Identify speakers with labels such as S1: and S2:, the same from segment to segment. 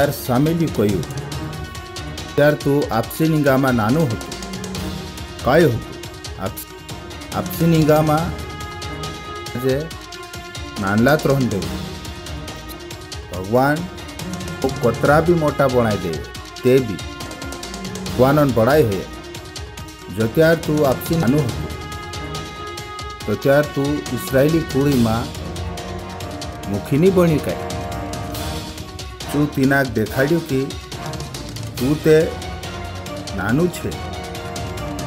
S1: ત્યારે સામેલી કહ્યું, ત્યારે તું આપસીનિગામાં નાનું હતું. કયું હતું? આપસીનિગામાં જે નાનલા ત્રણ દેવું. ભગવાન કોતરા બી મોટા બનાવી દે તે બી ભગવાનને બળાઈ હોય. જો ત્યાર તું આપસી નાનું હતું તો ત્યાર તું ઇસરાયેલી કુળીમાં મુખી નહીં બની કાંઈ. તું તિનાક દેખાડ્યું કે તું તે નાનું છે,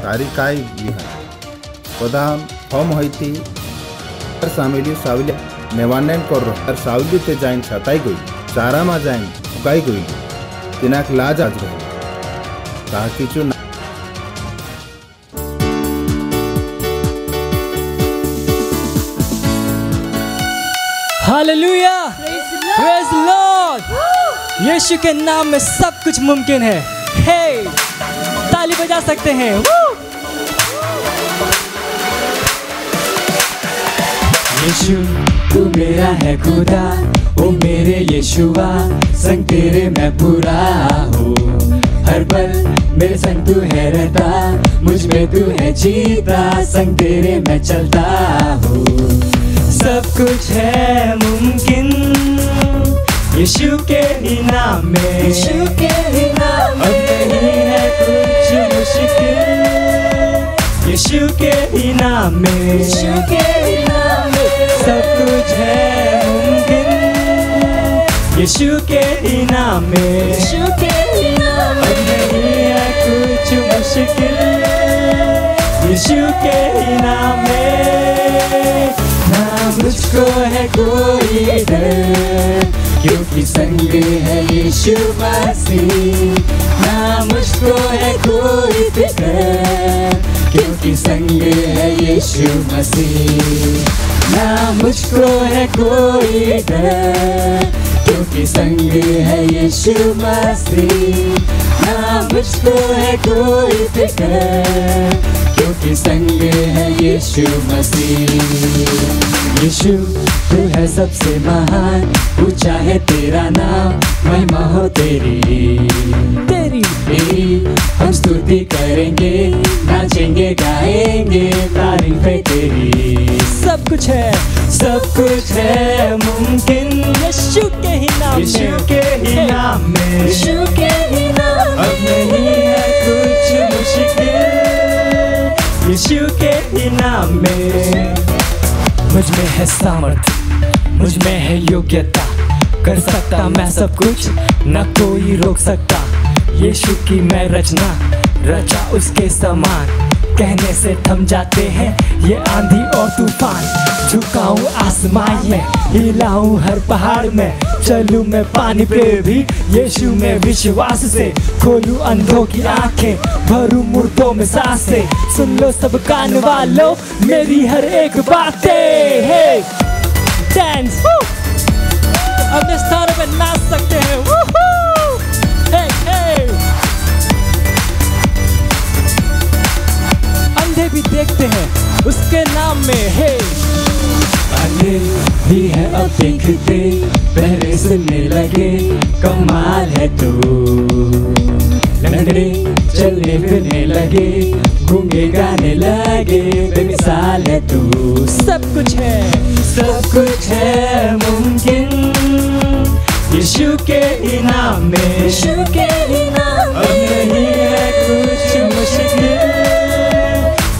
S1: તારી કાંઈ વિહાર બધા ફોર્મ હોયથી સામેલી સાવલી મેવાને કરો. સાવલી તે જાઈને છતાઈ ગઈ, ચારામાં જાઈને ઉગાઈ ગઈ. તિનાક લાજ આજ રહ્યો તાકી ચું.
S2: Hallelujah, praise Lord. यीशु के नाम में सब कुछ मुमकिन है। हे ताली बजा सकते हैं।
S3: यीशु तू मेरा है खुदा, ओ मेरे यीशुआ, संग तेरे मैं पूरा हूँ। हर पल मेरे संग तू है रहता, मुझ में तू है जीता, संग तेरे मैं चलता हूँ। सब कुछ है मुमकिन यीशु के ही नाम में, यीशु के ही नाम में। अब नहीं है कुछ मुश्किल यीशु के ही नाम में, यीशु के ही नाम में। सब कुछ है मुमकिन यीशु के ही नाम में, यीशु के ही नाम में। अब नहीं है कुछ मुश्किल यीशु के ही नाम में। ना मुझको है कोई डर, क्योंकि संग है यीशु मसीह। ना मुझको है कोई फिक्र, क्योंकि संग है यीशु मसीह। ना मुझको है कोई डर, क्योंकि संग है यीशु मसीह। ना मुझको है कोई फिक्र, क्योंकि संग है यीशु मसीह। यीशु तू है सबसे महान, ऊंचा है तेरा नाम, महिमा हो तेरी तेरी हम स्तुति करेंगे, नाचेंगे गाएंगे, तारीफ है तेरी।
S2: सब कुछ है
S3: मुमकिन
S2: यीशु के ही नाम में,
S3: यीशु के ही नाम में,
S2: यीशु के ही नाम में।
S3: अब नहीं है कुछ मुश्किल यीशु के ही नाम में। मुझ में है सामर्थ्य, मुझ में है योग्यता, कर सकता मैं सब कुछ, न कोई रोक सकता। यीशु की मैं रचना, रचा उसके समान, कहने से थम जाते हैं ये आंधी और तूफान। झुकाऊं आसमान में, हिलाऊं हर पहाड़ में, चलूं मैं पानी पे भी यीशु में विश्वास से। खोलूं अंधों की आंखें, भरूं मुर्दों में सांसें, सुन लो सब कान वालों मेरी हर एक बातें। हे डांस,
S2: अपने स्थानों पे नाच सकते हैं। हे हे अंधे भी देखते हैं उसके नाम में। हे
S3: अंधे भी है अब देखते, बहरे सुनने लगे, कमाल है तू। लंगड़े चलने फिरने लगे, गूंगे गाने लगे, बेमिसाल है तू।
S2: सब कुछ है मुमकिन
S3: यीशु के ही नाम में,
S2: यीशु के ही नाम
S3: अब नहीं है कुछ मुश्किल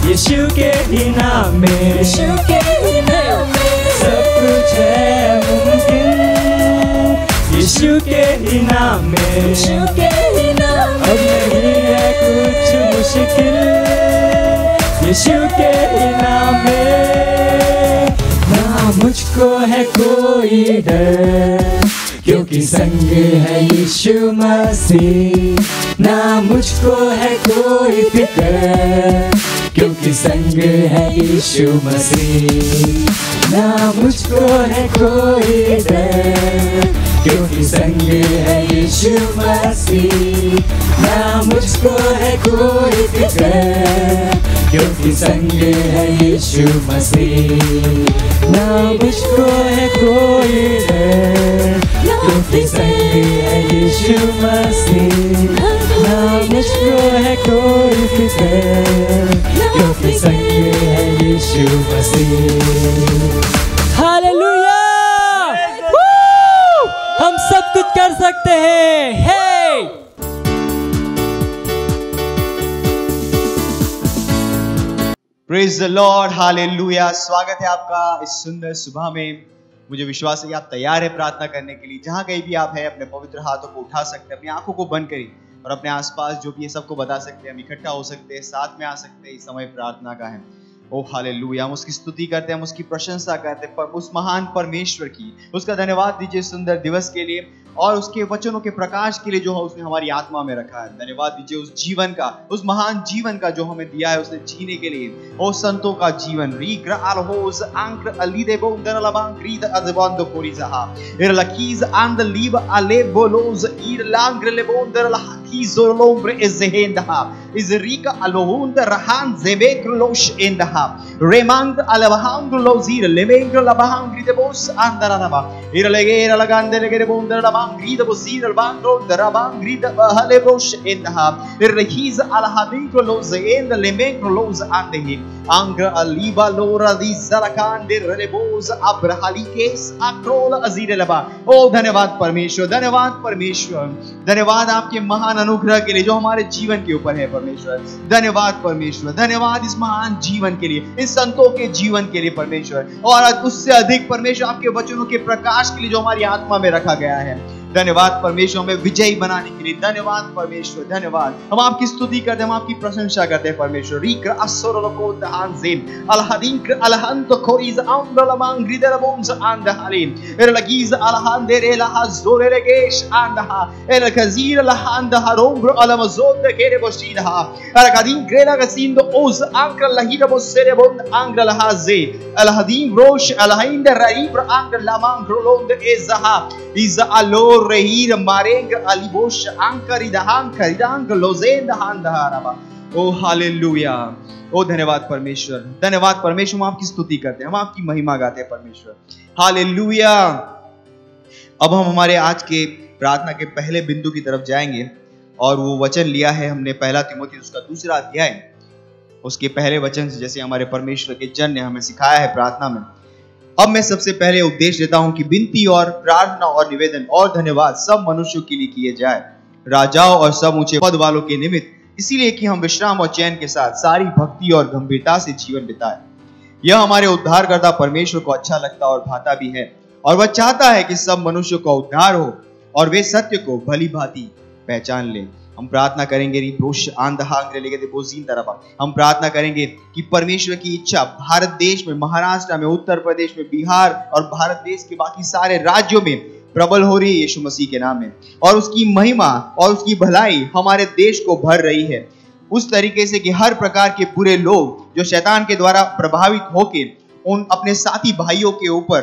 S3: यीशु के ही नाम में,
S2: यीशु के ही नाम में।
S3: सब कुछ है मुमकिन यीशु के ही नाम में,
S2: यीशु के ही नाम में।
S3: अब नहीं है कुछ मुश्किल यीशु के ही नाम में। ना मुझको है कोई डर, क्योंकि संग है यीशु मसीह। ना मुझको है कोई फिक्र, क्योंकि संग है यीशु मसीह। ना मुझको है कोई डर, क्योंकि संग है यीशु मसीह। ना मुझको है कोई फिक्र, क्योंकि संग है यीशु मसीह। ना मुझको है कोई डर, क्योंकि संग है यीशु यीशु मसीह, ना मुझको है कोई फिक्र, क्योंकि संग है यीशु मसीह।
S2: हालेलुया! हम सब कुछ कर सकते हैं। हे!
S4: Praise the Lord, hallelujah. स्वागत है आपका इस सुंदर सुबह में। मुझे विश्वास है कि आप तैयार है प्रार्थना करने के लिए। जहां कहीं भी आप हैं, अपने पवित्र हाथों को उठा सकते हैं, अपनी आंखों को बंद करिए और अपने आसपास जो भी है सबको बता सकते हैं। हम इकट्ठा हो सकते हैं, साथ में आ सकते हैं। इस समय प्रार्थना का है। ओ हालेलुया, हम उसकी स्तुति करते हैं, हम उसकी प्रशंसा करते हैं, पर उस महान परमेश्वर की। उसका धन्यवाद दीजिए सुंदर दिवस के लिए और उसके वचनों के प्रकाश के लिए जो है उसने हमारी आत्मा में रखा है। धन्यवाद दीजिए उस जीवन का, उस महान जीवन का जो हमें दिया है उसने जीने के लिए। ओ संतों का जीवन रीग्र अलहोस आंक्र अलीदेबो दरलबांक्रीद अदबांदो कोरिज़हा इरलकीज आंद leap अलेबोलोज इरलांग्र लेबोंदरलहाकीज़ोलोम्ब्रे इज़हेंदहा इज़रीका अलोहुंद रहान ज़ेबेक्रोलोश एंदहा रेमांग अलवहांग्रोलोज़ीर लेमेंग्र लबहांग्रीदेबोस आंदरानबा इरलेगेर लगांदरेगेबोंदरलबा grida bosir albangro darabang grida halebrosh enha irhiz alhadikro los end lemengro los andehi angra aliba lora di zalakan de relebos abrahalikes akrol azirelaba। ओ धन्यवाद परमेश्वर, धन्यवाद परमेश्वर, धन्यवाद आपके महान अनुग्रह के लिए जो हमारे जीवन के ऊपर है परमेश्वर। धन्यवाद परमेश्वर, धन्यवाद इस महान जीवन के लिए, इस संतों के जीवन के लिए परमेश्वर, और उससे अधिक परमेश्वर आपके वचनों के प्रकाश के लिए जो हमारी आत्मा में रखा गया है। धन्यवाद परमेश्वर, हमें विजयी बनाने के लिए। धन्यवाद परमेश्वर, धन्यवाद। हम आपकी स्तुति करते हैं, हम आपकी प्रशंसा करते हैं परमेश्वर। रीक्र असोरलोको दहांजेम अलहदिंक्र अलहंत खोरीज आंदलमांग ग्रिदरबोम्स आंदहालिन एरलगीज अलहंदेरे लहाजोरेलेगेश आंदहा एरखजीर लहांदहारोंग्र अलमजोद केरेबोशीदहा एरकदिंक्रे लगसिंदो ओज आंक्र लहिदबोसेरेबोन आंग्र लहाजे अलहदीन रोश Alhind रईब्र आंग्र लमांग्रोलोंद एजहा is aloe रहीर मारेंग अलिबोश आंकरिदहां करिदांग लोजेंदहां दहारबा। O hallelujah, ओ धन्यवाद परमेश्वर, धन्यवाद परमेश्वर। हम आपकी स्तुति करते हैं, हम आपकी महिमा गाते हैं परमेश्वर। हालेलुया। अब हम हमारे आज के प्रार्थना के पहले बिंदु की तरफ जाएंगे और वो वचन लिया है हमने पहला तिमोथी उसका 2 अध्याय, उसके पहले वचन से, जैसे हमारे परमेश्वर के जन ने हमें सिखाया है प्रार्थना में। अब मैं सबसे पहले उपदेश देता हूं कि विनती और प्रार्थना और निवेदन और धन्यवाद सब मनुष्यों के लिए किए जाए, राजाओं और सब ऊंचे पद वालों के निमित्त, इसीलिए कि हम विश्राम और चैन के साथ सारी भक्ति और गंभीरता से जीवन बिताएं। यह हमारे उद्धारकर्ता परमेश्वर को अच्छा लगता और भाता भी है, और वह चाहता है कि सब मनुष्यों का उद्धार हो और वे सत्य को भली भांति पहचान लें। हम प्रार्थना करेंगे हम प्रार्थना करेंगे कि परमेश्वर की इच्छा भारत देश में, महाराष्ट्र में, उत्तर प्रदेश में, बिहार और भारत देश के बाकी सारे राज्यों में प्रबल हो रही है यीशु मसीह के नाम में, और उसकी महिमा और उसकी भलाई हमारे देश को भर रही है उस तरीके से कि हर प्रकार के बुरे लोग जो शैतान के द्वारा प्रभावित होके उन अपने साथी भाइयों के ऊपर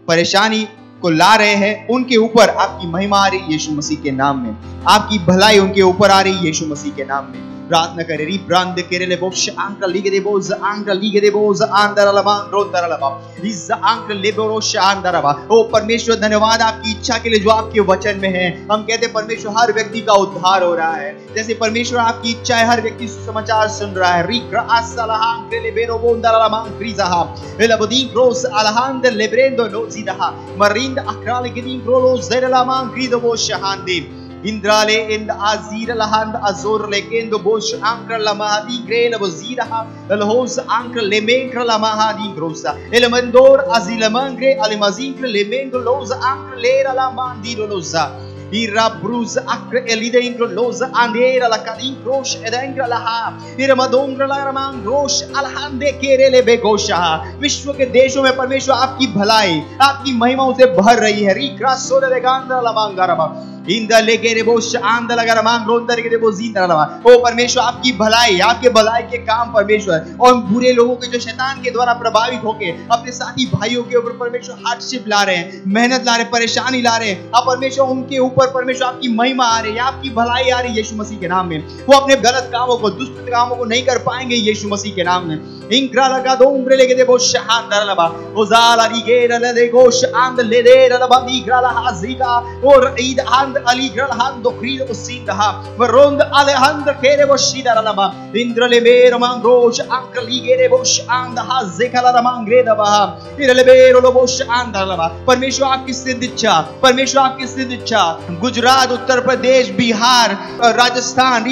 S4: परेशानी को ला रहे हैं, उनके ऊपर आपकी महिमा आ रही यीशु मसीह के नाम में, आपकी भलाई उनके ऊपर आ रही यीशु मसीह के नाम में। प्रार्थना करें। री ब्रांड केरेले बोश आंक्र लीगे दे बोज आंक्र लीगे दे बोज आंदरलबा रोदरलबा इज आंक्र लेबरोश आंदरबा। ओ परमेश्वर, धन्यवाद आपकी इच्छा के लिए जो आपके वचन में है। हम कहते हैं परमेश्वर हर व्यक्ति का उद्धार हो रहा है, जैसे परमेश्वर आपकी इच्छा है हर व्यक्ति सुसमाचार सुन रहा है। री ग्रासलहा आंक्र लेबेरो बोंदरलबा क्रिजहा एलबदी ग्रोस अलहांद लेब्रेंदो लोजिदहा मरिंद अक्राल गिदिन ग्रोलोस देरलमा क्रिदो शहांदे इंद्राले इंद आजीर लहांद अजोर लेकेंदो बोश आंक्र लमादी ग्रेल वजीरहा लहोस आंक्र लेमेंक्र लमादी ग्रोसा एलमंदोर अजिलमंग्रे अलिमजिंक्र लेमेंग्र लोज आंक्र लेरा लमादी लोजा Ira brus acre elide incro los andera la cadin crosh edengra laha इरमदोंग्र लरमांग रोश अलहंदे केरेले बेगोशा। विश्व के देशों में परमेश्वर आपकी भलाई, आपकी महिमा से भर रही है। री क्रासोले लेगांद्र लमांगारमा इंदा लेगेरे बोश आंद लगारमांग रोंदर के बोज इंद्र लमा। ओ परमेश्वर, आपकी भलाई, आपके भलाई के काम परमेश्वर, और बुरे लोगों के जो शैतान के द्वारा प्रभावित होके अपने साथी भाइयों के ऊपर परमेश्वर हार्डशिप ला रहे हैं, मेहनत ला रहे हैं, परेशानी ला रहे हैं, अब परमेश्वर उनके ऊपर परमेश्वर आपकी महिमा आ रही है, आपकी भलाई आ रही है यीशु मसीह के नाम में। वो अपने गलत कामों को, दुष्ट कामों को नहीं कर पाएंगे यीशु मसीह के नाम में। इंक्रा लगा दो उम्रे लेके दे वो शहांदर लबा ओजाला रिगेर ले दे गोश आंद ले दे लबा निग्रा ला हाजिका और Eid आंद and aligrel hando crido sindaha rond alehand kere boshida lama indrale mero mangrosh ankaligere bosh and hazekala mangreda baha irale mero bosh and lama परमेश्वर आपकी सिद्ध इच्छा, परमेश्वर आपकी सिद्ध इच्छा गुजरात, उत्तर प्रदेश, बिहार, राजस्थान,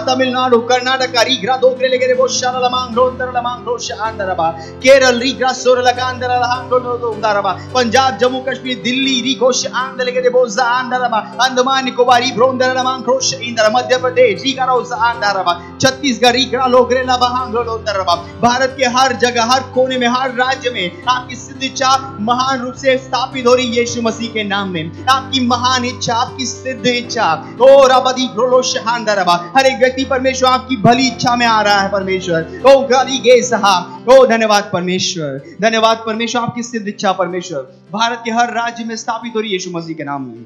S4: तमिलनाडु, कर्नाटक, केरल, पंजाब, जम्मू कश्मीर, दिल्ली, अंडमान निकोबार, मध्य प्रदेश, छत्तीसगढ़, भारत के हर जगह, हर कोने में, हर राज्य में आपकी सिद्ध इच्छा महान रूप से स्थापित हो रही है यीशु मसीह के नाम में। आपकी महान इच्छा, आपकी सिद्ध इच्छा, ओ रबदी ग्रोलो शहांदरबा, हर एक व्यक्ति परमेश्वर आपकी भली इच्छा में आ रहा है परमेश्वर। ओ गाली गे साहब, ओ धन्यवाद परमेश्वर, धन्यवाद परमेश्वर, आपकी सिद्ध इच्छा परमेश्वर भारत के हर राज्य में स्थापित हो रही है यीशु मसीह के नाम में।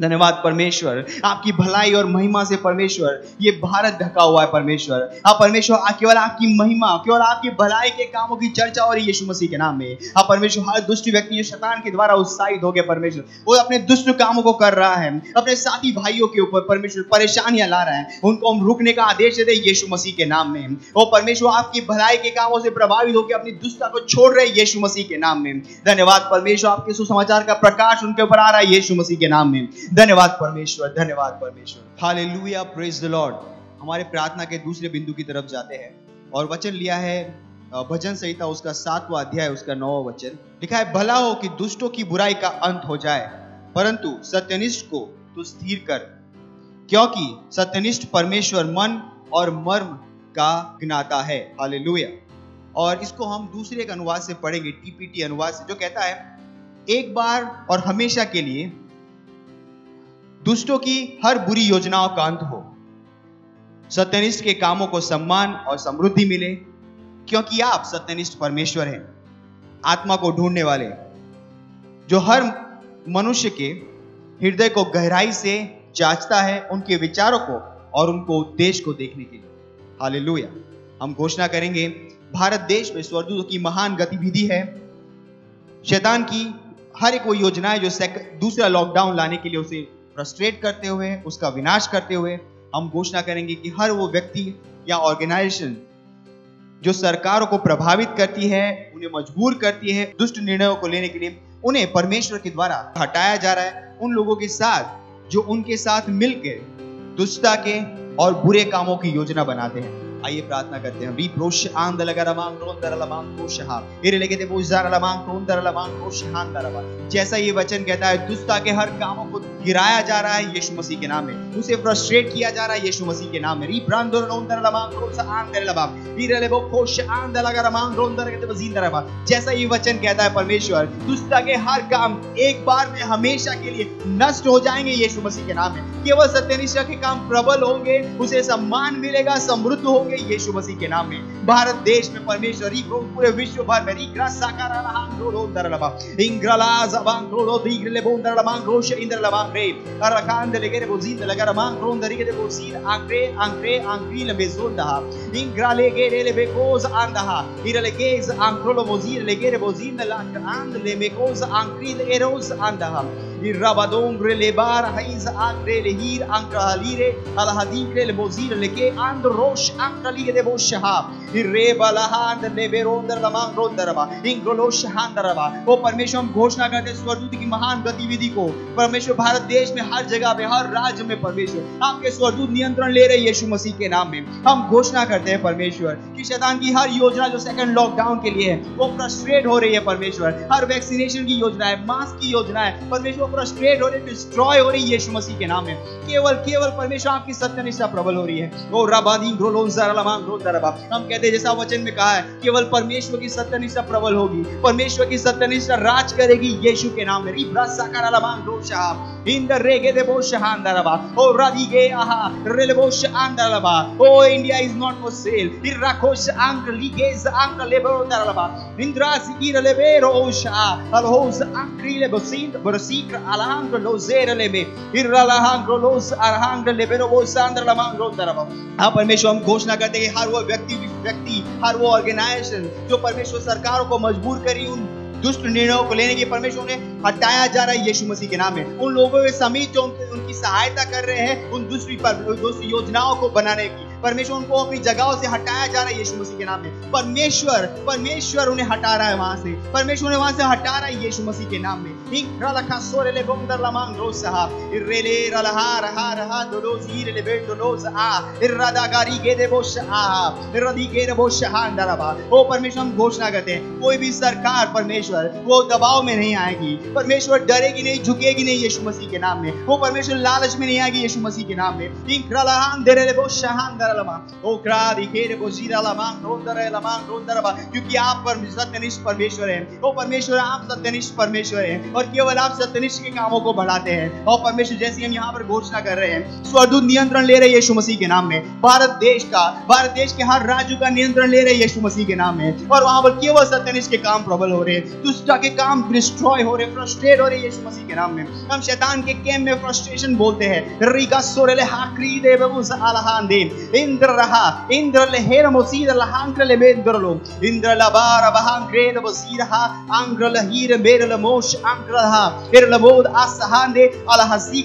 S4: धन्यवाद परमेश्वर, आपकी भलाई और महिमा से परमेश्वर ये भारत ढका हुआ है परमेश्वर। आप परमेश्वर केवल आपकी महिमा, केवल आपकी भलाई के कामों की चर्चा हो रही है यीशु मसीह के नाम में। आप परमेश्वर हर दुष्ट व्यक्ति जो शैतान के द्वारा उत्साहित हो गया परमेश्वर, वो अपने दुष्ट कामों को कर रहा है, अपने साथी भाइयों के ऊपर परमेश्वर परेशानियां ला रहा है, उनको हम रुकने का आदेश दे यीशु मसीह के नाम में। ओ परमेश्वर आपकी भलाई के कामों से प्रभावित होकर अपनी दुष्टता को छोड़ रहे यीशु मसीह के नाम में। धन्यवाद परमेश्वर, आपके सुसमाचार का प्रकाश उनके ऊपर आ रहा है यीशु मसीह के नाम में। धन्यवाद परमेश्वर, धन्यवाद परमेश्वर। Hallelujah, praise the Lord. हमारे प्रार्थना के दूसरे बिंदु की तरफ जाते हैं और वचन लिया है भजन संहिता उसका 7वां अध्याय उसका 9वां वचन। लिखा है, भला हो कि दुष्टों की बुराई का अंत हो जाए, परंतु सत्यनिष्ठ को तू स्थिर कर, क्योंकि सत्यनिष्ठ परमेश्वर मन और मर्म का ज्ञाता है। हालेलुया। और इसको हम दूसरे एक अनुवाद से पढ़ेंगे, टीपीटी अनुवाद से, जो कहता है, एक बार और हमेशा के लिए दुष्टों की हर बुरी योजनाओं का अंत हो, सत्यनिष्ठ के कामों को सम्मान और समृद्धि मिले, क्योंकि आप सत्यनिष्ठ परमेश्वर हैं, आत्मा को ढूंढने वाले, जो हर मनुष्य के हृदय को गहराई से जांचता है, उनके विचारों को और उनको उद्देश्य को देखने के लिए। हालेलुया। हम घोषणा करेंगे, भारत देश में स्वर्गदूतों की महान गतिविधि है। शैतान की हर एक वो योजनाएं जो दूसरा लॉकडाउन लाने के लिए उसे फ्रस्ट्रेट करते हुए, उसका विनाश करते हुए, हम घोषणा करेंगे कि हर वो व्यक्ति या ऑर्गेनाइजेशन जो सरकारों को प्रभावित करती है, उन्हें मजबूर करती है दुष्ट निर्णयों को लेने के लिए, उन्हें परमेश्वर के द्वारा हटाया जा रहा है। उन लोगों के साथ जो उनके साथ मिलकर दुष्टता के और बुरे कामों की योजना बनाते हैं। आइए प्रार्थना करते हैं। रिप्रोश आंदलगरमांग रोंदरलमांग कोशहा इरेलेगेते बोजारलमांग रोंदरलमांग कोशहांदरबा। जैसा ये वचन कहता है, दुष्टता के हर कामों को गिराया जा रहा है यीशु मसीह के नाम में, उसे फ्रस्ट्रेट किया जा रहा है यीशु मसीह के नाम में। रिब्रांदर रोंदरलमांग कोशहांदरलबा इरेलेबो कोशहांदलगरमांग रोंदरगेते बजींदरबा। जैसा ये वचन कहता है परमेश्वर, दुष्टता के हर काम एक बार में हमेशा के लिए नष्ट हो जाएंगे यीशु मसीह के नाम में। केवल सत्यनिष्ठा के काम प्रबल होंगे, उसे सम्मान मिलेगा, समृद्ध होंगे यीशु मसीह के नाम में। भारत देश में परमेश्वर पूरे विश्व भर में परमेश्वर, हम घोषणा करते हैं स्वर्गदूत की महान गतिविधि को। परमेश्वर भारत देश में हर जगह में, हर राज्य में परमेश्वर आपके स्वर्गदूत नियंत्रण ले रहे हैं यीशु मसीह के नाम में। हम घोषणा करते हैं परमेश्वर कि शैतान की हर योजना जो सेकंड लॉकडाउन के लिए है, वो फ्रस्ट्रेट हो रही है परमेश्वर। हर वैक्सीनेशन की योजना है, मास्क की योजना है परमेश्वर, फ्रस्ट्रेट हो रही है, डिस्ट्रॉय हो रही है यीशु मसीह के नाम में। केवल परमेश्वर आपकी सत्यनिष्ठा प्रबल हो रही है। ओ रबादी ग्रोलोन ज़रलमांग रोदरबा। हम कहते हैं जैसा वचन में कहा है, केवल परमेश्वर की सत्यनिष्ठा प्रबल होगी, परमेश्वर की सत्यनिष्ठा राज करेगी यीशु के नाम में। रिब्रा साकारलमांग रोशा इन द रेगे दे बोशहांदरबा ओ रादिगे आहा रेलेबोश आंदरबा। ओ India is not for sale. इराकोश आंक लीगेज आंक लेबरोदरबा इंद्रास इरलेबेरो ओशा अलहोस आंक्रीले बोसिंद बरसीक अलहांग लोजेरलेबे इरलहांग लोस अरहांग लेबेरो बोसांदरलमांग रोदरबा। हां परमेश्वर, हम घोषणा करते हैं हर वो व्यक्ति, हर वो ऑर्गेनाइजेशन जो परमेश्वर सरकारों को मजबूर करी उन दुष्ट निर्णयों को लेने की परमेश्वर ने हटाया जा रहा है यीशु मसीह के नाम में। उन लोगों के समीप जो उनकी सहायता कर रहे हैं उन दुष्ट योजनाओं को बनाने की, परमेश्वर उनको अपनी जगहों से हटाया जा रहा है यीशु मसीह के नाम में। परमेश्वर उन्हें हटा रहा है वहां से, परमेश्वर ने वहां से हटा रहा है यीशु मसीह के नाम में। ओ परमेश्वर, हम घोषणा करते हैं कोई भी सरकार परमेश्वर वो दबाव में नहीं आएगी, परमेश्वर डरेगी नहीं, झुकेगी नहीं यीशु मसीह के नाम में। वो परमेश्वर लालच में नहीं आएगी यीशु मसीह के नाम में। क्योंकि आप सत्यनिष्ठ परमेश्वर हैं। ओ परमेश्वर, आप सत्यनिष्ठ परमेश्वर हैं और केवल आप सत्यनिष्ठ के कामों को बढ़ाते हैं। और परमेश्वर, जैसे हम यहाँ पर घोषणा कर रहे हैं, स्वर्गदूत नियंत्रण ले रहे हैं यीशु मसीह के नाम में। भारत देश के हर राज्य का नियंत्रण ले रहे हैं यीशु मसीह के नाम में। और वहां पर केवल सत्यनिष्ठ के काम प्रबल हो रहे हैं, दुष्टता के काम डिस्ट्रॉय हो रहे, फ्रस्ट्रेट हो रहे यीशु मसीह के नाम में। हम शैतान के कैम्प में फ्रस्ट्रेशन बोलते हैं। रिका सोरेले हाक्री दे बबुस अलहान दे इंद्र रहा इंद्र लेहेर मोसीद लहांक्र ले मेंद्रलो इंद्र लबार बहां ग्रेद बसीरहा अंग्र लहीर मेर लमोश अंग्र रहा एर लमोद असहान दे अलहजी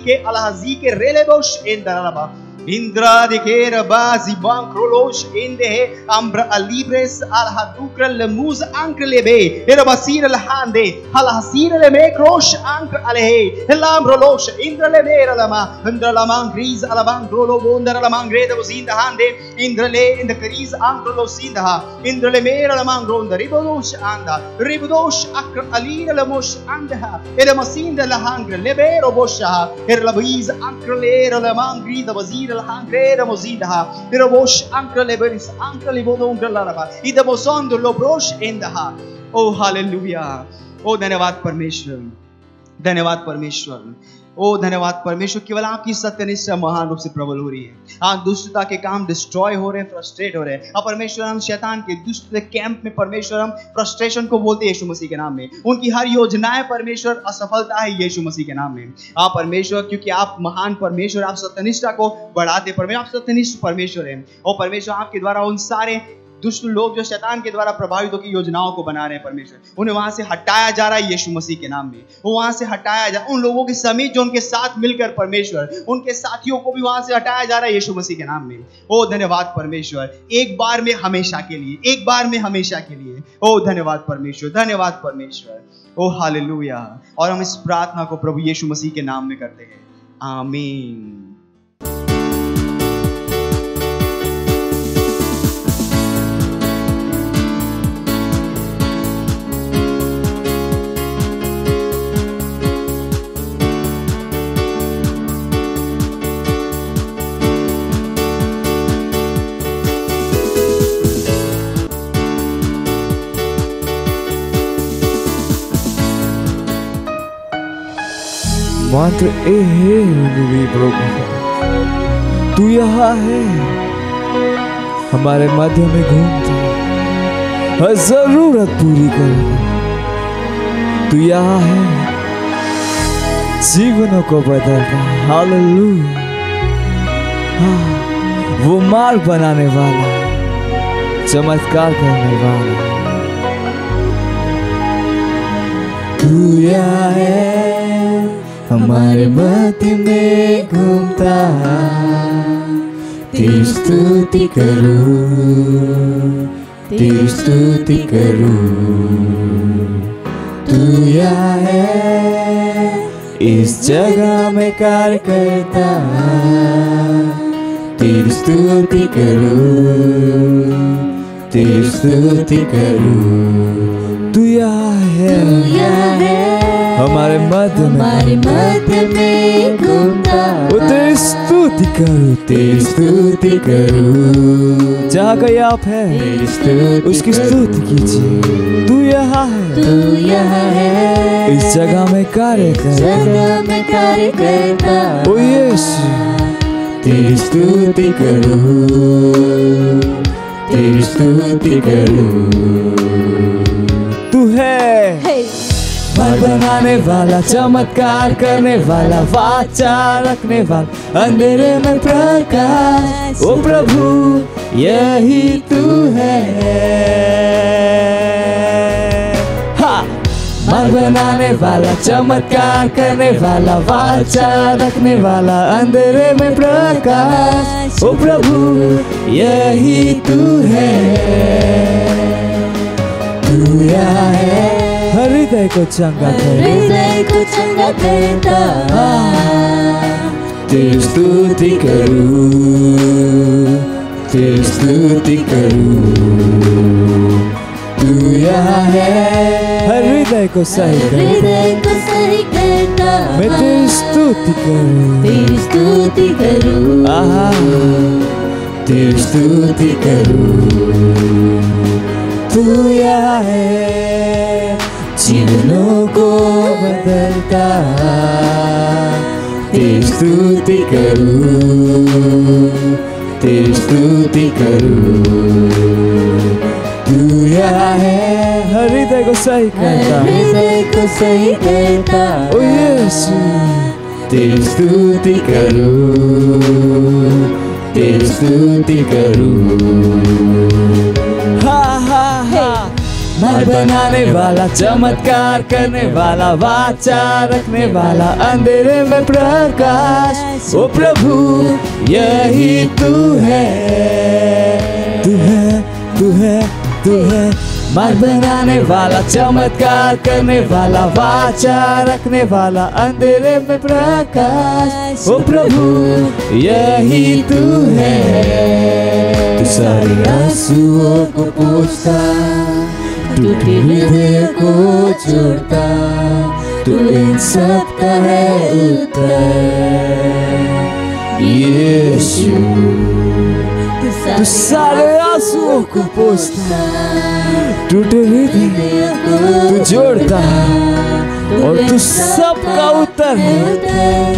S4: के रेले बोश इंद्र लबा Indra de kera bazi bankrolos inde ambra alibres al hadukra lemuz ankre lebe era basir al hande hal hasir le mekrosh ankre alehe elambrolos indra le mera lama indra lamang gris alabang rolo bondar lamang greda uzinda hande indra le in the gris ankro sinda indra le mera lamang ronda ribolos anda ribodos akr alira lemos anda era masinda la hangre lebero bosha era labiz ankre le lamang grida bazir Hangrera mozida, Pirobosh Ankle Leberis, Ankle Libodon Galaraba, Idabosondo Lobrosh Endaha. Oh, hallelujah. Oh, धन्यवाद परमेश्वर, धन्यवाद परमेश्वर। ओ धन्यवाद परमेश्वर, केवल आपकी सत्यनिष्ठा महान रूप से प्रबल हो रही है। हाँ, दुष्टता के काम डिस्ट्रॉय हो रहे हैं, फ्रस्ट्रेट हो रहे हैं। और परमेश्वर, हम शैतान के दुष्ट कैंप में परमेश्वर हम फ्रस्ट्रेशन को बोलते हैं यीशु मसीह के नाम में। उनकी हर योजनाएं परमेश्वर असफलता है यीशु मसीह के नाम में। आप परमेश्वर, क्योंकि आप महान परमेश्वर, आप सत्यनिष्ठा को बढ़ाते परमेश्वर, आप सत्यनिष्ठ परमेश्वर हैं। और परमेश्वर, आपके द्वारा उन सारे दुष्ट लोग जो शैतान के द्वारा प्रभावित होकर योजनाओं को बना रहे हैं परमेश्वर, उन्हें वहां से हटाया जा रहा है यीशु मसीह के नाम में। वो वहां से हटाया जा, उन लोगों के समीप जो उनके साथ मिलकर परमेश्वर, उनके साथियों को भी वहां से हटाया जा रहा है यीशु मसीह के नाम में। ओ धन्यवाद परमेश्वर, एक बार में हमेशा के लिए, एक बार में हमेशा के लिए। ओ धन्यवाद परमेश्वर, धन्यवाद परमेश्वर। ओ हालेलुया। और हम इस प्रार्थना को प्रभु यीशु मसीह के नाम में करते हैं, आमीन।
S3: मात्र प्रभु, तू यहाँ है, हमारे मध्य में घूमता, हर जरूरत पूरी कर। तू यहाँ है, जीवनों को बदलता। हालेलुया। हाँ, वो मार्ग बनाने वाला, चमत्कार करने वाला। तू यहाँ है, हमारे मध्य में घूमता, तेरी स्तुति करूं, तेरी स्तुति करूं। तू यहाँ है, इस जगह में कार्य करता, तेरी स्तुति करूं, तेरी स्तुति करूं। तू यहाँ है, हमारे मध्य में घूमता, तेरी स्तुति करूं, तेरी स्तुति करूं। जहाँ कहीं आप हैं, उसकी स्तुति कीजिए। तू यहाँ है, इस जगह में कार्य करता, ओ यीशु, तेरी स्तुति करूं, तेरी स्तुति करूं। तू है मार्ग बनाने वाला, चमत्कार करने वाला, वाचा रखने वाला, अंधेरे में प्रकाश। ओ प्रभु, यही तू है। हाँ, मार्ग बनाने वाला, चमत्कार करने वाला, वाचा रखने वाला, अंधेरे में प्रकाश। ओ प्रभु यही तू है, तू यहाँ है। हर हृदय को चंगा करे,
S5: हृदय को चंगा करता,
S3: तेरी स्तुति करूं, तेरी स्तुति करूं, तू यहाँ है। हर हृदय को सही कर,
S5: हृदय को सही करता,
S3: मैं तेरी स्तुति करूं,
S5: तेरी स्तुति करूं,
S3: आहा तेरी स्तुति करूं, तू यहाँ है। जीवनों को बदलता, तेरी स्तुति करूं, तेरी स्तुति करूं, तू यहाँ है। हर हृदय को सही करता,
S5: हृदय को सही करता,
S3: ओ यीशु तेरी स्तुति करूं, तेरी स्तुति करूं। हा हा हा। मार्ग बनाने वाला, चमत्कार करने वाला, वाचा रखने वाला, अंधेरे में प्रकाश। ओ प्रभु यही तू है, तू है, तू है, तू है। मार्ग बनाने वाला, चमत्कार करने वाला, वाचा रखने वाला, अंधेरे में प्रकाश। ओ प्रभु यही तू है, तू सारे आंसुओं को पोंछता, टूटे हृदय को जोड़ता, तू इन सब का है उत्तर। यीशु तू सारे आंसुओं को पोंछता, टूटे हृदय को जोड़ता, और तू सब का उत्तर है।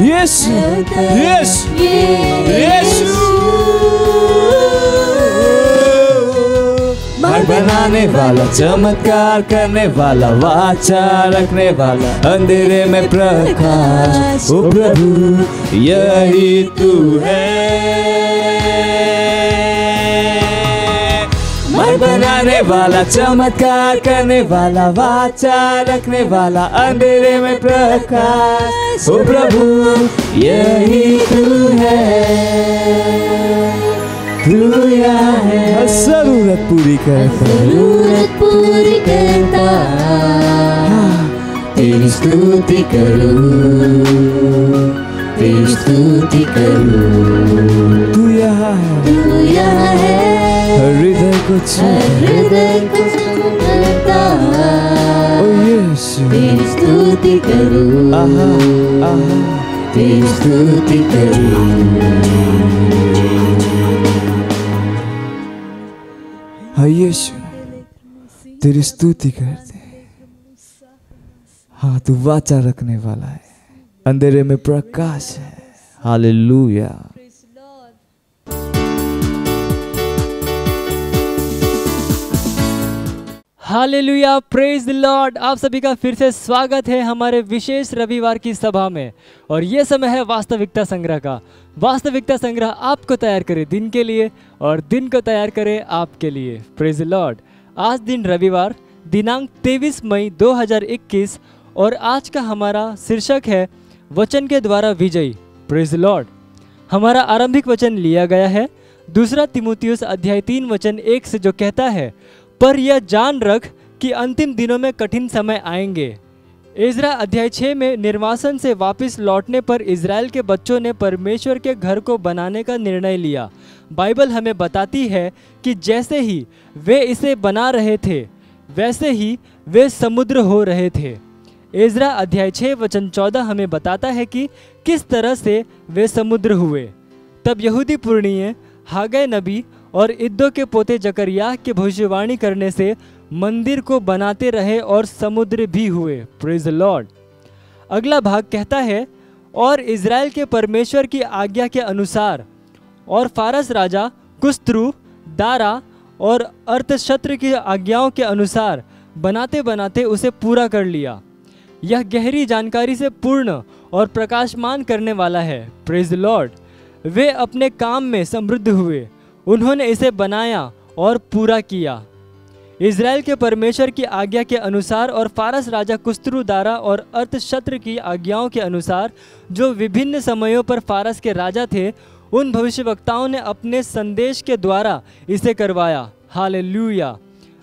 S3: यीशु यीशु यीशु। मार्ग बनाने वाला, चमत्कार करने वाला, वाचा रखने वाला, अंधेरे में प्रकाश। ओ प्रभु यही तू है। मार्ग बनाने वाला, चमत्कार करने वाला, वाचा रखने वाला, अंधेरे में प्रकाश। ओ प्रभु यही तू है, तू यहाँ है। हर जरूरत पूरी करता,
S5: जरूरत पूरी करता,
S3: तेरी स्तुति करूं, तेरी स्तुति करूं, तू यहाँ है,
S5: तू यहाँ है।
S3: हर हृदय को
S5: हृदय को चंगा,
S3: ओ यीशु
S5: तेरी स्तुति करूं,
S3: आहा आहा तेरी स्तुति करूं। हाँ यीशु तेरी स्तुति करते, हाँ तू वाचा रखने वाला है, अंधेरे में प्रकाश है। Hallelujah.
S2: Hallelujah, praise the Lord. आप सभी का फिर से स्वागत है हमारे विशेष रविवार की सभा में। और ये समय है वास्तविकता संग्रह का। वास्तविकता संग्रह आपको तैयार करे दिन के लिए और दिन को तैयार करे आपके लिए। Praise the Lord. आज दिन रविवार दिनांक 23 मई 2021 और आज का हमारा शीर्षक है वचन के द्वारा विजयी। Praise the Lord. हमारा आरंभिक वचन लिया गया है 2 तिमुथियुस अध्याय 3 वचन 1 से, जो कहता है, पर यह जान रख कि अंतिम दिनों में कठिन समय आएंगे। इज़रा अध्याय 6 में निर्वासन से वापस लौटने पर इज़राइल के बच्चों ने परमेश्वर के घर को बनाने का निर्णय लिया। बाइबल हमें बताती है कि जैसे ही वे इसे बना रहे थे वैसे ही वे समुद्र हो रहे थे। इज़रा अध्याय 6 वचन 14 हमें बताता है कि किस तरह से वे समुद्र हुए। तब यहूदी पुरनिये हागै नबी और इद्दो के पोते जकरिया के भविष्यवाणी करने से मंदिर को बनाते रहे और समुद्र भी हुए। Praise the Lord. अगला भाग कहता है, और इज़राइल के परमेश्वर की आज्ञा के अनुसार और फारस राजा कुस्त्रु, दारा और अर्थशस्त्र की आज्ञाओं के अनुसार बनाते बनाते उसे पूरा कर लिया। यह गहरी जानकारी से पूर्ण और प्रकाशमान करने वाला है। Praise the Lord. वे अपने काम में समृद्ध हुए, उन्होंने इसे बनाया और पूरा किया। इज़राइल के परमेश्वर की आज्ञा के अनुसार और फारस राजा कुस्रुदारा और अर्थशस्त्र की आज्ञाओं के अनुसार जो विभिन्न समयों पर फारस के राजा थे, उन भविष्यवक्ताओं ने अपने संदेश के द्वारा इसे करवाया। हालेलुया।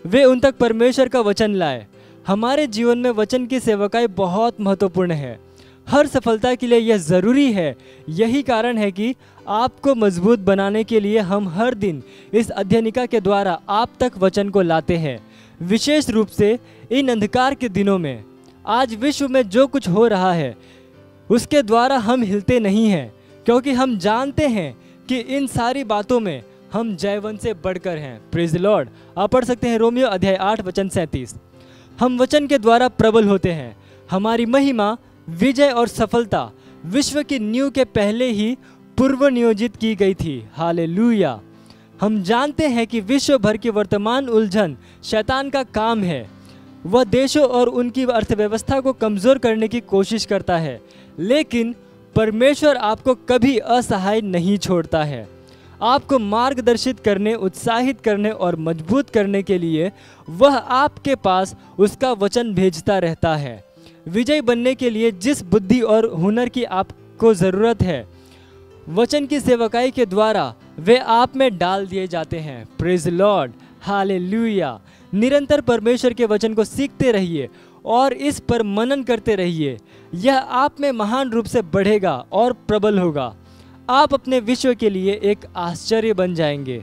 S2: वे उन तक परमेश्वर का वचन लाए। हमारे जीवन में वचन की सेवकाई बहुत महत्वपूर्ण है। हर सफलता के लिए यह ज़रूरी है। यही कारण है कि आपको मजबूत बनाने के लिए हम हर दिन इस अध्ययनिका के द्वारा आप तक वचन को लाते हैं। विशेष रूप से इन अंधकार के दिनों में आज विश्व में जो कुछ हो रहा है उसके द्वारा हम हिलते नहीं हैं, क्योंकि हम जानते हैं कि इन सारी बातों में हम जयवंत से बढ़कर हैं। Praise the Lord. आप पढ़ सकते हैं रोमियो अध्याय 8 वचन 37। हम वचन के द्वारा प्रबल होते हैं। हमारी महिमा, विजय और सफलता विश्व की नींव के पहले ही पूर्व नियोजित की गई थी। हालेलुया। हम जानते हैं कि विश्व भर की वर्तमान उलझन शैतान का काम है। वह देशों और उनकी अर्थव्यवस्था को कमज़ोर करने की कोशिश करता है, लेकिन परमेश्वर आपको कभी असहाय नहीं छोड़ता है। आपको मार्गदर्शित करने, उत्साहित करने और मजबूत करने के लिए वह आपके पास उसका वचन भेजता रहता है। विजयी बनने के लिए जिस बुद्धि और हुनर की आपको ज़रूरत है, वचन की सेवकाई के द्वारा वे आप में डाल दिए जाते हैं। Praise Lord. हालेलुया। निरंतर परमेश्वर के वचन को सीखते रहिए और इस पर मनन करते रहिए। यह आप में महान रूप से बढ़ेगा और प्रबल होगा। आप अपने विश्व के लिए एक आश्चर्य बन जाएंगे।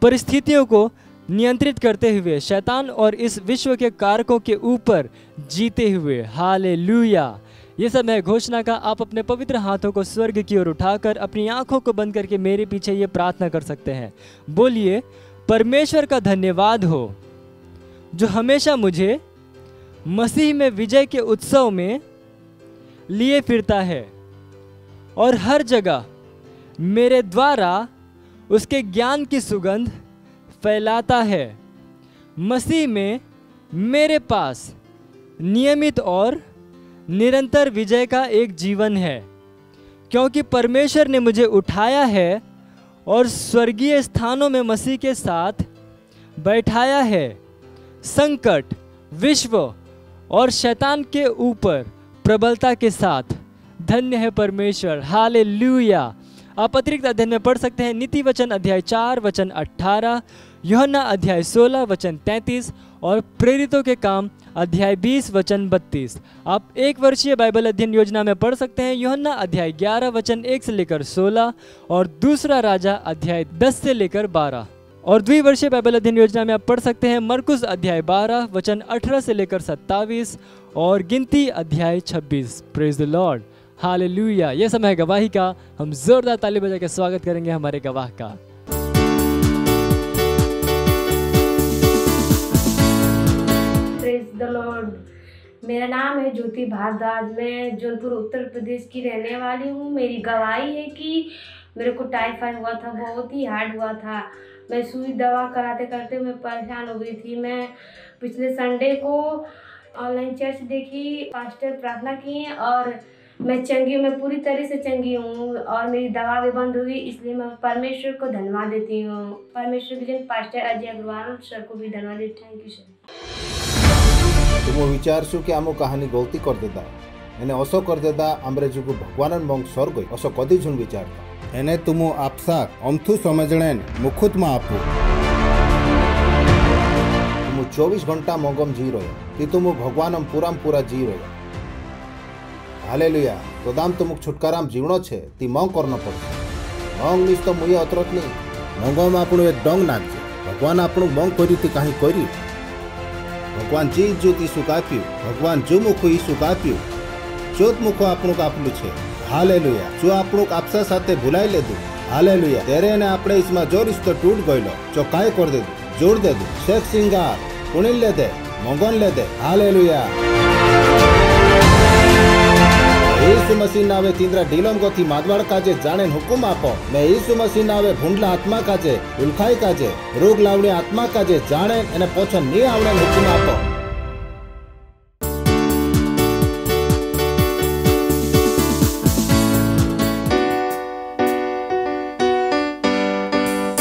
S2: परिस्थितियों को नियंत्रित करते हुए, शैतान और इस विश्व के कारकों के ऊपर जीते हुए। हालेलुया। ये सब है घोषणा का। आप अपने पवित्र हाथों को स्वर्ग की ओर उठाकर अपनी आंखों को बंद करके मेरे पीछे ये प्रार्थना कर सकते हैं। बोलिए, परमेश्वर का धन्यवाद हो जो हमेशा मुझे मसीह में विजय के उत्सव में लिए फिरता है और हर जगह मेरे द्वारा उसके ज्ञान की सुगंध फैलाता है। मसीह में मेरे पास नियमित और निरंतर विजय का एक जीवन है, क्योंकि परमेश्वर ने मुझे उठाया है और स्वर्गीय स्थानों में मसीह के साथ बैठाया है। संकट, विश्व और शैतान के ऊपर प्रबलता के साथ। धन्य है परमेश्वर। हालेलुया। आप अतिरिक्त अध्ययन में पढ़ सकते हैं नीति वचन अध्याय 4 वचन 18, यूहन्ना अध्याय 16 वचन 33 और प्रेरितों के काम अध्याय 20 वचन 32। आप एक वर्षीय बाइबल अध्ययन योजना में पढ़ सकते हैं यूहन्ना अध्याय 11 वचन 1 से लेकर 16 और दूसरा राजा अध्याय 10 से लेकर 12। और द्विवर्षीय बाइबल अध्ययन योजना में आप पढ़ सकते हैं मरकुस अध्याय 12 वचन 18 से लेकर 27 और गिनती अध्याय 26। Praise the Lord. हालेलुया। यह समय है गवाही का। हम जोरदार ताली बजा के स्वागत करेंगे हमारे गवाह का।
S6: Praise the Lord. मेरा नाम है ज्योति भारद्वाज। मैं जौनपुर उत्तर प्रदेश की रहने वाली हूँ। मेरी गवाही है कि मेरे को टाइफाइड हुआ था, बहुत ही हार्ड हुआ था। मैं सुई दवा कराते करते मैं परेशान हो गई थी। मैं पिछले संडे को ऑनलाइन चर्च देखी, पास्टर प्रार्थना की और मैं चंगी हूँ, मैं पूरी तरह से चंगी हूँ और मेरी दवा भी बंद हुई। इसलिए मैं परमेश्वर को धन्यवाद देती हूँ। परमेश्वर के पास्टर अजय अग्रवाल सर को भी धन्यवाद देती हूँ। Thank you sir.
S1: तुम विचारसु कि आम कहानी गलती कर देता एने असो कर देता आमरे जुगु भगवान मंग स्वर्ग असो कदी झुन विचारता एने तुम आपसाक अमथु समझणेन मुखुत मा आपु तुम 24 घंटा मंगम जी रहो कि तुम भगवान पूरा जी रहो। हालेलुया। तोदाम तुमुक छुटकाराम जीवनो छे ती मंग करनो पड़े। मंग निस तो मुये अतरत नहीं मंगम आपणु एक डंग नागजे भगवान आपणु मंग करी ती काहे करी। भगवान जी ज्योति ईसु काप्यु भगवान जो मुख ईसु काप्यु चोत मुख आपणु कापलु छे। हालेलुया। जो आपणु आपसा साथे भुलाई लेदु। हालेलुया। तेरे ने आपणे इसमा जो रिश्तो टूट गइलो जो काय कर दे जोड़ दे शेख सिंगार पुणिल ले दे मंगन ले दे। हालेलुया। यीशु मसीह नावे तींद्रा डीलम गोथी मादवाड़ काजे जाने हुकुम आपो। मैं यीशु मसीह नावे भूंडला आत्मा काजे उल्खाई काजे रोग लावणी आत्मा काजे जाने एने पोछन नी आवणे हुकुम आपो।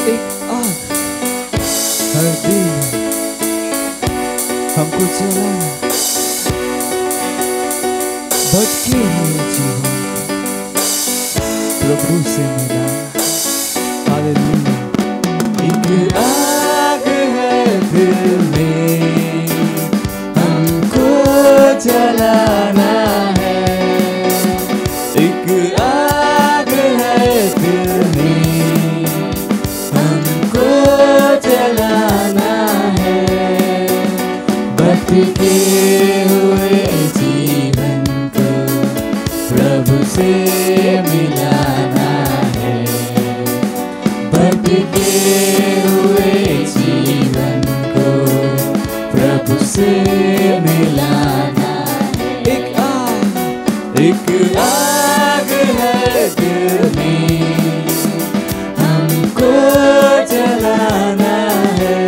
S3: एक आग हर दिन भटके हुए जीवन प्रभु से मिला। हालेलुया। एक आग है दिल में, हमको जलाना है। एक आग है दिल में, हमको जलाना है। भटके हुए जीवन को प्रभु से मिलाना है। भटके हुए जीवन को प्रभु से मिलाना है। एक आग है दिल में, हमको जलाना है।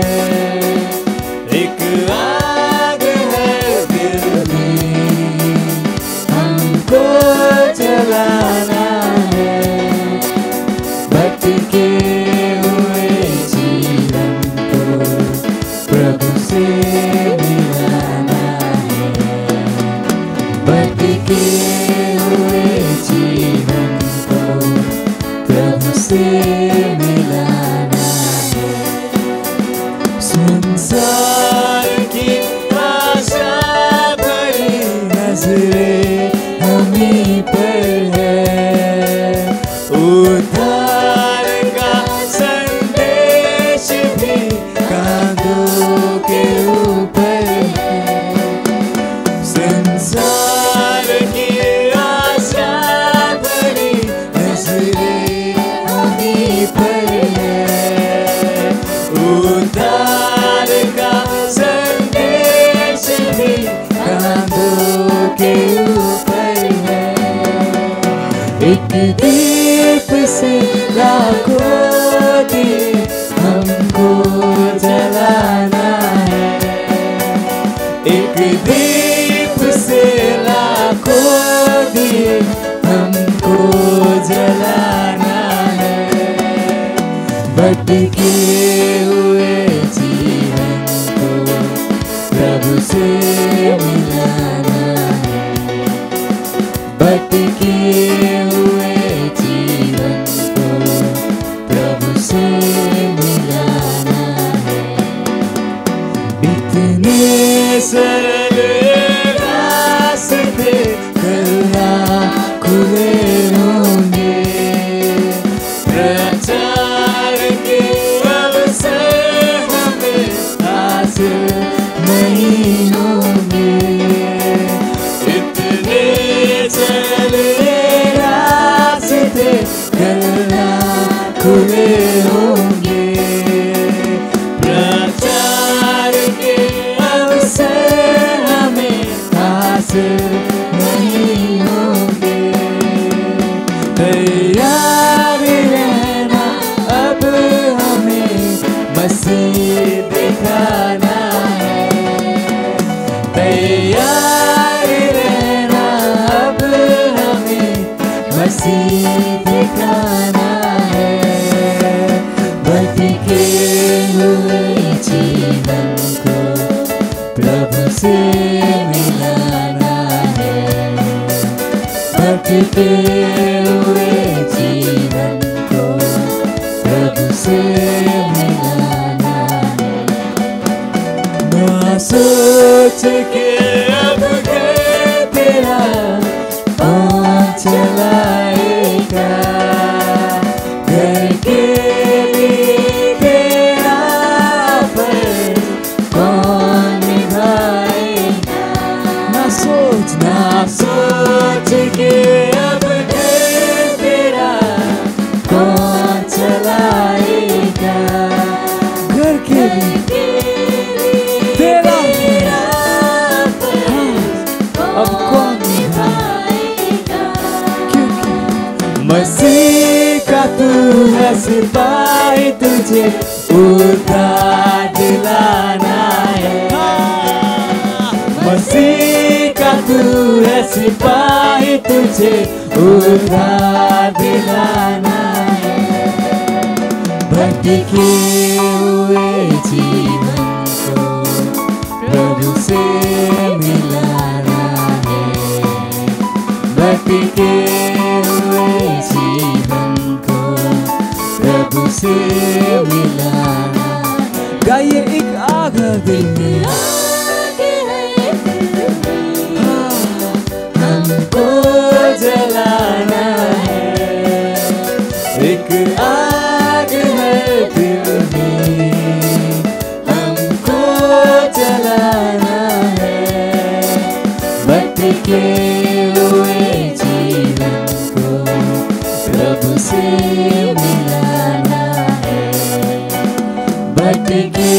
S3: एक आग है दिल में, हमको जलाना है। भटके हुए जीवन को प्रभु से मिलाना है। भटके हुए जीवन को प्रभु से मिलाना है। संसार की आशा भरी नजरें हमी पर है। उद्धार का संदेश भी कांधों के ऊपर है। संसार की आशा भरी नजरें हमी पर है। उद्धार का संदेश भी कांधों के ऊपर है। एक दीप से लाखों दीप हमको जलाना है। एक दीप से लाखों दीप हमको जलाना है। भटके हुए जीवन को प्रभु से मिलाना है। भटके हुए जीवन को प्रभु से मिलाना है। इतने सरल रास्ते कल्ला खुले होंगे। प्रचार के अवसर हमें हासिल नहीं होंगे। इतने चले रास्ते कल्ला खुले होंगे। प्रचार के अवसर हमें हासिल नहीं होंगे। तैयार रहना अब हमें मसीह दिखाना है। तैयार रहना अब हमें मसीह दिखाना है। भटके हुए जीवन को प्रभु से मिलाना है। भटके हुए जीवन को प्रभु से मिलाना है। ना सोच के अब घर तेरा कौन चलाएगा। घर के लिए तेरा फर्ज कौन निभाएगा। ना सोच के अब घर तेरा कौन चलाएगा। घर के लिए तेरा अब कौन निभाएगा। क्योंकि मसीह का तू है सिपाही, तुझे उद्धार दिलाना है। मसीह का तू है सिपाही, तुझे उद्धार दिलाना है। भटके हुए जीवन को प्रभु से मिलाना है। भटके हुए जीवन को प्रभु से मिलाना। गाइए एक आग है दिल में, हमको जलाना है। एक आग है दिल में, हमको जलाना है। भटके हुए जीवन को प्रभु से मिलाना है। भटके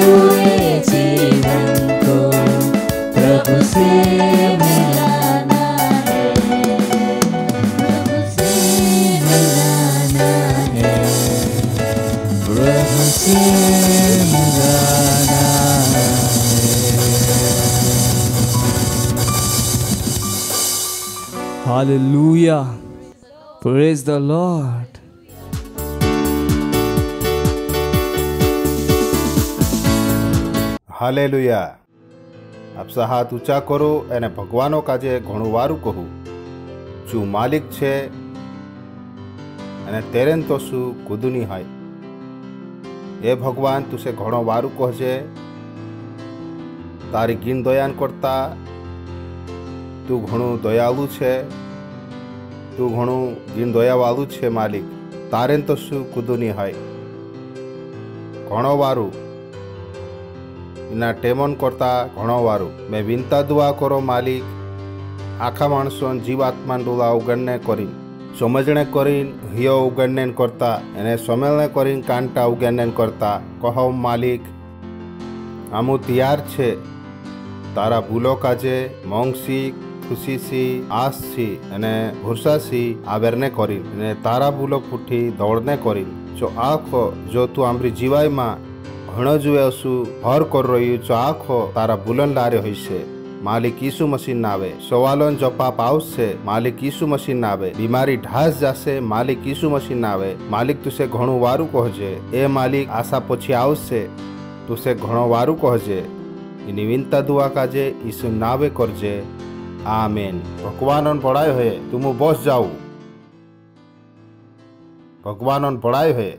S3: हुए जीवन को प्रभु से मिलाना है। प्रभु से मिलाना है। प्रभु से मिलाना है। Hallelujah. Praise the Lord.
S1: Hallelujah. આપસા હાથ ઊંચા કરો અને ભગવાનો કાજે ઘણું વારું કહું. શું માલિક છે અને તેરેન તો શું કુદુની હોય. એ ભગવાન તુસે ઘણો વારું કહજે. તારી ગીન દયાન કરતા તું ઘણું દયાળુ છે. તું ઘણું ગીન દયાવાળું છે માલિક. તારેન તો શું કુદુની હોય. ઘણો વારું એના ટેમન કરતા ઘણો વારું. મેં વિનતા દુઆ કરો માલિક. આખા માણસોને જીવાત્મા ડોલા ઉગણને કરી સમજણે કરીને હિયો ઉગણને કરતા એને સમેલને કરીને કાંટા ઉગણને કરતા કહો માલિક આમું તૈયાર છે તારા ભૂલો કાજે મોંઘસી ખુશીસી આશથી અને ભૂરસાસી આવેરને કરી અને તારા ભૂલો ફૂટી દોડને કરી જો આખો જો તું આમરી જીવાયમાં ઘણો જોયો છું હર કર રહ્યું જો આખો તારા ભૂલન લારે હોય છે. માલિક ઈસુ મસીહ ના આવે સવાલોન જવાબ આવશે. માલિક ઈસુ મસીહ ના આવે બીમારી ઢાસ જશે. માલિક ઈસુ મસીહ ના આવે માલિક તુસે ઘણું વારું કહજે. એ માલિક આશા પછી આવશે તુસે ઘણો વારું કહજે. એની વિનતા દુઆ કાજે ઈસુ નાવે કરજે. આમેન. ભગવાનન પડાયો હે તું બસ જાઉં. ભગવાનન પડાયો હે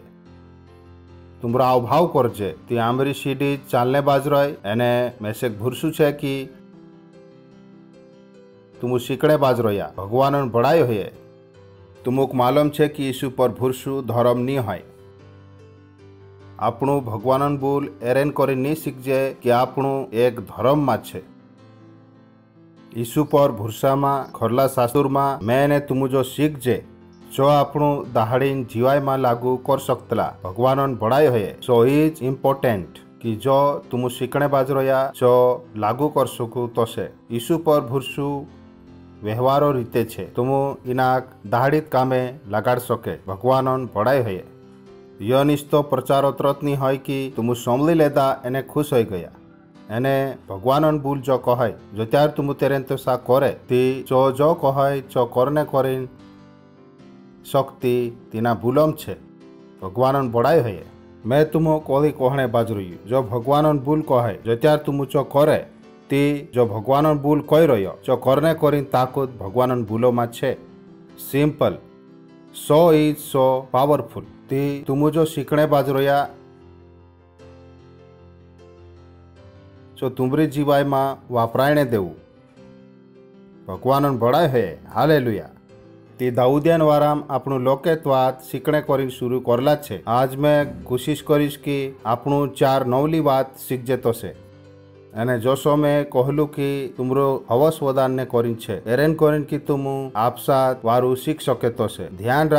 S1: तुमरा अभाव करजे. ती आमरी सीडी चालने बाज रही एने मैसेक भूरसू छे कि तुम सीकड़े बाज रहा. भगवान बढ़ायो है तुमुक मालूम छे कि यीशु पर भूरसू धर्म नहीं है. आपणु भगवान बोल एरेन करी नहीं सीखजे कि आपणु एक धर्म में छे. यीशु पर भूरसा में खरला शास्त्र में मैंने तुम जो सीखजे जो આપણું દાહડીન જીવાયમાં લાગુ कर सकतला. भगवान बढ़ायो है सो इज इम्पोर्टेंट कि जो तुम सीखने बाज रहा जो लागू कर सकू तो से यीशु पर भूरसू व्यवहारो रीते छे तुम इना दाहड़ीत कामे लगाड़ सके. भगवान बढ़ायो है यह निस्तो प्रचार तरत नहीं है कि तुम सोमली लेदा एने खुश हो गया. एने भगवान बोल जो कहे जो त्यार तुम तेरे तो सा करे ती जो कहे जो करने करीन शक्ति तीना भूलम छे. भगवान बढ़ायो है मैं तुम कोली कहने बाज रही जो भगवान भूल कहे जो त्यार तुम चो करे ती जो भगवान भूल कही रही जो करने करी ताकत भगवान भूलो में छे. Simple so is so powerful. ती तुम जो सीखने बाज रहा जो तुमरी जीवाय में वापरायने देव. भगवान बढ़ायो है. हालेलुया. ती दाऊदियन वाराम आपणु लोकेत सीखने करी शुरू करला छे. आज मैं कोशिश करीश कि आपणु 4 नवली बात सीखजे तो से અને જોશો મેં કહલું કે તુમરો હવસ વધારને કરીને છે એરેન કરીને કે તુમ આપસા વારું શીખ શકે તો છે. ધ્યાન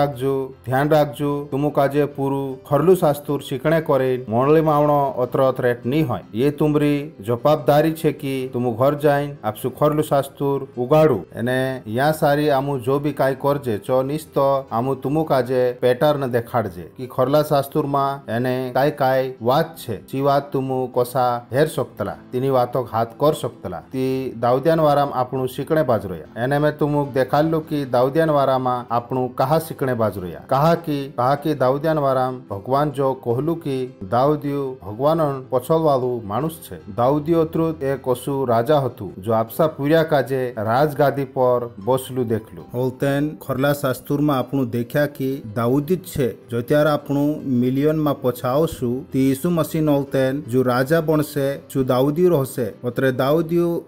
S1: રાખજો તુમુ કાજે પૂરું ખરલું શાસ્તુર શીખણે કરે મોણલીમાં આવણો અત્ર રેટ નહીં હોય. એ તુમરી જવાબદારી છે કે તુમુ ઘર જાઈને આપસું ખરલું શાસ્તુર ઉગાડું અને યા સારી આમુ જો બી કાંઈ કરજે ચો નિસ્તો આમુ તુમુ કાજે પેટર્ન દેખાડજે કે ખરલા શાસ્તુરમાં એને કાંઈ વાત છે ચી વાત તુમુ કોસા હેર શકતલા. તેની એની વાતો હાથ કર શકતલા તી દાઉદિયાન વારામ આપણું શીકણે બાજ રહ્યા એને મેં તુમુક દેખાડલું कि દાઉદિયાન વારામાં આપણું કहा શીકણે બાજ રહ્યા कहा कि દાઉદિયાન વારામ ભગવાન જો કહલું कि દાઉદિયો ભગવાન પછલવાળું માણસ છે દાઉદિયો ત્રુત એક ઓસુ રાજા હતું જો આપસા પૂર્યા કાજે રાજગાદી પર બસલું દેખલું હોલતેન ખરલા શાસ્ત્રમાં આપણું દેખ્યા कि દાઉદ જ છે જો ત્યારે આપણું મિલિયનમાં પછાવશું તી ઈસુ મસીહ નોલતેન જો રાજા બનશે જો દાઉદિયો રહેશે ઓતરે દાઉદિયો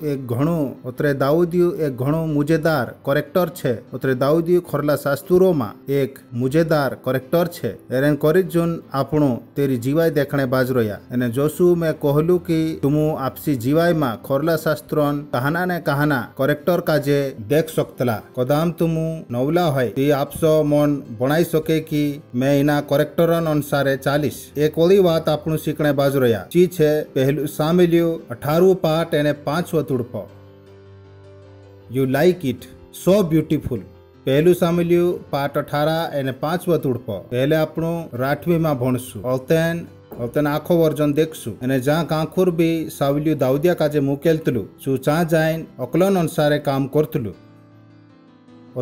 S1: એક ઘણો મુજેદાર કરેક્ટર છે ઓતરે દાઉદિયો ખરલા શાસ્ત્રોમાં એક મુજેદાર કરેક્ટર છે એરેન કરી જોન આપણું તેરી જીવાય દેખણે બાજ રહ્યા અને જોશું મેં કહલું कि तुमु आपसी जीवायમાં ખોરલા શાસ્ત્રોન કહાના કરેક્ટર કાજે દેખ શકતલા કદામ तुमु નવલા હોય તે આપસો મન બનાઈ શકે कि मैं इना करेक्टरन अनुसारे 40 एक ओली बात આપણું શીકણે બાજ રહ્યા ચી છે પહેલું સામેલ્યું 18 પાઠ એને 5 તુડપો you like it so beautiful પહેલું સામેલ્યું પાઠ 18 એને 5 તુડપો પહેલે આપણું 8મી માં ભણશું અવતન આખો વર્જન દેખશું અને જ્યાં કાંખુર બી સાવલ્યું દાઉદિયા કાજે મૂકેલતલું શું ચા જાઈન અકલન અનુસારે કામ કરતલું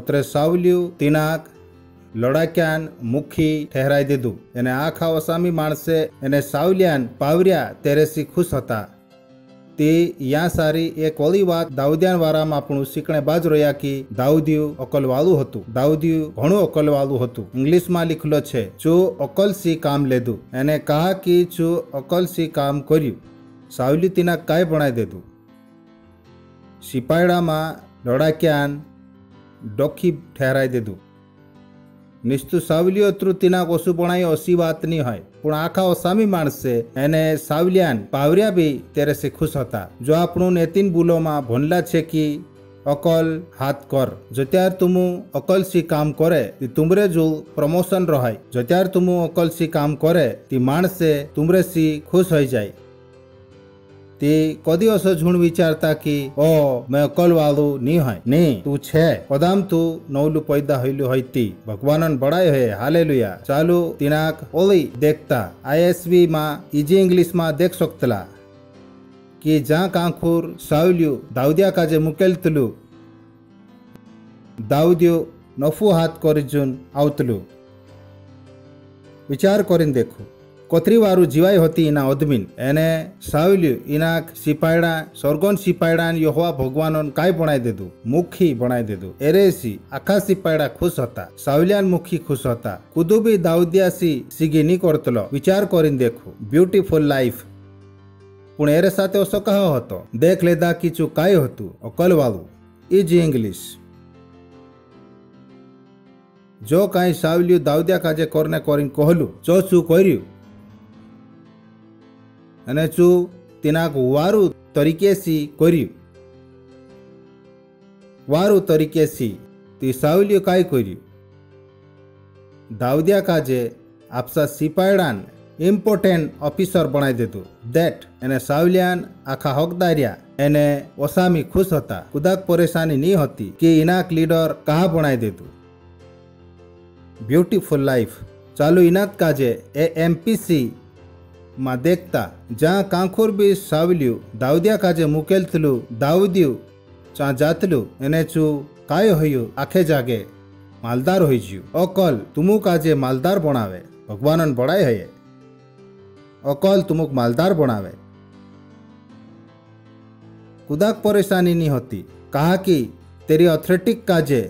S1: ઓતરે સાવલ્યું તિનાક લડાક્યાન મુખી ઠહેરાઈ દીધું એને આખા વસામી માણસે એને સાવલ્યાન પાવર્યા તેરેસી ખુશ હતા તે યા સારી એક ઓલી વાત દાઉદિયાન વારામાં આપણું શીકણે બાજ રહ્યા कि દાઉદિયું અકલવાળું હતું દાઉદિયું ઘણું અકલવાળું હતું ઇંગ્લિશમાં લીખેલો છે જો અકલસી કામ લેધું એને કહા कि જો અકલસી કામ કર્યું સાવલી તેના કાંઈ ભણાઈ દીધું સિપાયડામાં લડાક્યાન ડોખી ઠહેરાઈ દીધું નિસ્તુ સાવલીઓ તૃતિના ઓછું ભણાય ઓછી વાત નહીં હોય પણ આખા ઓસામી માણસે એને સાવલિયાન પાવર્યા બી ત્યારે સે ખુશ હતા જો આપણું નેતિન ભૂલોમાં ભણલા છે कि અકલ હાથ કર જત્યાર તુમુ અકલસી કામ કરે તી તુમરે જો પ્રમોશન રહાય જત્યાર તુમુ અકલસી કામ કરે તી માણસે તુમરે સી ખુશ હોઈ જાય તે કદી અસો ઝૂણ વિચારતા कि ओ मैं અકલવાળું નહીં હોય નહીં તું છે કદામ તું નવલું પૈદા હોયલું હોય તી ભગવાનન બડાય હે હાલેલુયા ચાલુ તિનાક ઓલી દેખતા ISV માં ઇજી ઇંગ્લિશમાં દેખ શકતલા कि જ્યાં કાંખુર સાવલ્યું દાઉદિયા કાજે મૂકેલતલું દાઉદિયો નફુ હાથ કરી જૂન આવતલું વિચાર કરીને દેખો કોથરી વારું જીવાય હતી એના અદમીન એને સાવલ્યું એના સિપાયડા સ્વર્ગોન સિપાયડા યહોવા ભગવાનોન કાંઈ ભણાઈ દીધું મુખી ભણાઈ દીધું એરેસી આખા સિપાયડા ખુશ હતા સાવલિયાન મુખી ખુશ હતા કુદુ બી દાઉદિયાસી સીગી ની કરતલો વિચાર કરીને દેખો બ્યુટીફુલ લાઈફ પણ એરે સાથે ઓસો કહો હતો દેખ લેદા કીચું કાંઈ હતું અકલવાળું ઇજી ઇંગ્લિશ જો કાંઈ સાવલ્યું દાઉદિયા કાજે કરને કરીને કહલું જો શું કર્યું અને શું તેના વારું તરીકેસી કર્યું વારું તરીકેસી તે સાવલ્યું કાંઈ કર્યું દાઉદિયા કાજે આપસા સિપાયડાન ઇમ્પોર્ટન્ટ ઓફિસર બનાવી દીધું દેટ એને સાવલિયાન આખા હકદાર્યા એને ઓસામી ખુશ હતા કુદાક પરેશાની નહીં હતી કે ઇનાક લીડર કહા બનાવી દીધું બ્યુટીફુલ લાઈફ ચાલુ ઇનાત કાજે એ MPC માં દેખતા જ્યાં કાંખુર બી સાવલ્યું દાઉદિયા કાજે મૂકેલતલું દાઉદિયું ચા જાતલું એને ચું કાય હોયું આખે જાગે માલદાર હોઈ જ્યું અકલ તુમુ કાજે માલદાર બનાવે ભગવાનન બડાય હયે અકલ તુમુક માલદાર બનાવે કુદાક પરેશાની નહીં હોતી कहा कि तेरी ऑथोरिटिक काजे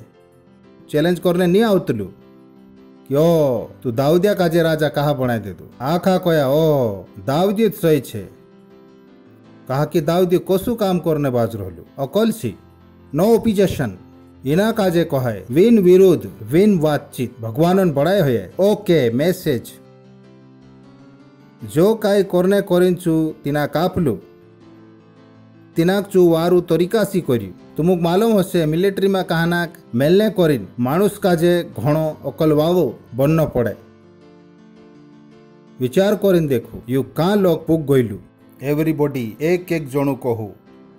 S1: चैलेंज करने नहीं आवतलू कि ओ तू दाऊदिया काजे राजा कहा बनाई दे तू आखा कोया ओ दाऊदी सही छे कहा कि दाऊदी कोसु काम करने बाज रहलू अकल सी नो ओपिजेशन इना काजे कहे विन विरुद्ध विन बातचीत भगवान बढ़ाए हुए ओके मैसेज जो काई करने करींचु तिना कापलू तिनाक चू वारू तरीका सी कर्यु तुमुक मालूम हशे मिलिटरी में कहानाक मेलने करीन माणूस काजे घणो अकलवाळो बननो पड़े विचार करीन देखो यू का लोग पुग गयलू एवरीबॉडी एक एक जणु कहू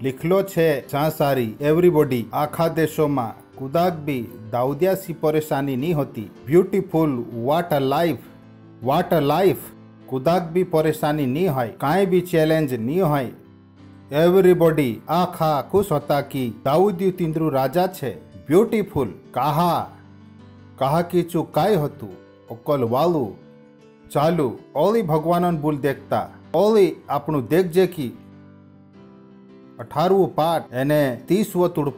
S1: लिखलो छे चा सारी एवरीबॉडी आखा देशों में कुदाक भी दाऊदिया सी परेशानी नहीं होती ब्यूटीफुल वाट अ लाइफ कुदाक भी परेशानी नहीं है काई भी चैलेंज नहीं है एवरीबॉडी आखा खुश होता कि दाऊदियो तिंद्रु राजा छे ब्यूटीफुल कहा कि चू काय हतु ओकल वालू चालू ओली भगवानन बुल देखता ओली आपनु देखजे कि 18 पाठ एने 30 तुड़प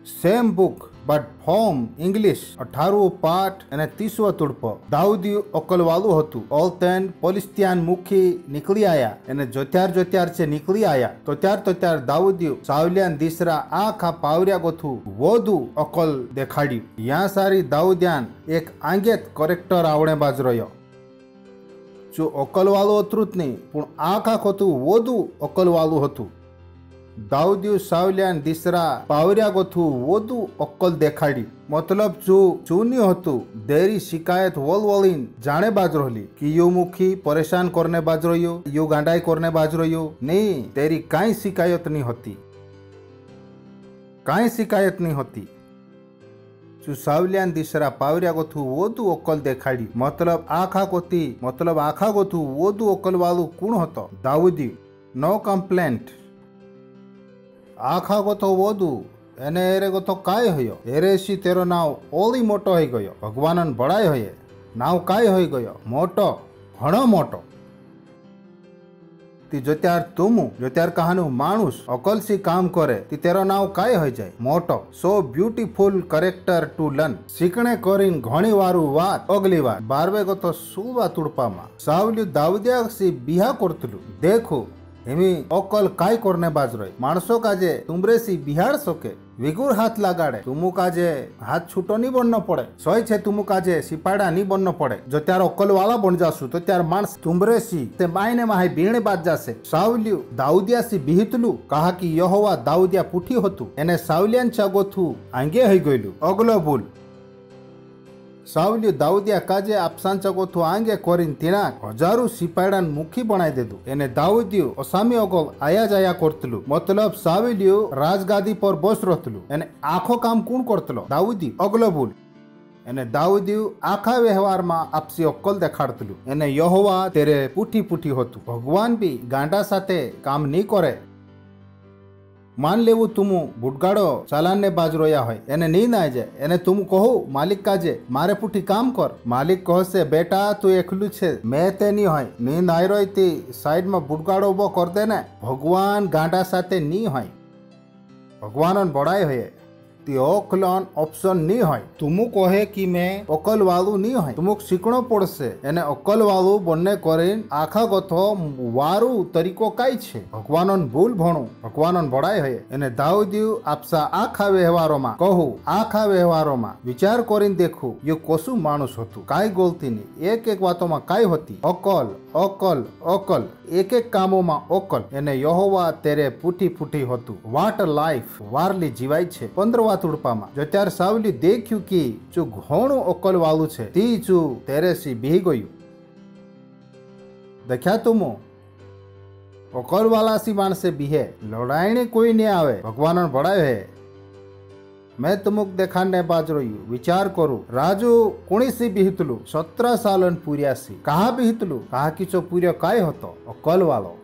S1: same book but from English 18 पाठ एने 30 तुड़प दाऊदी ओकल वालू हतु ऑल तेन पोलिस्तियान मुखी निकली आया एने जोत्यार से निकली आया तो त्यार दाऊदी सावलियान दिसरा आखा पावरिया गोथु वोदू ओकल देखाड़ी यहाँ सारी दाऊदियान एक आंगेत करेक्टर आवड़े बाज रह्यो जो ओकल वालू अतृत नहीं पण आखा खोतु वोदू ओकल वालू हतु दाऊदियो सावलियान दिसरा पावरिया गोथु वोदू ओकल देखाड़ी मतलब जो चूनी हतु देरी शिकायत वोलिन जाने बाज रही कि यो मुखी परेशान करने बाज रह्यो यो गांडाई करने बाज रह्यो नहीं तेरी काई शिकायत नहीं होती जो सावलियान दिसरा पावरिया गोथु वोदू ओकल देखाड़ी मतलब आखा गोथु वोदू ओकल वालू कौन हतो दाऊदी नो कंप्लेंट आखा गोथो वोदू एने एरे गोथो काय होयो एरे सी तेरो नाव ओली मोटो होई गयो भगवानन बड़ाई होये नाव काय होई गयो मोटो घणो मोटो ती जोत्यार कहानु मानुस अकलसी काम करे ती तेरो नाव काय हो जाए मोटो so beautiful character to learn सीखने करीन घणी वारू वात अगली वार 12 गो तो सुवा तुड़पामा सावलियो दाऊदिया सी बिहा करतलु देखो हेमी अकल काय करने बाज रही मानसो काजे तुमरे सी बिहार सोके विगुर हाथ लगाड़े तुमु काजे हाथ छूटो नहीं बनना पड़े सोई छे तुमु काजे सिपाड़ा नहीं बनना पड़े जो त्यार अकल वाला बन जासु तो त्यार मानस तुमरे सी ते मायने माहे बीणे बाज जासे सावलियो दाऊदिया सी बिहितलु कहा कि यहोवा दाऊदिया पुठी होतु एने सावलियान चागोथु आंगे हई गइलु अगलो बुल सावलियो दाऊदिया काजे आपसान चगोथु आंगे कोरिन तिना हजारू सिपाड़ान मुखी बनाई देदु एने दाऊदियो असामी अगल आया जाया करतलु मतलब सावलियो राजगादी पर बस रहतलु एने आखो काम कौन करतलो दाऊदी अगलो बुल एने दाऊदियो आखा व्यवहार में आपसी अक्कल देखाड़तलु एने यहोवा तेरे पुठी होतु भगवान भी गांडा साथे काम नहीं करे मान लेवु तुमु बुटगाड़ो चालान ने बाज रोया है एने नींद आ जाए एने तुम कहो मालिक काजे मारे पुठी काम कर मालिक कहो से बेटा तू एकलू छे मैं ते नहीं है नींद आई रही थी साइड में बुटगाड़ो उबो कर देने भगवान गांडा साथे नहीं है भगवान बड़ाई है ती ओकलन ऑप्शन नहीं है तुमु कहे कि मैं अकल वालू नहीं है तुमुक सीखनो पड़से एने अकल वालू बनने करीन आखा गथो वारू तरीको काई छे भगवानन भूल भणु भगवानन बड़ाई है एने दाऊदियो आपसा आखा व्यवहारो मा कहू आखा व्यवहारो मा विचार करीन देखू यो कोसु मानुस हतु काई गलती नहीं एक वातो मा काई होती अकल एक कामो मा अकल एने यहोवा तेरे पुठी होतु वाट लाइफ वारली जीवाय छे 15 तुड़पामा जो त्यार सावली देख्यू कि जो घणो अकल वालू छे ती जो तेरे सी बिही गयु देखा तुम अकल वाला सी मानसे बिहे लड़ाई कोई नहीं आवे भगवान बड़ाई है मैं तुमुक देखाने बाज रही विचार करू राजू कुणी सी बिहितलु 17 सालन पूरिया सी कहा बिहितलु कहा कि चो पूरियो काय होतो अकल वालो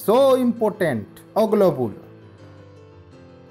S1: सो इम्पोर्टेंट अगलो बुल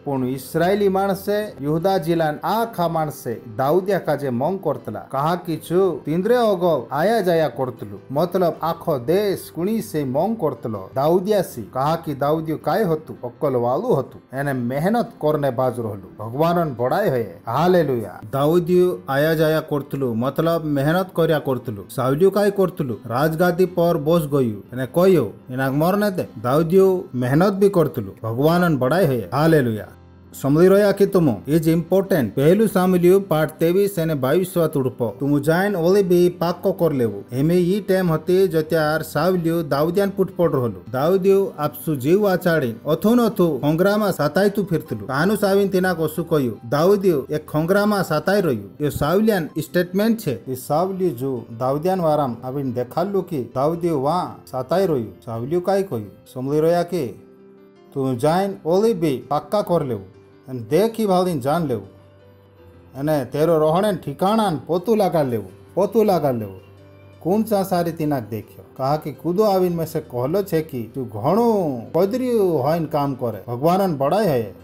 S1: पण इस्राएली मानसे यहूदा जिलान आखा मानसे दाऊदिया काजे मंग करतला कहा कि छु तिंद्रे अगल आया जाया करतलु मतलब आखो देश कुणी से मंग करतलो दाऊदिया सी कहा कि दाऊदियो काय होतु अक्कल वालू होतु एने मेहनत करने बाज रहलु भगवानन बड़ाई है हालेलुया दाऊदियो आया जाया करतलु मतलब मेहनत करया करतलु सावलियो काय करतलु राजगादी पर बस गयु एने कहियो एना मरने दे दाऊदियो मेहनत भी करतलु भगवानन बड़ाई है हालेलुया समझी रहा कि तुम इज इम्पोर्टेंट पहलू सामिलियो पार्ट 23 एने 22 तुड़प तुम जाइन ओले भी पाक्को कर लेवो हेमे ई टाइम हते जत्यार सावलियो दाऊदियान पुट पड़ रहलु दाऊदियो आपसु जीव आचाड़ी अथुन अथु खंग्रामा साताई तु फिरतलु कानु साविन तिना कोसु कयु दाऊदियो एक खंग्रामा साताई रह्यु यो सावलियान स्टेटमेंट छे ई सावलियो जो दाऊदियान वाराम आविन देखालु कि दाऊदियो वा साताई रह्यु सावलियो काय कयु समझी रहा कि तुम जाइन ओले भी पक्का कर लेवो देखी भावदीन जान लेव अने तेरो रोहणे ठिकाणा पोतू लगा लेव कौन सा सारी तीनाक देखियो कहा कि कूदो आविन में से कहलो छे कि तू घणो कोदरियो होइन काम करे भगवान बड़ाई है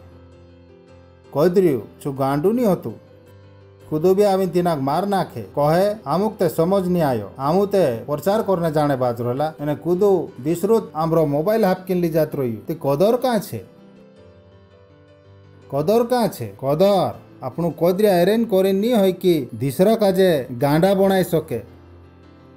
S1: कोदरियो छु गांडू नहीं होतु कूदो भी आविन तिनाक मार नाखे कहे आमुक ते समझ नहीं आयो आमु ते प्रचार करने जाने बाज रहला एने कूदो दिसरुत आमरो मोबाइल हापकिन ली जात रही ते कदर का छे कदर आपणु कोदरिया एरेन करेन नहीं होय कि दिसरा काजे गांडा बनाई सके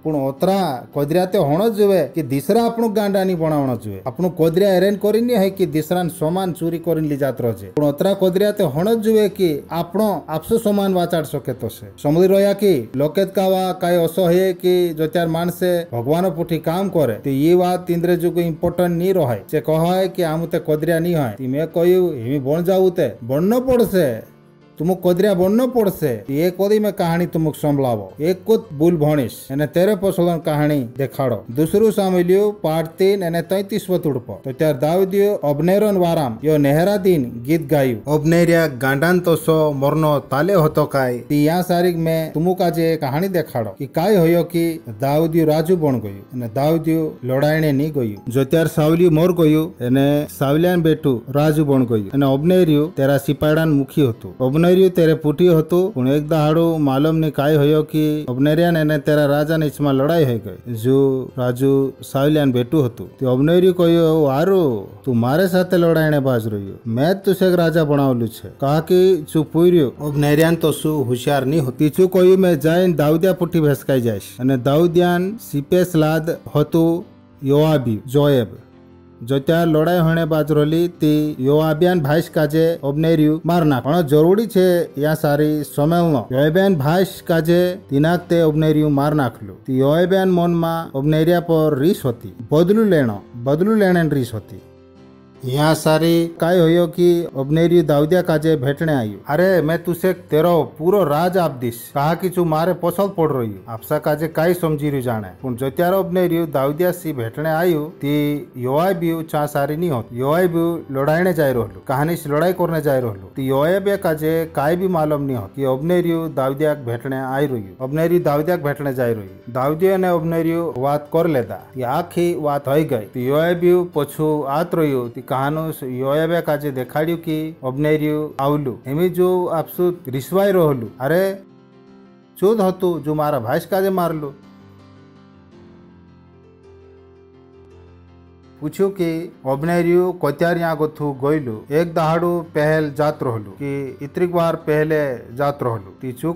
S1: पुण ओतरा कोदरिया ते होणो जुवे कि दिसरा आपणु गांडा नहीं बनावणो जुवे आपणु कोदरिया एरेन करेन नहीं होय कि दिसरान समान चोरी करिन ली जात रजे पुण ओतरा कोदरिया ते होणो जुवे कि आपणो आपसो समान वाचाड सके तो से समली रया कि लोकेत कावा काय असो हे कि जत्यार माणसे भगवान पुठी काम करे तो ये बात इंद्र जुग इम्पोर्टेंट नहीं रहे जे कहे कि आमुते कोदरिया नहीं होय ती मैं कहयु हेमी बन जाऊते बननो पड़से तुमको कोदरिया बननो पड़से ये कोदी में कहानी तुमको संभलावो एक कुत बुल भणिस एने तेरे पसलन कहानी देखाड़ो दूसरू सामिलियो पाठ 3 एने 33 तुड़पो तो त्यार दाऊदियो अबनेरन वाराम यो नेहरा दिन गीत गायु अबनेरिया गांडान तो सो मरनो ताले होतो काय ती या सारिक में तुमुका जे कहानी देखाड़ो कि काय होयो कि दाऊदियो राजू बन गयो एने दाऊदियो लड़ाईने नहीं गयो जो त्यार सावली मोर गयो एने सावलियान बेटू राजू बन गयो एने अबनेरियो तेरा सिपाड़ान मुखी होतो अबनेरियो तेरे पुटी होतो पण एक दहाड़ो मालूम ने काय होयो कि अबनेरियान एने तेरा राजा ने इसमा लड़ाई हो गई जो राजू सावलियान बेटू होतो तो अबनेरियो कहो आरो तू मारे साथे लड़ाईने बाज रहियो मैं तुसे राजा बनावलु छे कहा कि चू पुर्यो अबनेरियान तो सु होशियार नहीं होती चू कहो मैं जाइन दाऊदिया पुटी भेसकाई जाइश अने दाऊदियान सिपेस लाद होतो योआबी जोएब जो त्यार लड़ाई होने बाज रही ती योआबियान भाईस काजे अबनेरियो मारना पण जरूरी छे या सारी समय योआबियान भाईस काजे तिनाक ते अबनेरियो मार नाखलो ती योआबियान मन मा अबनेरिया पर रीस होती बदलू लेने रीस होती यहाँ सारी काय होयो कि अबनेरियो दाऊदिया काजे भेटने आयु अरे मैं तुसे तेरो पूरो राज आप दिस कहा कि तू मारे पसल पड़ रही आपसा काजे काय समझी रही जाने पुण जत्यार अबनेरियो दाऊदिया सी भेटने आयु ती योआबियो चा सारी नहीं होती योआबियो लड़ाईने जाय रहलो कहानी से लड़ाई करने जाय रहलो ती योआबिया काजे काय भी मालूम नहीं हो कि अबनेरियो दाऊदिया भेटने आई रही अबनेरियो दाऊदिया भेटने जाय रही दाऊदिया ने अबनेरियो बात कर लेता आखी बात हो गई ती योआबियो पछू आत रही कहानो योआबिया काजे देखाड़ियो कि अबनेरियो आवलु हेमी जो आपसु रिसवाई रहलु अरे चोद हतु जो मारा भाईस काजे मारलु पूछू कि अबनेरियो कत्यार यहाँ गोथु गइलु एक दहाड़ू पहल जात रहलु कि इतरिक बार पहले जात रहलु तीचू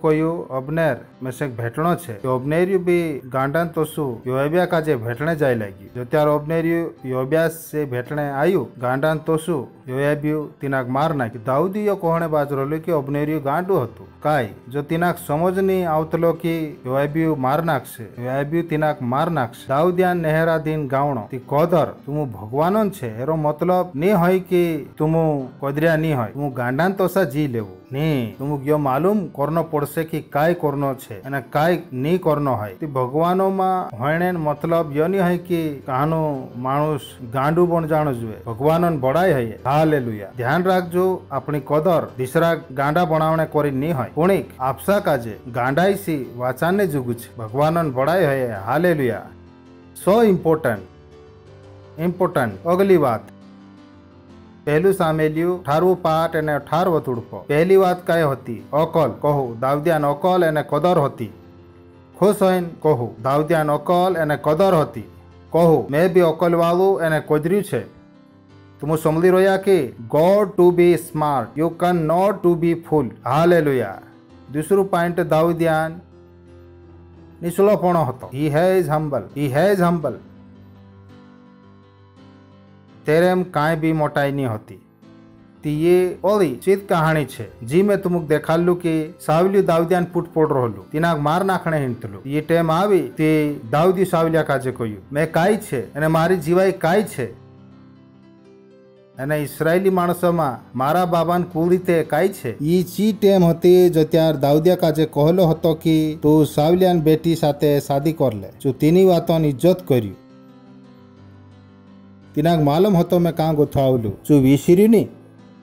S1: कयो अबनेर में से भेटनो छे तो अबनेरियो भी गांडान तोसु योआबिया काजे भेटने जाय लागी जो त्यार अबनेरियो योआबिया से भेटने आयु गांडान तोसु योआबियो तिनाक मार नाखी दाऊदियो कहने बाज रहलु कि अबनेरियो गांडू हतु काय जो तिनाक समझ नहीं आवतलो कि योआबियो मार नाखसे योआबियो तिनाक मार नाखसे दाऊदियान नेहरा दिन गावणो ती कदर तुमु भगवानन छे एरो मतलब नहीं होय कि तुमु कोदरिया नहीं होय तुमु गांडान तोसा जी लेवो नहीं तुमु यो मालूम करनो पड़से कि काय करनो छे एना काय नहीं करनो है ती भगवानो मा होयने मतलब यो नहीं है कि कहानो मानुस गांडू बन जानो जुए भगवानन बड़ाई है हालेलुया ध्यान राखजो अपनी कदर दिसरा गांडा बनावणे करी नहीं है पुणिक आपसा काजे गांडाई सी वाचाने जुगु छे भगवानन बड़ाई है हालेलुया सो इम्पोर्टेंट अगली बात पहलू सामेलियो 18 पाठ एने 18 तुड़पो पहली बात काय होती अकल कहू दाऊदियान अकल एने कदर होती खुश होइन कहू दाऊदियान अकल एने कदर होती कहू मैं भी अकल वालू एने कोदरियु छे तुम समझी रहा कि god to be smart you can not to be fool hallelujah दूसरू पॉइंट दाऊदियान निचलोपण होतो ही हैज हम्बल तेरेम काय भी मोटाई नहीं होती ती ये ओली चित कहानी छे जी मैं तुमक देखालू कि सावली दाऊदियान पुट पड़ रहलू तिनाक मार नाखणे हिंतलू ये टेम आवी ती दाऊदी सावलिया काजे कहयु मैं काय छे अने मारी जीवाई काय छे अने इस्राएली माणसों मारा बाबान कुल रीते काय छे ई ची टेम होती जो त्यार दाऊदिया काजे कहलो हतो कि तू सावलियान बेटी साथे शादी कर ले जो तीनी वातोन इज्जत कर्यु तिनाक मालूम हतो मैं कां गोथावलू चू विसर्यु नी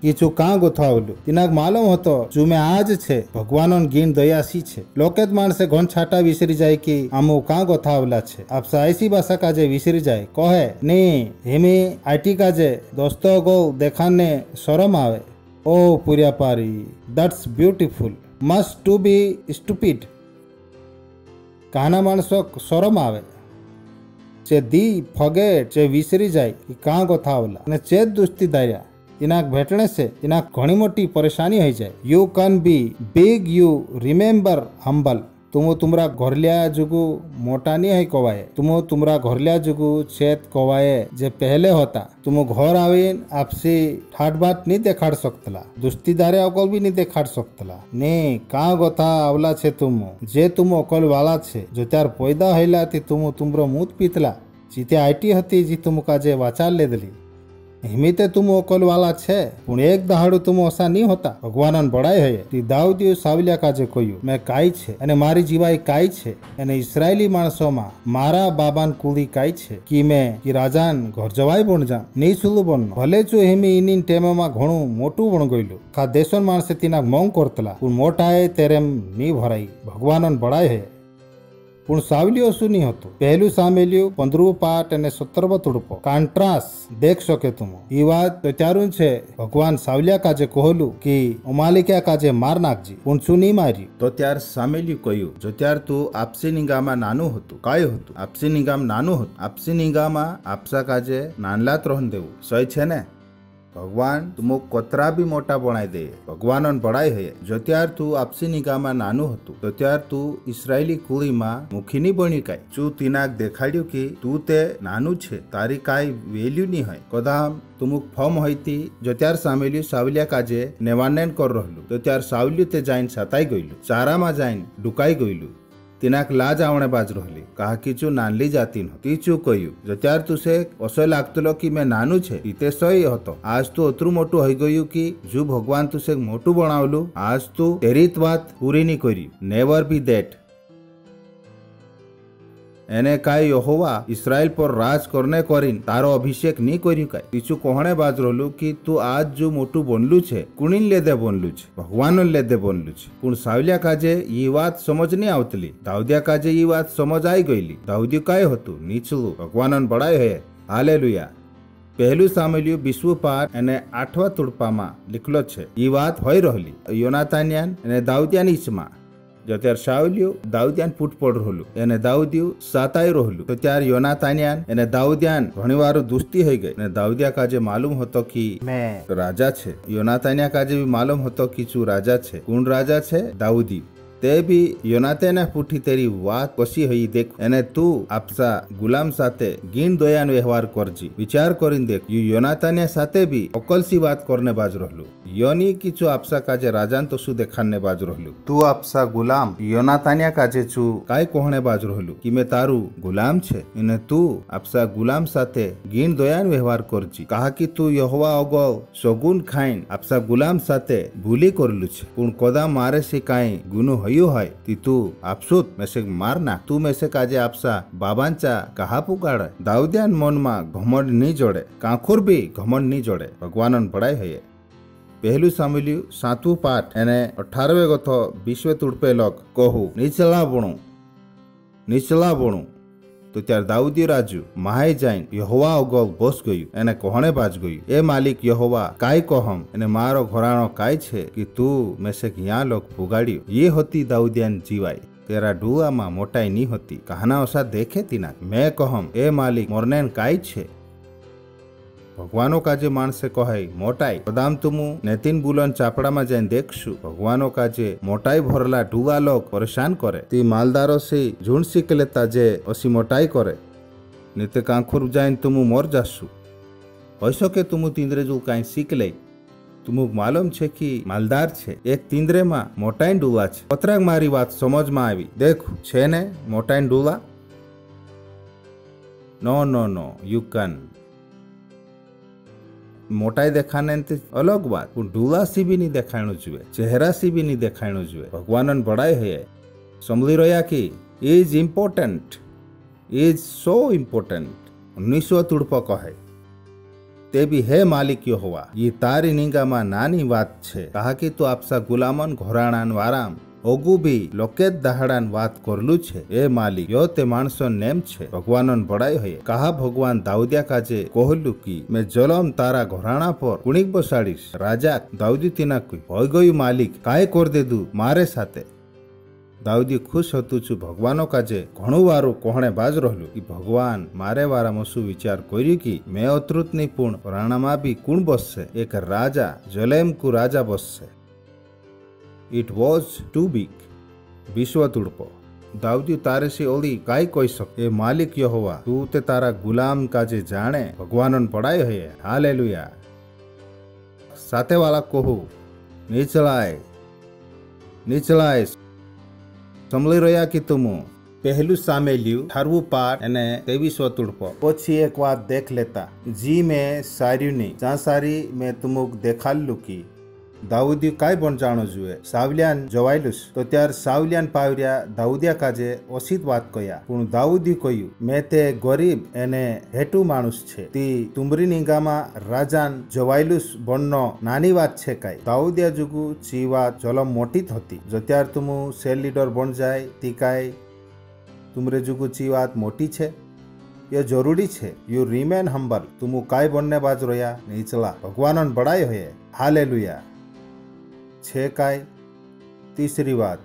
S1: कि चू कां गोथावलु तिनाक मालूम होतो चू में आज छे भगवानन गीन दयासी छे। लोकेत माणसे घन छाटा विसरी जाए कि आमो कां गोथावला छे। आपसा ऐसी भाषा काजे विसरी जाए कहे ने हेमे आईटी काजे दोस्तों गो देखाने शरम आवे। ओ पुरिया पारी that's beautiful must to be stupid कहना माणसो शरम आवे चे दी फगे चे विसरी जाए कि कां गोथावला ने चेत दुस्ती दारिया तिनाक भेटने से तिनाक घणी मोटी परेशानी हो जाए। You can be big you remember humble तुम तुमरा घरलिया जुगु मोटा नहीं है कवाए तुम तुमरा घरलिया जुगु चेत कवाए जे पहले होता तुम घर आवीन आपसी ठाट बाट नहीं देखाड़ सकतला दुस्तीदारे अकल भी नहीं देखाड़ सकतला ने का गोथा आवला छे तुम जे तुम अकल वाला छे जो त्यार पैदा हैला ती तुम तुमरो मूत पीतला जीते आईटी हती जी तुम काजे वाचाल ले दली हिमीते तुम अकल वाला छे पण एक दहाड़ू तुम असा नहीं होता भगवानन बड़ाई है ती दाऊदियो सावलिया काजे कोयु मैं काई छे अने मारी जीवाई काई छे अने इस्राएली माणसों में मारा बाबान कुली काई छे कि मैं कि राजान घर जवाई बन जा नहीं सुलू बन भले जो हिमी इनिन टेम में घणू मोटू बन गयलु का देशन माणसे तिना मोंग करतला पण मोटाए तेरेम नहीं भराई भगवानन बड़ाई है पण सावलियो શું नहीं होतो पहलू सामेलियो 15 पाठ અને 17 तुड़पो कॉन्ट्रास्ट देख सके तुम ये बात तो त्यारुं छे भगवान सावलिया काजे कहलू कि उमालिका काजे मार नाखजी पण શું नहीं मारी तो त्यार सामेलियो कह्यु जो त्यार तू आपसी निगामा नानु होतु काय होतु आपसी निगाम नानु होतु आपसी निगामा आपसा काजे नानलात रहन देवु सही छे ने भगवान तुमो कोतरा भी मोटा बनाई दे भगवान बड़ाई है जो त्यार तू आपसी निगामा नानु हतु तो त्यार तू इस्राएली कुली में मुखी नहीं बनी काय चू तिनाक देखाड्यू कि तू ते नानु छे तारी काय वेल्यू नहीं है कदाम तुमुक फॉर्म होती जो त्यार सामेलियो सावलिया काजे नेवानेन कर रहलू तो त्यार सावलियो ते जाइन सताई गयलू चारा में जाइन डुकाई गयलू तिनाक लाज आवणे बाज रहली कहा कि चू नानली जाती ती चू कह्यू जो त्यार तुसे असो लागतलो कि मैं नानू छे इते सही होतो आज तू अतरू मोटू हो गयू कि जो भगवान तुसे मोटू बनावलू आज तू तेरीत बात पूरी नहीं करी नेवर बी दैट एने काय यहोवा इस्राएल पर राज करने करीन तारो अभिषेक नहीं कर्यु काय पीछू कोहणे बाज रहलू कि तू आज जो मोटू बनलू छे कुणीन लेदे बनलू छे भगवान लेदे बनलू छे पण सावलिया काजे ये बात समझ नहीं आवतली दाऊदिया काजे ये बात समझ आई गईली दाऊदी काय होतु नीचलू भगवानन बड़ाई है हालेलुया पहलू सामेलियो 20 पाठ અને 8 तुड़पामा लिखलो छे ये बात होई रहली योनातानियान અને दाऊदियानी ईचमा जो त्यार शाउलियो दाऊदियान फूट पड़ रहलू एने दाऊदियो साताई रहलू तो त्यार योनातानियान एने दाऊदियान घणी वार दुस्ती हो गई ने दाऊदिया काजे मालूम होतो कि मैं राजा छे योनातानिया काजे भी मालूम होतो कि चू राजा छे कौन राजा छे दाऊदी ते भी योनाताने पूठी तेरी बात कशी हई देख एने तू आपसा गुलाम साथे गीन दयान व्यवहार करजी विचार करीन देख यू योनातानिया साथे भी अकलसी बात करने बाज रहलू योनी कि चू आपसा काजे राजान तो सु देखाने बाज रहलू तू आपसा गुलाम योनातानिया काजे चू काय कोहणे बाज रहलू कि मैं तारू गुलाम छे इने तू आपसा गुलाम साथे गीन दयान व्यवहार करजी कहा कि तू यहोवा अगो सगुन खाइन आपसा गुलाम साथे भूली करलू छे पण कदा मारे से काई गुनो हयो है ती तू आपसुत में से मारना तू में से काजे आपसा बाबांचा कहा पुकाड़े दाऊदियान मन में घमंड नहीं जोड़े कांखुर भी घमंड नहीं जोड़े भगवानन बड़ाई है पहलू सामेलियो 7 पाठ एने 18 गथो 20 तुड़पे लोग कहू नीचला बणू तो त्यार दाऊदी राजू महाई जाइन यहोवा अगल बस गयु एने कहणे बाज गयु ए मालिक यहोवा काय कहम एने मारो घराणो काय छे कि तू में से यहाँ लोग पुगाड़ियो ये होती दाऊदियान जीवाई तेरा डुआ मा मोटाई नहीं होती कहना ओसा देखे तीना मैं कहम ए मालिक मोरनेन काय छे भगवानो काजे माणसे कहे मोटाई कदाम तुमु नेतिन बुलन चापड़ा में जाइन देखशु भगवानो काजे मोटाई भरला डुआ लोग परेशान करे ती मालदारों से झुंड सीख लेता जे असी मोटाई करे निते कांखुर जाइन तुमु मर जासु ऐसो के तुमु तींद्रे जो काई सीख ले तुमु मालूम छे कि मालदार छे एक तींद्रे में मोटाई डुआ छे पत्राक मारी बात समझ में आई देख छे ने मोटाई डुआ नो यू कैन मोटाई देखाने अलग बात डूला सी भी नहीं देखाणु जुए चेहरा सी भी नहीं देखाणु जुए भगवानन बड़ाई है समझी रहा कि is important is so important 19 तुड़प कहे તે બી હે માલિક યહોવા ઈ તારી નિગામાં નાની વાત છે કહા કે તું આપસા ગુલામન ઘોરાણાન વારામ ઓગુ બી લોકેત દહાડાન વાત કરલું છે એ માલિક યો તે માણસો નેમ છે ભગવાનન બડાઈ હોય કહા ભગવાન દાઉદિયા કાજે કહલું કી મેં જલમ તારા ઘોરાણા પર કુણીક બસાડીશ રાજા દાઉદી તીના કોઈ હોય ગયું માલિક કાંઈ કર દેદું મારે સાથે દાઉદી ખુશ હતું છું ભગવાનો કાજે ઘણું વારું કોહણે બાજ રહેલું કે ભગવાન મારે વારામાં શું વિચાર કર્યું કે મેં અતૃત ની પૂર્ણ રાણામાં બી કુણ બસશે એક રાજા જલેમ કુ રાજા બસશે ઇટ વોઝ ટુ બિગ વિશ્વ તુડપો દાઉદી તારે સે ઓલી કાઈ કોઈ શક એ માલિક યહોવા તું તે તારા ગુલામ કાજે જાણે ભગવાનન પડાય હે હાલેલુયા સાથે વાળા કહું નીચલાય નીચલાય સમળી રહ્યા કે તું પહેલું સામેલ્યું 18 પાઠ અને 23 તુડપો પછી એક વાત દેખ લેતા જી મેં સાર્યું નહીં જ્યાં સારી મેં તુમુક દેખાડલું કી દાઉદી કાંઈ પણ જાણો જોઈએ સાવલિયાન જવાયેલું તો ત્યાર સાવલિયાન પાવર્યા દાઉદિયા કાજે ઓછીત વાત કહ્યા પણ દાઉદી કહ્યું મેં તે ગરીબ એને હેટું માણસ છે તી તુમરી નિગામાં રાજાન જવાયેલું બનનો નાની વાત છે કાંઈ દાઉદિયા જુગુ ચી વાત જલમ મોટી હતી જો ત્યાર તુમુ સેલ લીડર બન જાય તી કાંઈ તુમરે જુગુ ચી વાત મોટી છે એ જરૂરી છે યુ રિમેન હમ્બલ તુમુ કાંઈ બનને બાજ રોયા નીચલા ભગવાનન બડાય હોય હાલેલુયા છે કાંઈ તીસરી વાત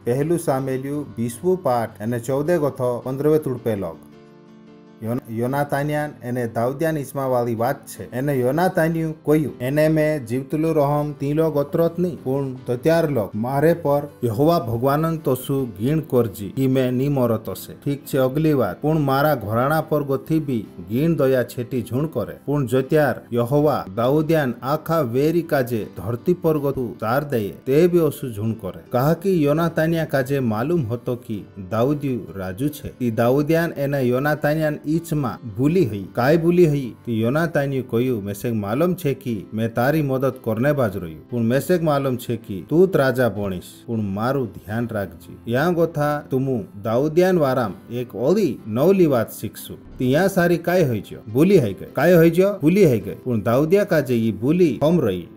S1: પહેલું સામેલ્યું 20 પાઠ અને 14 ગથો 15 તુડપે લોગ યોનાતાનિયાન એને દાઉદિયાન ઈસ્મા વાળી વાત છે એને યોનાતાન્યું કહ્યું એને મેં જીવતલું રહમ તીલો ગોત્રોત નહીં પણ તો ત્યાર લોગ મારે પર યહોવા ભગવાનન તો શું ગીણ કરજી ઈ મેં ની મોરત હશે ઠીક છે અગલી વાત પણ મારા ઘોરાણા પર ગોથી બી ગીણ દયા છેટી ઝૂણ કરે પણ જો ત્યાર યહોવા દાઉદિયાન આખા વેરી કાજે ધરતી પર ગોતું ચાર દઈએ તે બી ઓછું ઝૂણ કરે કહા કે યોનાતાનિયા કાજે માલુમ હતો કે દાઉદિયું રાજુ છે ઈ દાઉદિયાન એને યોનાતાનિયાન ઈચમાં ભૂલી હઈ કાંઈ ભૂલી હઈ તો યોનાતાન્યું કહ્યું મેસેક માલુમ છે કે મેં તારી મદદ કરને બાજ રહ્યું પણ મેસેક માલુમ છે કે તું જ રાજા બનીશ પણ મારું ધ્યાન રાખજે યાં ગોથા તુમુ દાઉદિયાન વારામ એક ઓલી નવલી વાત શીખશું ત્યાં સારી કાંઈ હોય છે ભૂલી હઈ ગઈ કાંઈ હોય છે ભૂલી હઈ ગઈ પણ દાઉદિયા કાજે ઈ ભૂલી હમ રહી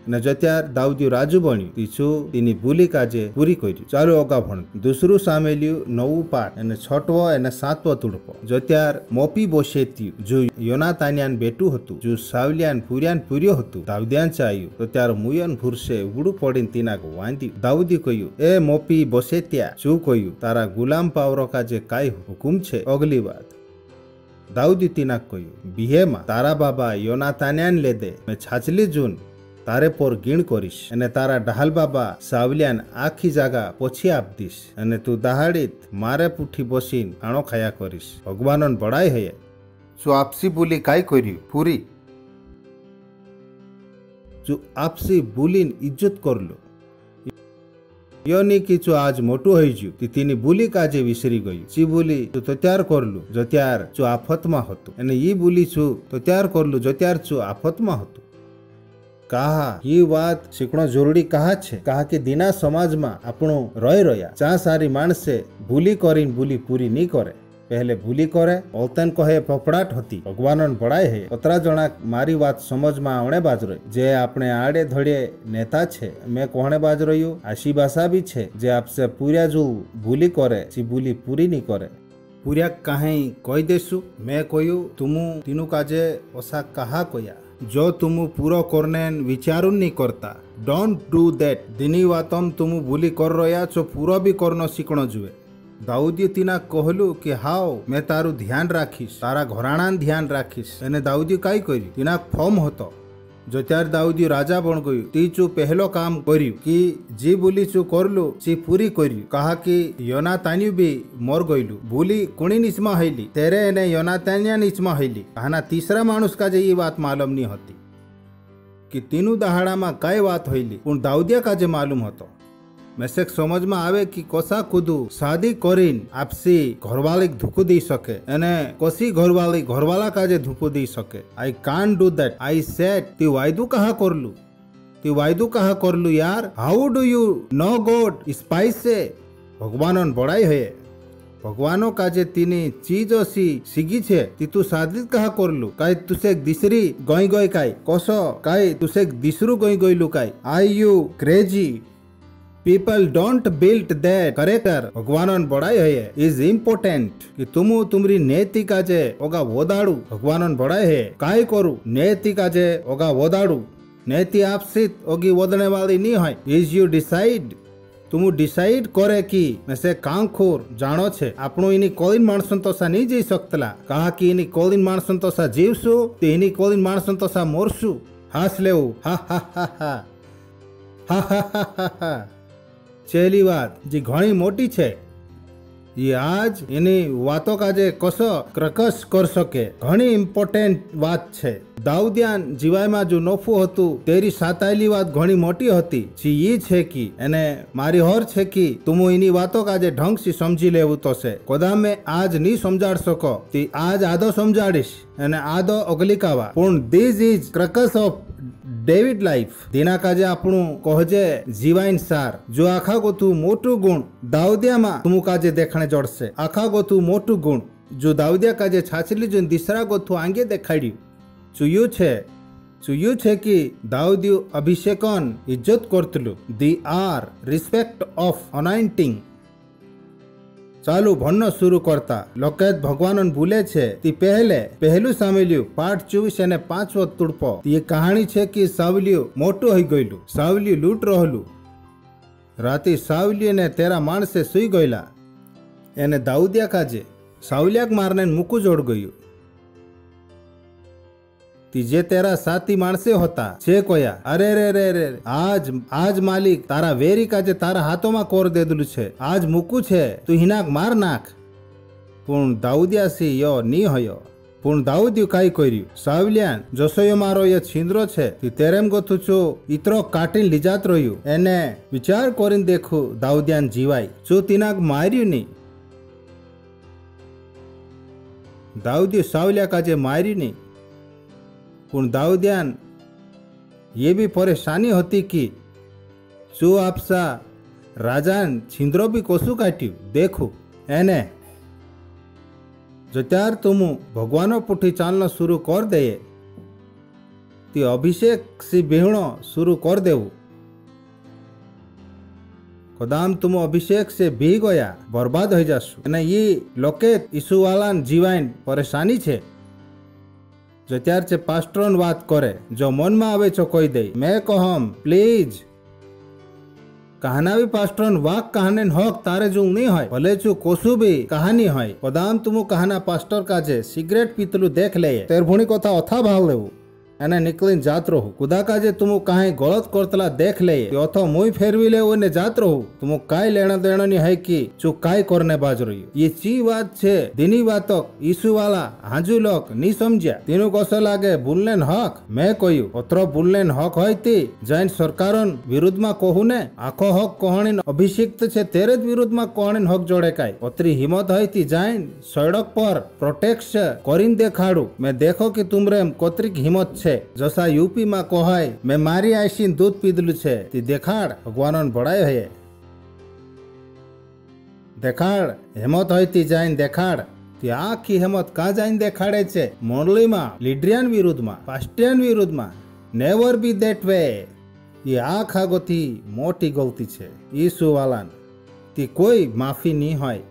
S1: ને જો ત્યાર દાઉદિયું રાજુ બન્યું તીછું તેની ભૂલી કાજે પૂરી કર્યું ચાલો ઓગા ભણ દૂસરું સામેલ્યું 9 પાઠ અને 6વો અને 7વો તુડપો જો ત્યાર મોપી બોશેત્યું જો યોનાતાનિયાન બેટું હતું જો સાવલિયાન પૂર્યો હતું દાઉદિયાન ચાયું તો ત્યાર મુયન ભૂરશે ઉગડું પડીને તીનાક વાંધ્યું દાઉદી કહ્યું એ મોપી બોશેત્યા શું કહ્યું તારા ગુલામ પાવરો કાજે કાંઈ હુકુમ છે અગલી વાત દાઉદી તીનાક કહ્યું બિહેમાં તારા બાબા યોનાતાનિયાન લેદે મેં છાછલી જૂન તારે પર ગીણ કરીશ અને તારા ઢાલ બાબા સાવલિયાન આખી જાગા પોછી આપ દીશ અને તું દહાડીત મારે પૂઠી બોસીને આણો ખાયા કરીશ ભગવાનન બડાઈ હૈ જો આપસી બોલી કાંઈ કર્યું પૂરી જો આપસી બોલીને ઇજ્જત કરલો યોની કે જો આજ મોટું હઈ ગયું તેની બોલી કાજે વિસરી ગયું ચી બોલી તો ત્યાર કરલું જો ત્યાર જો આફતમાં હતું અને ઈ બોલી છું તો ત્યાર કરલું જો ત્યાર જો આફતમાં હતું કહા એ વાત શીખણો જરૂરી કહા છે કહા કે દીના સમાજમાં આપણું રહી રહ્યા ચા સારી માણસે ભૂલી કરીને ભૂલી પૂરી નહીં કરે પહેલે ભૂલી કરે ઓલતન કહે ફફડાટ હતી ભગવાનન પડાય હે 15 જણા મારી વાત સમજમાં આવણે બાજ રહી જે આપણે આડે ધડે નેતા છે મેં કોણે બાજ રહ્યું આશી ભાષા બી છે જે આપસે પૂર્યા જો ભૂલી કરે જે ભૂલી પૂરી નહીં કરે પૂર્યા કાંઈ કહી દેશું મેં કહ્યું તુમુ તીનું કાજે ઓસા કહા કહ્યા જો તુમુ પૂરો કરને વિચારું નહીં કરતા ડોન્ટ ડુ દેટ દીની વાતમ તુમુ ભૂલી કર રહ્યા છો પૂરો બી કરનો શીખણો જોઈએ દાઉદીએ તીના કહલું કે હાવ મેં તારું ધ્યાન રાખીશ તારા ઘોરાણાનું ધ્યાન રાખીશ અને દાઉદી કાંઈ કર્યું તીના ફોર્મ હતો જો ત્યાર દાઉદી રાજા પણ ગયું તી ચું પહેલો કામ કર્યું કે જે બોલી ચું કરલું તે પૂરી કર્યું કહા કે યોનાતાન્યું બી મોર ગયેલું ભૂલી કુણી નીચમાં હૈલી ત્યારે એને યોનાતાન્યા નીચમાં હૈલી આના તીસરા માણસ કાજે એ વાત માલુમ નહીં હતી કે તેનું દહાડામાં કઈ વાત હૈલી પણ દાઉદિયા કાજે માલુમ હતો મેસેક સમજમાં આવે કે કોસા કુદું શાદી કરીને આપસી ઘરવાળી ધૂકું દઈ શકે અને કોસી ઘરવાળી ઘરવાળા કાજે ધૂકું દઈ શકે I can't do that I said તી વાયદું કહા કરલું યાર how do you know god સ્પાઇસે ભગવાનન બડાઈ હે भगवानो काजे तिनी चीजो सी सिगी छे ती तू सादित कहा करलू काय तुसे दिसरी गई गई काय कसो काय तुसे दिसरू गई गईलू काय I you crazy people don't build that character भगवान बड़ाई है इज इम्पोर्टेंट कि तुम तुमरी नैतिका जे ओगा वोदाड़ू भगवान बड़ाई है काय करू नैतिका जे ओगा वोदाड़ू नैति आपसित ओगी वोदने वाली नहीं है इज यू डिसाइड तुम डिसाइड करे कि मैं से कांखोर जानो छे आपनो इनी कोलिन मानसन तो सा नहीं जी सकतला कहा कि इनी कोलिन मानसन तो सा जीवसु ते इनी कोलिन मानसन तो सा मोरसु हास लेऊ हा हा हा हा हा हा हा हा हा छेली बात जी घणी मोटी छे ये आज एनी वातो का जे कसो क्रकस कर सके घणी इम्पोर्टेंट बात छे दाऊदियान जीवाय में जो नोफू हतु तेरी सातायली बात घणी मोटी होती छी ये छे कि एने मारी होर छे कि तुम इनी वातो का जे ढंग से समझी लेवू तो से कोदाम में आज नहीं समझाड़ सको ती आज आधो समझाड़ीश एने आधो अगलिकावा पण this is crux of David life दिना काजे आपणु कहजे जीवाइन सार जो आखा गोतु मोटू गुण दाऊदिया मा तुमु काजे देखने जोड़से आखा गोतु मोटू गुण जो दाऊदिया काजे छाछली जो दिसरा गोतु आंगे देखाड़ी चुयु छे कि दाऊदियो अभिषेकन इज्जत करतलु दी आर रिस्पेक्ट ऑफ अनाइंटिंग चालू भन्न शुरू करता लोकेत भगवान भूले छे ती पहलू सामिल्यू पाठ 24 ने 5 तुड़पो ये कहानी छे कि सावलियो मोटो हो गयलू सावलियो लूट रहलू राती सावलियो ने तेरा माणसे सुई गयला एने दाऊदिया काजे सावलियाक मारने मुकू जोड़ गयू ती जे तेरा साथी माणसे होता छे कोया अरे रे रे रे आज मालिक तारा वेरी काजे तारा हाथों में कोर दे दिलू छे आज मुकू छे तू हिनाक मार नाख पण दाऊदिया सी यो नी होयो पण दाऊदियो काई कर्यु सावलियान जोसोयो मारो यो छिंद्रो छे ती तेरेम गोथु छो इतरो काटिन लिजात रह्यु एने विचार करीन देखू दाऊदियान जीवाई चो तिनाक मार्यु नी दाऊदियो सावलिया काजे मार्यु नी पण दाऊदियान ये भी परेशानी होती कि जो आपसा राजान छिंद्रो भी कोसु काट्यू देखू एने जो त्यार तुम भगवानो पुठी चालना शुरू कर दे ती अभिषेक सी बेहणो शुरू कर देवू कदाम तुम अभिषेक से भी गया बर्बाद हो जासु एने ये लोकेत ईसु वालान जीवाइन परेशानी छे जो त्यार चे पास्टरन बात करे जो मन में आवे छो कोई दे मैं कहम प्लीज कहना भी पास्टरन वाक कहने हक तारे जो नहीं है भले चु कोसु भी कहानी है पदाम तुम कहना पास्टर काजे सिगरेट पीतलू देख ले तेर भुणी कथा अथा भाव लेवू एने निकलिन जात रहू खुदा काजे तुम कहीं गलत करतला देख ले अथो मुई फेरवी ले ओने जात रहू तुम काई लेना देना नहीं है कि चु काई करने बाज रही ये ची बात छे दिनी बातक यीशु वाला हाजू लोग नहीं समझा तीनों कसो लागे बुलनेन हक मैं कहू अत्र बुलनेन हक होती जैन सरकारन विरुद्ध में कहू ने आखो हक कहणीन अभिषिक्त छे तेरे विरुद्ध में कहणीन हक जोड़े काई अतरी हिम्मत होती जैन सड़क पर प्रोटेक्ट करीन देखाड़ू मैं देखो कि तुमरे कतरीक हिम्मत जसा यूपी में कहाय मैं मारी आईसीन दूध पीदलू छे ती देखाड़ भगवान बड़ाई है देखाड़ हिम्मत होती जाइन देखाड़ ती आखी हिम्मत का जाइन देखाड़े छे मंडली में लीडरियन विरुद्ध में पास्टियन विरुद्ध में नेवर बी दैट वे ये आखा गोती मोटी गलती छे यीशु वालान ती कोई माफी नहीं होय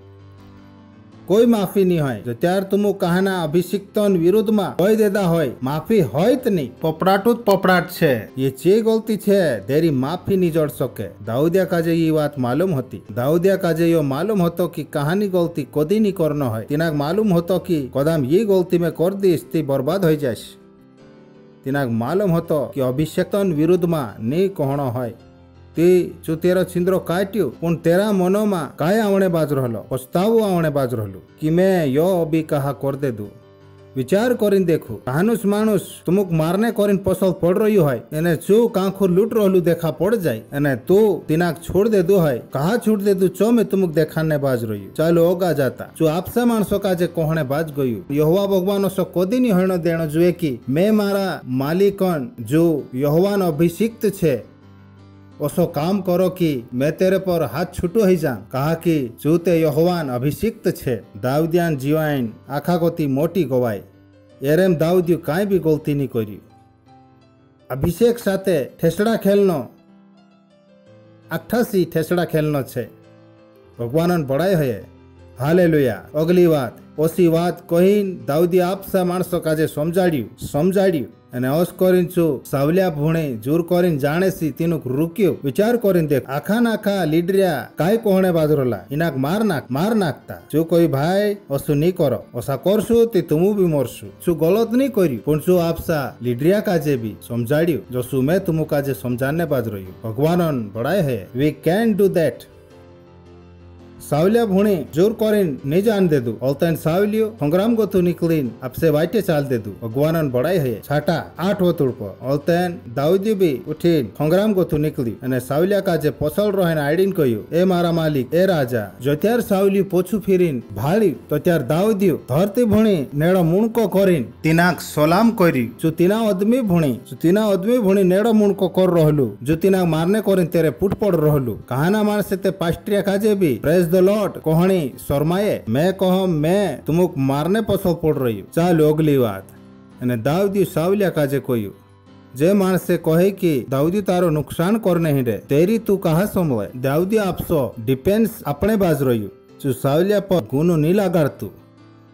S1: कोई माफी नहीं है जो त्यार तुम कहना अभिषिक्तन विरुद्ध में कोई देदा होय माफी होयत नहीं पपड़ाटूत पपड़ाट छे ये चे गलती छे देरी माफी नहीं जोड़ सके दाऊदिया काजे ये बात मालूम होती दाऊदिया काजे यो मालूम होतो कि कहानी गलती कदी नहीं करना है तिनाक मालूम होतो कि कदम ये गलती में कर दीस ती बर्बाद हो जास तिनाक मालूम होतो कि अभिषेक्तन विरुद्ध में नहीं कहना है ती जो तेरा छिंद्रो काट्यू पण तेरा मनो में काय आवणे बाज रहलो पछतावो आवणे बाज रहलो कि मैं यो अभी कहा कर दे दू विचार करीन देखू हानुस मानुस तुमुक मारने करीन पसल पड़ रही है एने चू कांखुर लूट रहलू देखा पड़ जाए एने तू तिनाक छोड़ दे दू है कहा छोड़ दे दू चो में तुमुक देखाने बाज रही चालो ओगा जाता चू आपसा मानसो का जे कहने बाज गयू यहोवा भगवान सो कोदी नहीं होने देनो जुए कि मैं मारा मालिकन जो यहोवान अभिषिक्त छे ओसो काम करो कि मैं तेरे पर हाथ छूटो ही जा कहा कि चू ते यहोवान अभिषिक्त छे। दाऊदियान जीवाइन आखा गोती मोटी गवाई एरेम दाऊदियो काई भी गलती नहीं कर्यु। अभिषेक साथे ठेसड़ा खेलनो 88 ठेसड़ा खेलनो छे। भगवान बड़ाई है। हालेलुया। अगली बात ओसी बात कहीन दाऊदी आपसा माणसो काजे समझाड्यू અને ઓસ કરીને છું સાવલ્યા ભૂણે જૂર કરીને જાણેસી તેનું રૂક્યું વિચાર કરીને દેખ આખા નાખા લીડરિયા કાઈ કોહણે બાજરોલા ઇનાક માર નાખતા જો કોઈ ભાઈ ઓસુ ની કરો ઓસા કરશું તે તુમુ બી મરશું શું ગલત નહીં કર્યું પણ શું આપસા લીડરિયા કાજે બી સમજાડ્યું જો શું મેં તુમુ કાજે સમજાને બાજરોયું ભગવાનન બડાય હે we can do that. Savaliya भूणी जोर करीन नहीं जान दे दू औलतन सावलियो संग्राम गोतु निकलीन आपसे वाइटे चाल दे दू भगवानन बड़ाई है। छाटा 8 तुड़प औलतन दाऊदी भी उठीन संग्राम गोतु निकली अने सावलिया काजे पोसल रहेन आईडीन कह्यु ए मारा मालिक ए राजा। जो त्यार सावली पोछू फिरीन भाळी तो त्यार दाऊदियो धरती भूणी नेड़ो मुणको करीन तिनाक सलाम करी जो तीना आदमी भूणी नेड़ो मुणको कर रहलु जो तिनाक मारने करीन तेरे पुट पड़ रहलु कहाना मानसे ते पास्ट्रिया काजे भी प्रेज द लॉर्ड कोहणी शर्माए मैं कहो मैं तुमुक मारने पसो पड़ रही हूँ। चालो अगली बात अने दाऊदी सावलिया काजे कोयु जे माणसे कहे कि दाऊदी तारो नुकसान करने ही रे तेरी तू कहा समझे दाऊदी आपसो डिफेंस अपने बाज रही जो सावलिया पर गुनो नहीं लगाड़तू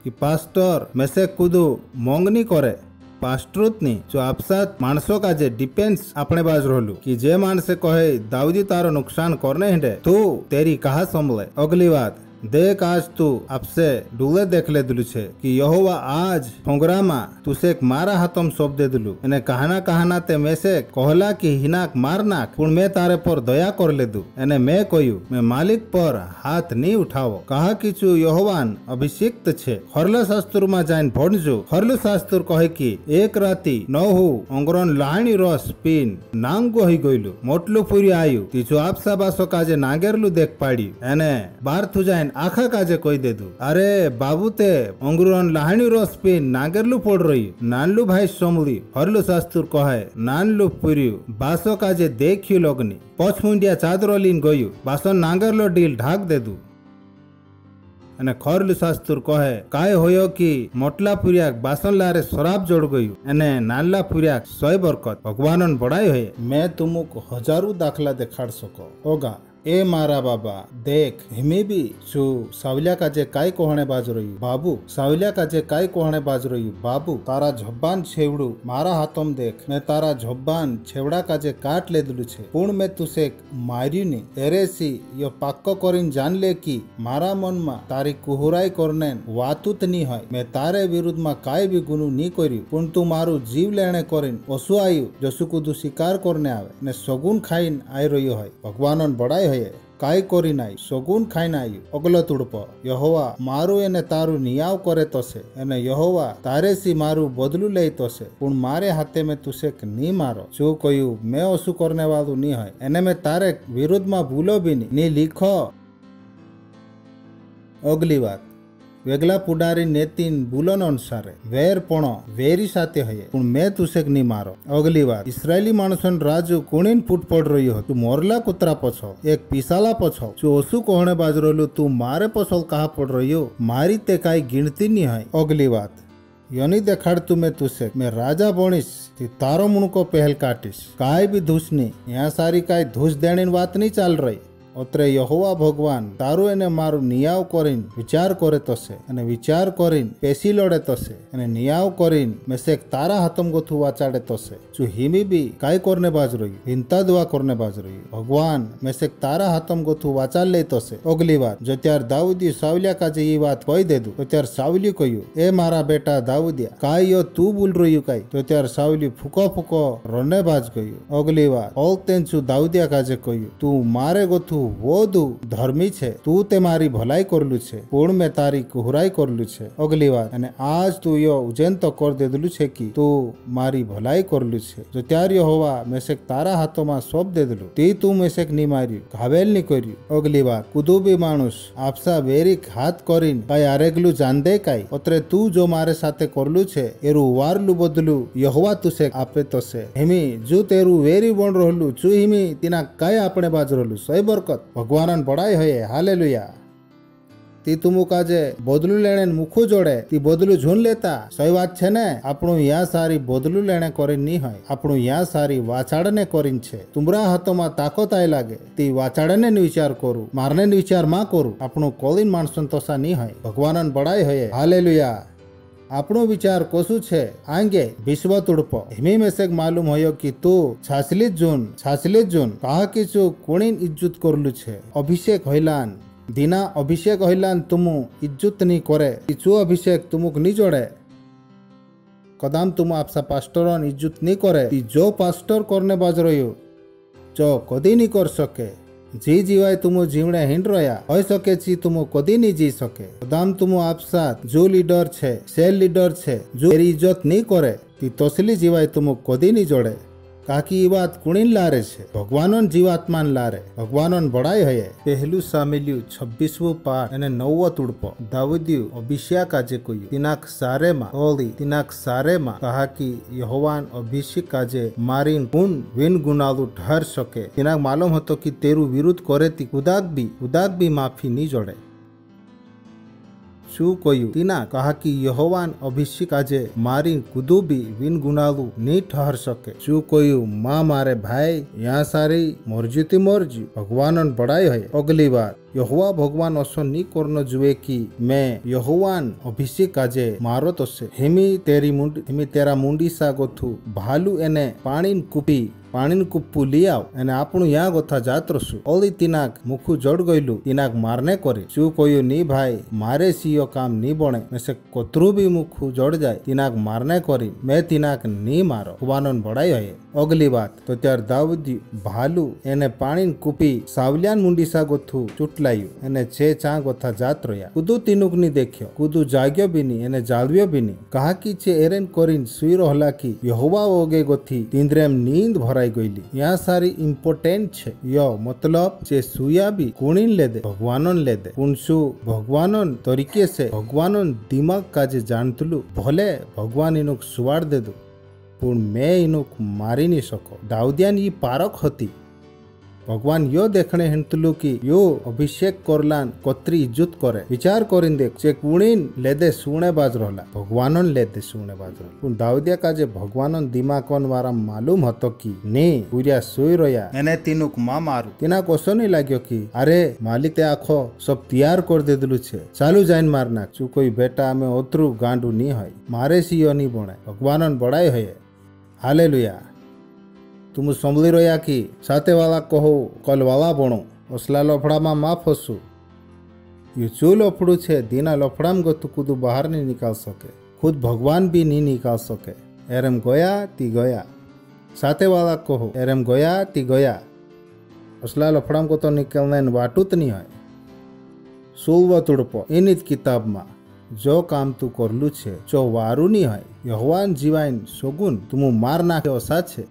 S1: कि पास्टर मैसे कूदू मोंगनी करे पास्ट्रुत नहीं जो आपसात माणसों का जे डिफेंस अपने बाज रहलू कि जे माणसे कहे दाऊदी तारो नुकसान करने हिंडे तू तेरी कहा संभले। अगली बात देख आज तू आपसे डूले देख ले दिलू छे कि यहोवा आज संग्रामा तुसे एक मारा हाथम सौंप दे दिलू एने कहाना ते में से कहला कि हिनाक मार नाख पुण मैं तारे पर दया कर ले दू एने मैं कहू मैं मालिक पर हाथ नहीं उठावो कहा कि चू यहोवान अभिषिक्त छे। हरला शास्त्र में जाइन भणजू हरलू शास्त्र कहे कि एक राती नहु अंगरन लाहणी रस पीन नांगो ही गईलू मोटलू पूरी आयु तीचू आपसा बासो काजे नागेरलू देख पाड़ी एने बार थू जाइन आखा काजे कोई दे दू अरे बाबू ते अंगुरन लाहणी रस पे नागरलू पड़ रही नानलू भाई सोमली हरलू शास्त्र कहे नानलू पुरियु बासो काजे देखियो लगनी पचमुंडिया चादर लीन गयु बासो नागरलो डील ढाक दे दू अने खरलू शास्त्र कहे काय होयो कि मोटला पुरियाक बासन लारे शराब जोड़ गयु अने नानला पुरियाक सय बरकत भगवानन बड़ाई है। मैं तुमुक हजारों दाखला देखाड़ सको होगा ए मारा बाबा देख हिमे भी छू सावलिया काजे काय कोहणे बाज रही बाबू सावलिया काजे काय कोहणे बाज रही बाबू तारा झब्बान छेवड़ू मारा हाथम देख मैं तारा झब्बान छेवड़ा काजे काट ले दिलू छे पुण मैं तुसे मार्यू ने तेरे सी यो पाक्को करीन जान ले कि मारा मन में तारी कुहुराई करने वातुत नहीं है मैं तारे विरुद्ध में काय भी गुनु नहीं कर्यु पुण तू मारू जीव लेने करीन ओसु आयु जसुकुदू शिकार करने आवे ने सगुन खाइन आई रही है भगवानन बड़ाई काय करी नाई सगुन खाई नाई अगलो तुड़प यहोवा मारू एने तारू नियाव करे तोसे एने यहोवा तारे सी मारू बदलू ले तोसे पुण मारे हाथे में तुसे नी मारो जो कहू मैं ओसु करने वालू नी है एने में तारे विरुद्ध में भूलो भी नी लिखो। अगली बात वेगला पुडारी नेतीन बुलन अनुसारे वेर पण वेरी साथे है पण मैं तुसे नहीं मारो। अगली बात इस्राएली माणसन राजू कुणीन फूट पड़ रही हो तू मोरला कुतरा पछो एक पिसाला पछो जो ओसु कोहणे बाज रहलू तू मारे पछो कहा पड़ रही हो मारी ते काई गिनती नहीं है। अगली बात योनी देखाड़ तू मैं तुसे मैं राजा बनीस तारो मुणको पहल काटिस काय भी धूस नहीं यहाँ सारी काय धूस देनी बात नहीं चाल रही ओतरे यहोवा भगवान तारू एने मारू नियाव करीन विचार करे तोसे अने विचार करीन पेशी लड़े तोसे अने नियाव करीन मेसेक तारा हाथम गोथु वाचाड़े तोसे चू हिमी भी काय करने बाज रही हिंता दुआ करने बाज रही भगवान मेसेक तारा हाथम गोथु वाचाल ले तोसे। अगली बात जो त्यार दाऊदी सावलिया काजे ये बात कही दे दू तो त्यार सावली कहू ए मारा बेटा दाऊदिया काय यो तू बोल रही काय तो त्यार सावली फुको फुको रोने बाज गयू। अगली बात ऑल तेन चू दाऊदिया काजे कहू तू मारे गोथु તું વધુ ધર્મી છે, તું તે મારી ભલાઈ કરલું છે, પૂर्ण મેં તારી કુહરાઈ કરલું છે. અગલી વાત, અને આજ તું યો ઉજેન તો કર દેલું છે કે તું મારી ભલાઈ કરલું છે. જો ત્યારે હોવા મેસેક તારા હાથોમાં સોંપ દેલું, તે તું મેસેક ની માર્યું, ઘાવેલ ની કર્યું. અગલી વાત, કુદુબી માણસ આપસા વેરીક હાથ કરીને કઈ આરેગલું જાંદે કાઈ અત્રે તું જો મારે સાથે કરલું છે એરું વારલું બદલું યહોવા તુસે આપે તો છે. હિમી જો તેરું વેરી બણ રહેલું છું હિમી તેના કઈ આપણે બાજ રહેલું સહી બરકત ભગવાન પડાય હયે. હાલેલુયા. ती तुमु काजे बदलू लेने मुखू जोड़े ती बदलू झून लेता सही बात छे ने. आपणु या सारी बदलू लेने करीन नी होय, आपणु या सारी वाचाड़ने करीन छे. तुमरा हाथों ताकत आय लागे ती वाचाड़ने विचार करू, मारने विचार मा करू. आपणु कोलिन माणसन तोसा नी होय. भगवान बड़ाई होय. हालेलुया. આપણો વિચાર કોશું છે આંગે વિશ્વ તુડપો હિમી મેસેક માલુમ હોયો કે તું છાસલીત જૂન કहा कि चू कोणीन इज्जत करलू छे. अभिषेक होइलान दिना अभिषेक होइलान तुमु इज्जत नी करे चू अभिषेक तुमुक नी जोड़े. कदाम तुम आपसा पास्टरन इज्जत नी करे ती जो पास्टर करने बाज रह्यो जो कदी नी कर सके. जी जीवाय तुम जीवने हिंड रहा हो सके ची तुम कदी नहीं जी सके. कदाम तुम आप साथ जो लीडर छे सेल लीडर छे जो तेरी इज्जत नहीं करे ती तोसली जीवाय तुम कदी नहीं जोड़े. काकी ये बात कुणीन लारे छे भगवानन जीवात्मान लारे. भगवानन बड़ाई है. पहलू सामिल्यू 26 पाठ અને 9 तुड़पो दाऊदियु अभिषेक काजे कोयु तिनाक सारे मा कहा कि यहोवान अभिषेक काजे मारीन गुण विन गुनालू ठहर सके. तिनाक मालूम हतो कि तेरू विरुद्ध करे ती उदाक भी माफी नी जोड़े. शू कोयु तीना कहा कि यहोवान अभिषेक आजे मारी कुदू भी विन गुनालू नी ठहर सके. शू कोयु माँ मारे भाई यहाँ सारी मर्जी भगवान बड़ाई है. अगली बार यहोवा भगवान असो नी करनो जुए कि मैं यहोवान अभिषेक आजे मारो तो से हिमी तेरा मुंडी सा गोथू भालू एने पाणी कुप्पू ली आव एने आपणु या गोथा जात रसु. ओली तिनाक मुखू जड़ गयलू तिनाक मारने करे. शू कोयु नी भाई मारे सीयो काम नी बने में से कोतरू भी मुखू जड़ जाए तिनाक मारने करी मैं तिनाक नी मारो. भगवान बड़ाई है. अगली बात तो त्यार दाऊदी भालू एने पाणी कूपी सावलियान मुंडी सा गोथू चुटलायु एने छे चा गोथा जात रह्या. कुदू तीनुक नी देख्यो कुदू जाग्यो भी नी एने जालव्यो भी नी. कहा कि छे एरेन करीन सुई रहला कि यहोवा ओगे गोथी तींद्रेम नींद भराई गईली. यहाँ सारी इम्पोर्टेंट छे यो मतलब जे सुया भी कुणीन ले दे भगवानन ले दे. पुनसु भगवानन तरीके से भगवानन दिमाग काजे जानतलू भले भगवान इनुक सुवाड़ दे दो पण मैं इनुक मारी नहीं सको. दाऊदियान ये पारक होती. भगवान यो देखने हिंतलू कि यो अभिषेक करलान कतरी इज्जत करे. विचार करीन देख जे कुणीन लेदे सुने बाज रहला भगवानन लेदे सुने बाज रहला. पण दाऊदिया काजे भगवानन दिमागन वारा मालूम हतो कि ने पूरा सोई रह्या एने तीनुक मा मारू. तिना कोसो नहीं लाग्यो कि अरे मालिक ते आखो सब तैयार कर देदलू छे चालू जाइन मार नाख. चू कोई बेटा में ओतरू गांडू नी होय मारे सीयो नी बणे. भगवानन बड़ाई है. हालेलुया. तुम संभली रहा कि साथे वाला कहो कल वाला बनो असला लफड़ा में मा फसू. ये चू लफड़ू छे दीना लफड़ा में गतु कूदू बाहर नहीं निकाल सके. खुद भगवान भी नहीं निकाल सके. एरम गया ती गया. साथे वाला कहो एरम गया ती गया. असला लफड़ा को तो निकलने वाटूत नहीं है. सुलवा तुड़पो इनित किताब में जो काम तू करलू छे जो वारू नहीं है यहोवान जीवाइन सोगुन तुम मार नाखे ओसा छे.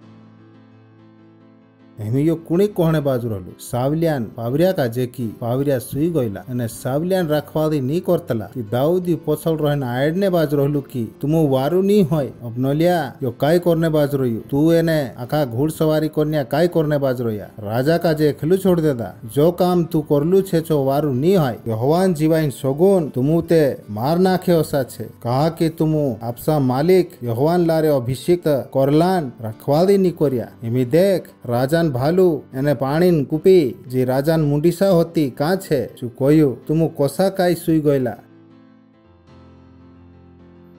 S1: हेमियो कुणी कोहणे बाजू रहलू सावलियान पावरिया काजे की पावरिया सुई गईला अने सावलियान राखवाली नी करतला ती दाऊदी पोछल रहने आयडने बाजू रहलू की तुम वारू नी होय अबनलिया यो काय करने बाजू रह्यू तू एने आखा घोड़सवारी करनिया काय करने बाजू रह्या. राजा काजे खेलू छोड़ देदा जो काम तू करलू छे छो वारू नी होय यहोवान जीवाइन सोगुन तुमु ते मार नाखे ओसा छे. कहा कि तुम आपसा मालिक यहोवान लारे अभिषेक करलान राखवाली नी करया. एमी देख राजान भालू एने पाणी कूपी जे राजान मुंडीसा होती का छे. चू कोयु तुम कोसा काई सुई गईला.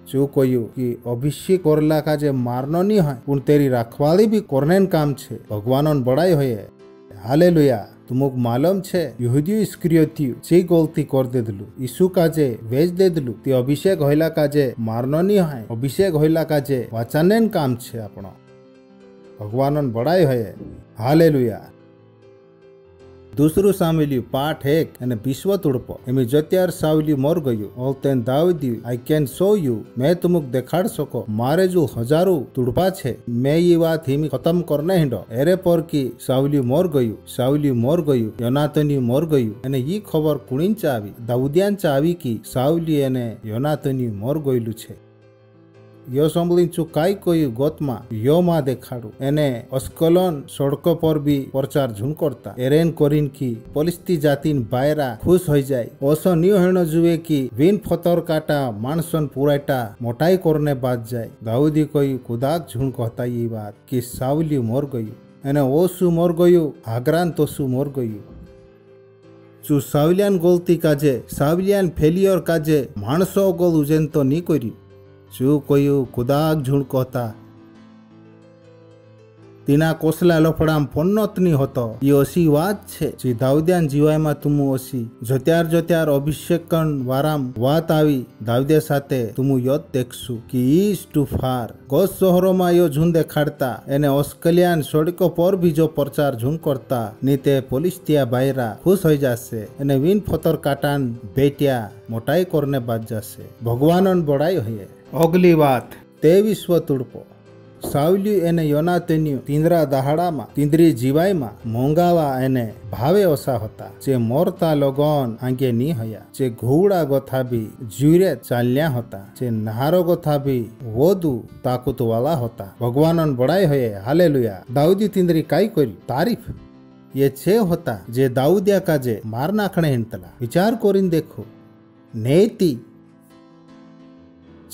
S1: चू कोयु कि अभिषेक करला का जे मारनो नी है पुन तेरी रखवाली भी करनेन काम छे. भगवानन बड़ाई होय. हालेलुया. तुमक मालूम छे यहूदी इस्करियोती जे गलती कर देदलू यीशु काजे भेज देदलू ती अभिषेक होइला काजे मारनो नी है अभिषेक होइला काजे वाचानेन काम छे. आपणो भगवानन बड़ाई होय. हालेलुया. दूसरू सामल्यू पाठ 1 અને 20 तुड़पो एमी जत्यार सावल्यू मोर गयु ओलतेन दाऊदी आई कैन शो यू मैं तुमक देखाड़ सको मारे जो हजारों तुड़पा छे मैं ये बात हिमी खत्म करने हिंडो एरे पर की सावल्यू मोर गयु योनातन्यू मोर गयु અને ઈ ખબર કુણીંચા આવી દાઉદિયાંચા આવી की સાવલી અને યોનાતન્યુ મોર ગયેલું છે યો સંભળીંચું કાઈ કોયું ગોતમાં યો માં દેખાડું એને અસ્કલોન સડકો પર બી પ્રચાર ઝૂન કરતા એરેન કોરીન की પોલિસ્તી જાતિન બાયરા ખુશ હોઈ જાય ઓસો ન્યુ હેણો જુએ की વિન ફતર કાટા માણસન પુરાટા મોટાઈ કરને બાદ જાય દાઉદી કોઈ કુદાક ઝૂન કહતા ये बात कि सावली मोर गયું અને ઓસુ મોર ગયું આગ્રાન તોસુ મોર ગયું चु सावलियान गोलती काजे सावलियान फेलियर काजे माणसो गोल उजेन तो नी कर्यु चु कोयु कुदाक झूण कहता तीना कोसला लफड़ाम पन्नतनी होतो ये ओसी वात छे जे दाऊदियान जीवायमा तुमु ओसी जोत्यार जोत्यार अभिषेकन वाराम वात आवी दाऊदिया साथे तुमु योत देखसु कि इज टू फार गोस शहरों यो झून देखाड़ता एने ऑस्ट्रेलियान सड़कों पर भी जो प्रचार झून करता नीते पोलिस्तिया बायरा खुश हो जासे एने विन फतर काटान बेटिया मोटाई करने बाद जासे भगवानन बड़ाई होये अगली बात 23 तुड़पो सावल्यू एने योनातन्यू तींद्रा दहाड़ामा तींद्री जीवायमा मोंगावा एने भावे ओसा होता जे मोरता लोगन आंगे नी हया जे घोड़ा गोथा भी जुरे चाल्या होता जे नहारो गोथा भी वोदू ताकुत वाला होता भगवानन बड़ाई होये हालेलुया दाऊदी तींद्री काई करी तारीफ ये छे होता जे दाऊदिया का जे मार नाखणे हिंतला विचार कोरिन देखो नेती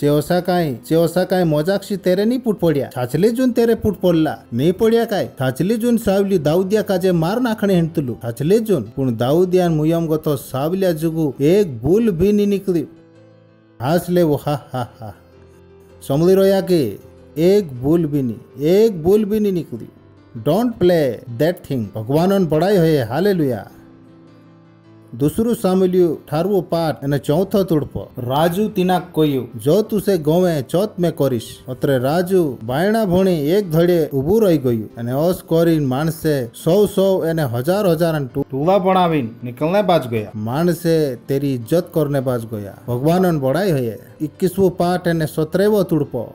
S1: चेओसा काय मोजाक्षी तेरे नहीं पुट पड़िया छाछली जून तेरे पुट पड़ला नहीं पड़िया काय छाछली जून सावली दाऊदिया काजे मार नाखणे हिंतलू छाछली जून पुण दाऊदियान मुयम गतो सावलिया जुगु एक भूल भी नहीं निकली हास ले वो हा समझी रोया के एक भूल भी नहीं निकली डोंट प्ले दैट थिंग भगवानन बड़ाई होये हालेलुया दूसरू सामल्यू 18 पाठ અને ચોથો तुड़पो राजू तिनाक कोयु जो तुसे गोवे चौथ में करीश अत्रे राजू बायणा भोणी एक धड़े उभू रही गयु અને ओस कोरीन माणसे 100 एने हजार टूला बनावीन निकलने बाज गया माणसे तेरी इज्जत करने बाज गया भगवानन बड़ाई होये 21 पाठ અને 17 तुड़पो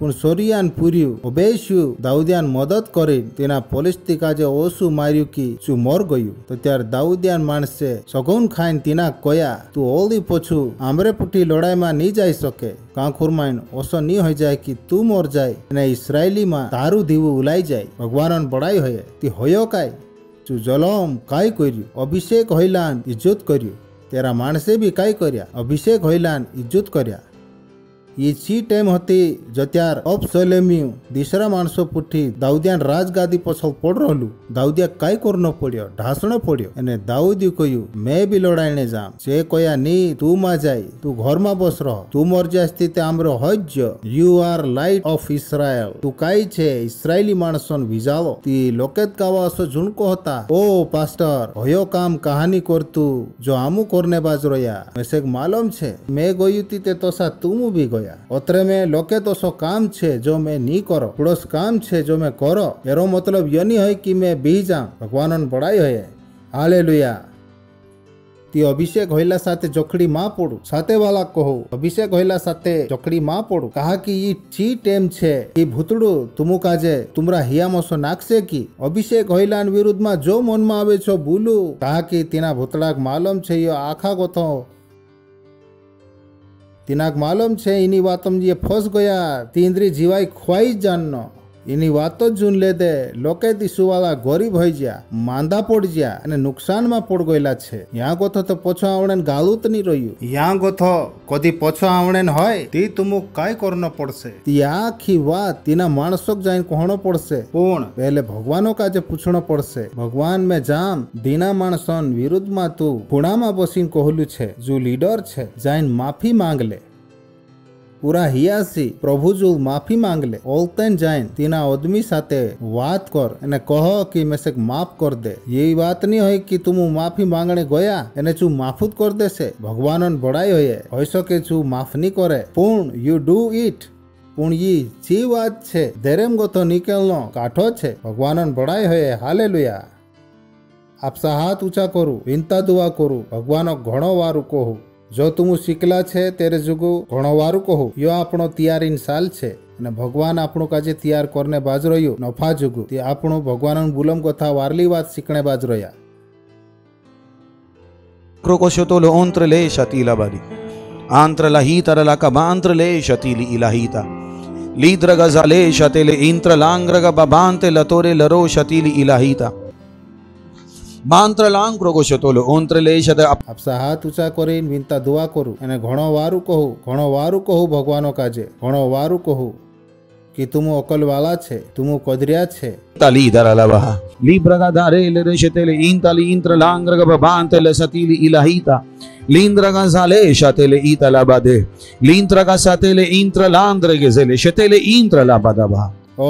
S1: पण सोरियान पुर्यु ओबेश्यु दाऊदियान मदद करी तेना पोलिस्ती काजे ओसु मार्यु की चु मोर गयु तो त्यार दाऊदियान माणसे सगुन खाइन तीना कोया तू ओली पोछू आमरे पुटी लड़ाई में नी जाई सके कांखुरमाइन ओसो नी हो जाए कि तू मोर जाए ने इस्राएली में तारू दीवु उलाई जाए भगवानन बड़ाई होये ती होयो काय चु जलम काय कर्यु अभिषेक होइलान इज्जत कर्यु तेरा माणसे भी काय कर्या अभिषेक होइलान इज्जत कर्या ये ची टाइम होती जत्यार अबसलोम्यू दूसरा माणसो पुठी दाऊदियान राजगादी पछल पड़ रहलू दाऊदिया काय करनो पड़ियो ढासणो पड़ियो एने दाऊदी कयु मैं भी लड़ाईने जाम से कया नी तू मा जाई तू घर में बस रह तू मर जास्ती ते आमरो हज्ज यू आर लाइट ऑफ इस्राएल तू काई छे इस्राएली माणसन विजालो ती लोकेत कावा असो झुणको होता ओ पास्टर होयो काम कहानी करतू जो आमू करने बाज रोया मेसेक मालूम छे मैं गयु ती ते तोसा तुमू भी गया ओतरे में लोके तो सो काम छे जो मैं नी करो पड़ोस काम छे जो मैं करो एरो मतलब ये नहीं है कि मैं बी जाऊं भगवानन बड़ाई होये हालेलुया ती अभिषेक होइला साथे जोखड़ी मां पड़ू साथे वाला कहो अभिषेक होइला साथे जोखड़ी मां पड़ू कहा कि ये ची टेम छे ई भूतड़ू तुमु काजे तुमरा हियामोसो नाखसे की अभिषेक होइलान विरुद्ध में जो मन में आवे छो बोलू कहा कि तीना भूतड़ाक मालूम छे यो आखा गोथो तिनाक मालूम छे इनी वातम ये फस गया तींद्री जीवाई ख्वाई जाननो इनी वातो जून ले दे लोके दिसुवाला गरीब होई जा मांदा पड़ जा અને નુકસાનમાં પડ ગયેલા છે યા ગોથો તો પોછો આવણેન ગાલું તો નહીં રહ્યું યા ગોથો કદી પોછો આવણેન હોય તી તુમુ કાય કરનો પડશે તી આખી વાત તીના માણસોક જાઈને કહણો પડશે પણ પહેલે ભગવાનો કાજે પૂછણો પડશે ભગવાન મે જામ દીના માણસોન વિરુદ્ધમાં તું ખૂણામાં બસીને કહલું છે જો લીડર છે જાઈને માફી માંગ લે पूरा हियासी प्रभु जो माफी मांग ले ओलतेन जाइन तीना आदमी साथे बात कर एने कहो कि मेसे माफ कर दे ये बात नहीं है कि तुम माफी मांगने गया एने चू माफूत कर दे से भगवानन बड़ाई होये हो सके चू माफ नहीं करे पूर्ण यू डू इट पूर्ण ये ची बात छे देरेम गो तो निकलनो काठो छे भगवानन बड़ाई होये हालेलुया આપસા હાથ ઊંચા કરું, વિનતા દુઆ કરું, ભગવાન ઘણો વારું કહું. જો તું શીખલા છે તેરે જુગુ ઘણો વારું કહું. યો આપણો તૈયારીન સાલ છે અને ભગવાન આપણું કાજે તૈયાર કરને બાજ રહ્યું નફા જુગુ તે આપણું ભગવાન બુલમ કથા વારલી વાત શીખણે બાજ રહ્યા.
S7: Crocosciotolo ontre le shatila bari. Antra la hita la cabantre le shatili ilahita. Lidra gazale shatele intra langra babante la tore la ro shatili ilahita. Mantra lang crocosciotolo ontre le shat.
S1: આપસા હાથ ઊંચા કરીને વિનતા દુઆ કરું અને ઘણો વારું કહું ભગવાનો કાજે ઘણો વારું કહું કે તું અકલવાલા છે, તું કદર્યા છે.
S7: Tali daralabaha. Libra gadare le shatele intali intra langra babante la satili ilahita. Lindra gazale shatele itala bade. Lindra gasatele intra landre gezele shatele intra la badaba.
S1: ઓ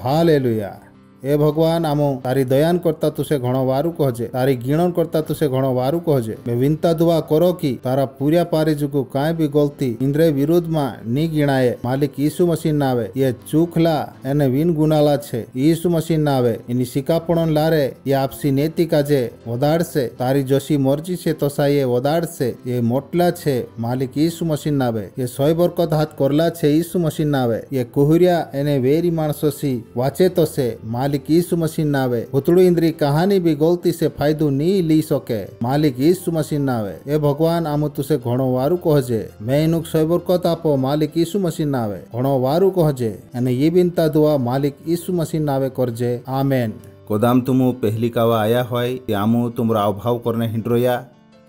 S1: હાલેલુયા. એ ભગવાન આમો તારી દયાન કરતા તુસે ઘણો વારું કહજે, તારી ગીણન કરતા તુસે ઘણો વારું કહજે. મેં વિનતા દુઆ કરો કે તારા પૂર્યા પારી જુગુ કાંઈ બી ગલતી ઇન્દ્રે વિરુદ્ધમાં ની ગીણાય. માલિક ઈસુ મસીહ ના આવે એ ચૂખલા એને વિન ગુનાલા છે. ઈસુ મસીહ ના આવે એની શિકાપણો લારે એ આપસી નૈતિક આજે વધારશે. તારી જોશી મરજી છે તો સાઈ એ વધારશે. એ મોટલા છે માલિક ઈસુ મસીહ ના આવે. એ સોય બરકત હાથ કરલા છે ઈસુ મસીહ ના આવે. એ કુહર્યા એને વેરી માણસોસી વાંચે તો છે માલિક ईसु मसीह ना आवे. भूतड़ू इंद्री कहानी भी गलती से फायदो नी ली सके मालिक ईसु मसीह ना आवे. ए भगवान आमु तुसे घणो वारू कहजे. मैं इनुक सोयबरकत आपो मालिक ईसु मसीह ना आवे. घणो वारू कहजे अने ये बिनता दुआ मालिक ईसु मसीह ना आवे करजे. आमेन. कोदाम तुमु पहली कावा आया होय ते आमु तुमरा अभाव करने हिंड्रोया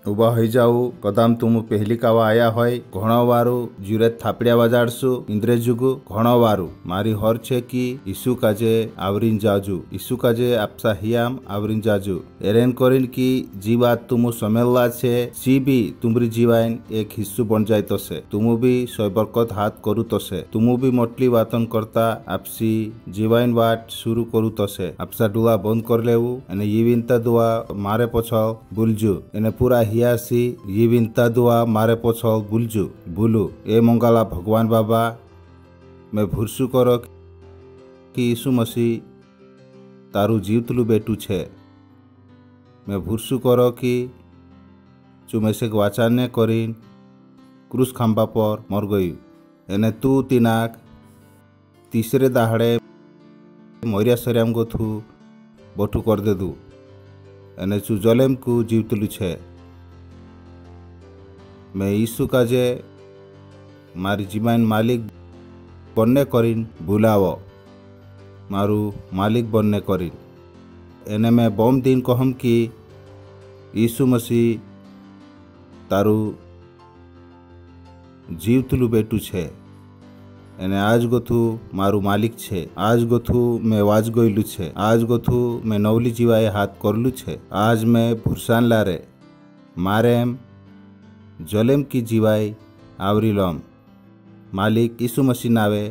S1: ઉભા હોઈ જાઉં. કદામ તું પહેલી કાવા આયા હોય ઘણો વારું જીરે થાપડિયા વજાડશું ઇન્દ્રે જુગુ ઘણો વારું. મારી હોર છે કે ઈસુ કાજે આવરીન જાજુ, ઈસુ કાજે આપસા હિયામ આવરીન જાજુ. એરેન કરીન કે જી વાત તું સમેલલા છે સી બી તુમરી જીવાઈન એક હિસ્સુ બન જાય તો છે. તુમુ બી સોયબરકત હાથ કરું તો છે. તુમુ બી મોટલી વાતન કરતા આપસી જીવાઈન વાટ શુરુ કરું તો છે. આપસા ડુઆ બંધ કરી લેવું અને ये विनता दुआ मारे पछो भूलजू એને पूरा हियासी ये विनता दुआ मारे पछो भूलजू भूलू. ए मंगला भगवान बाबा मैं भूरसू करो कि यीशु मसीह तारू जीवतलू बेटू छे. मैं भूरसू करो कि चू मेसे वाचान्य करीन क्रूस खांबा पर मर गयु एने तू तीनाक तीसरे दाहड़े मरिया सरियाम गो थू बठू कर दे दू एने चू जलेम को जीवतलू छे. मैं यीशु काजे मारी जीवन मालिक बनने करीन बुलावो मारू मालिक बनने करीन. एने मैं बम दिन कहम कि यीशु मसीह तारू जीवतलू बेटू छे एने आज गोथू मारू मालिक छे. आज गोथू मैं वाज गयलू छे. आज गोथू मैं नवली जीवाए हाथ करलू छे. आज मैं भूरसान लारे मारेम जलेम की जीवाई आवरीलम मालिक यीशु मसीह नावे.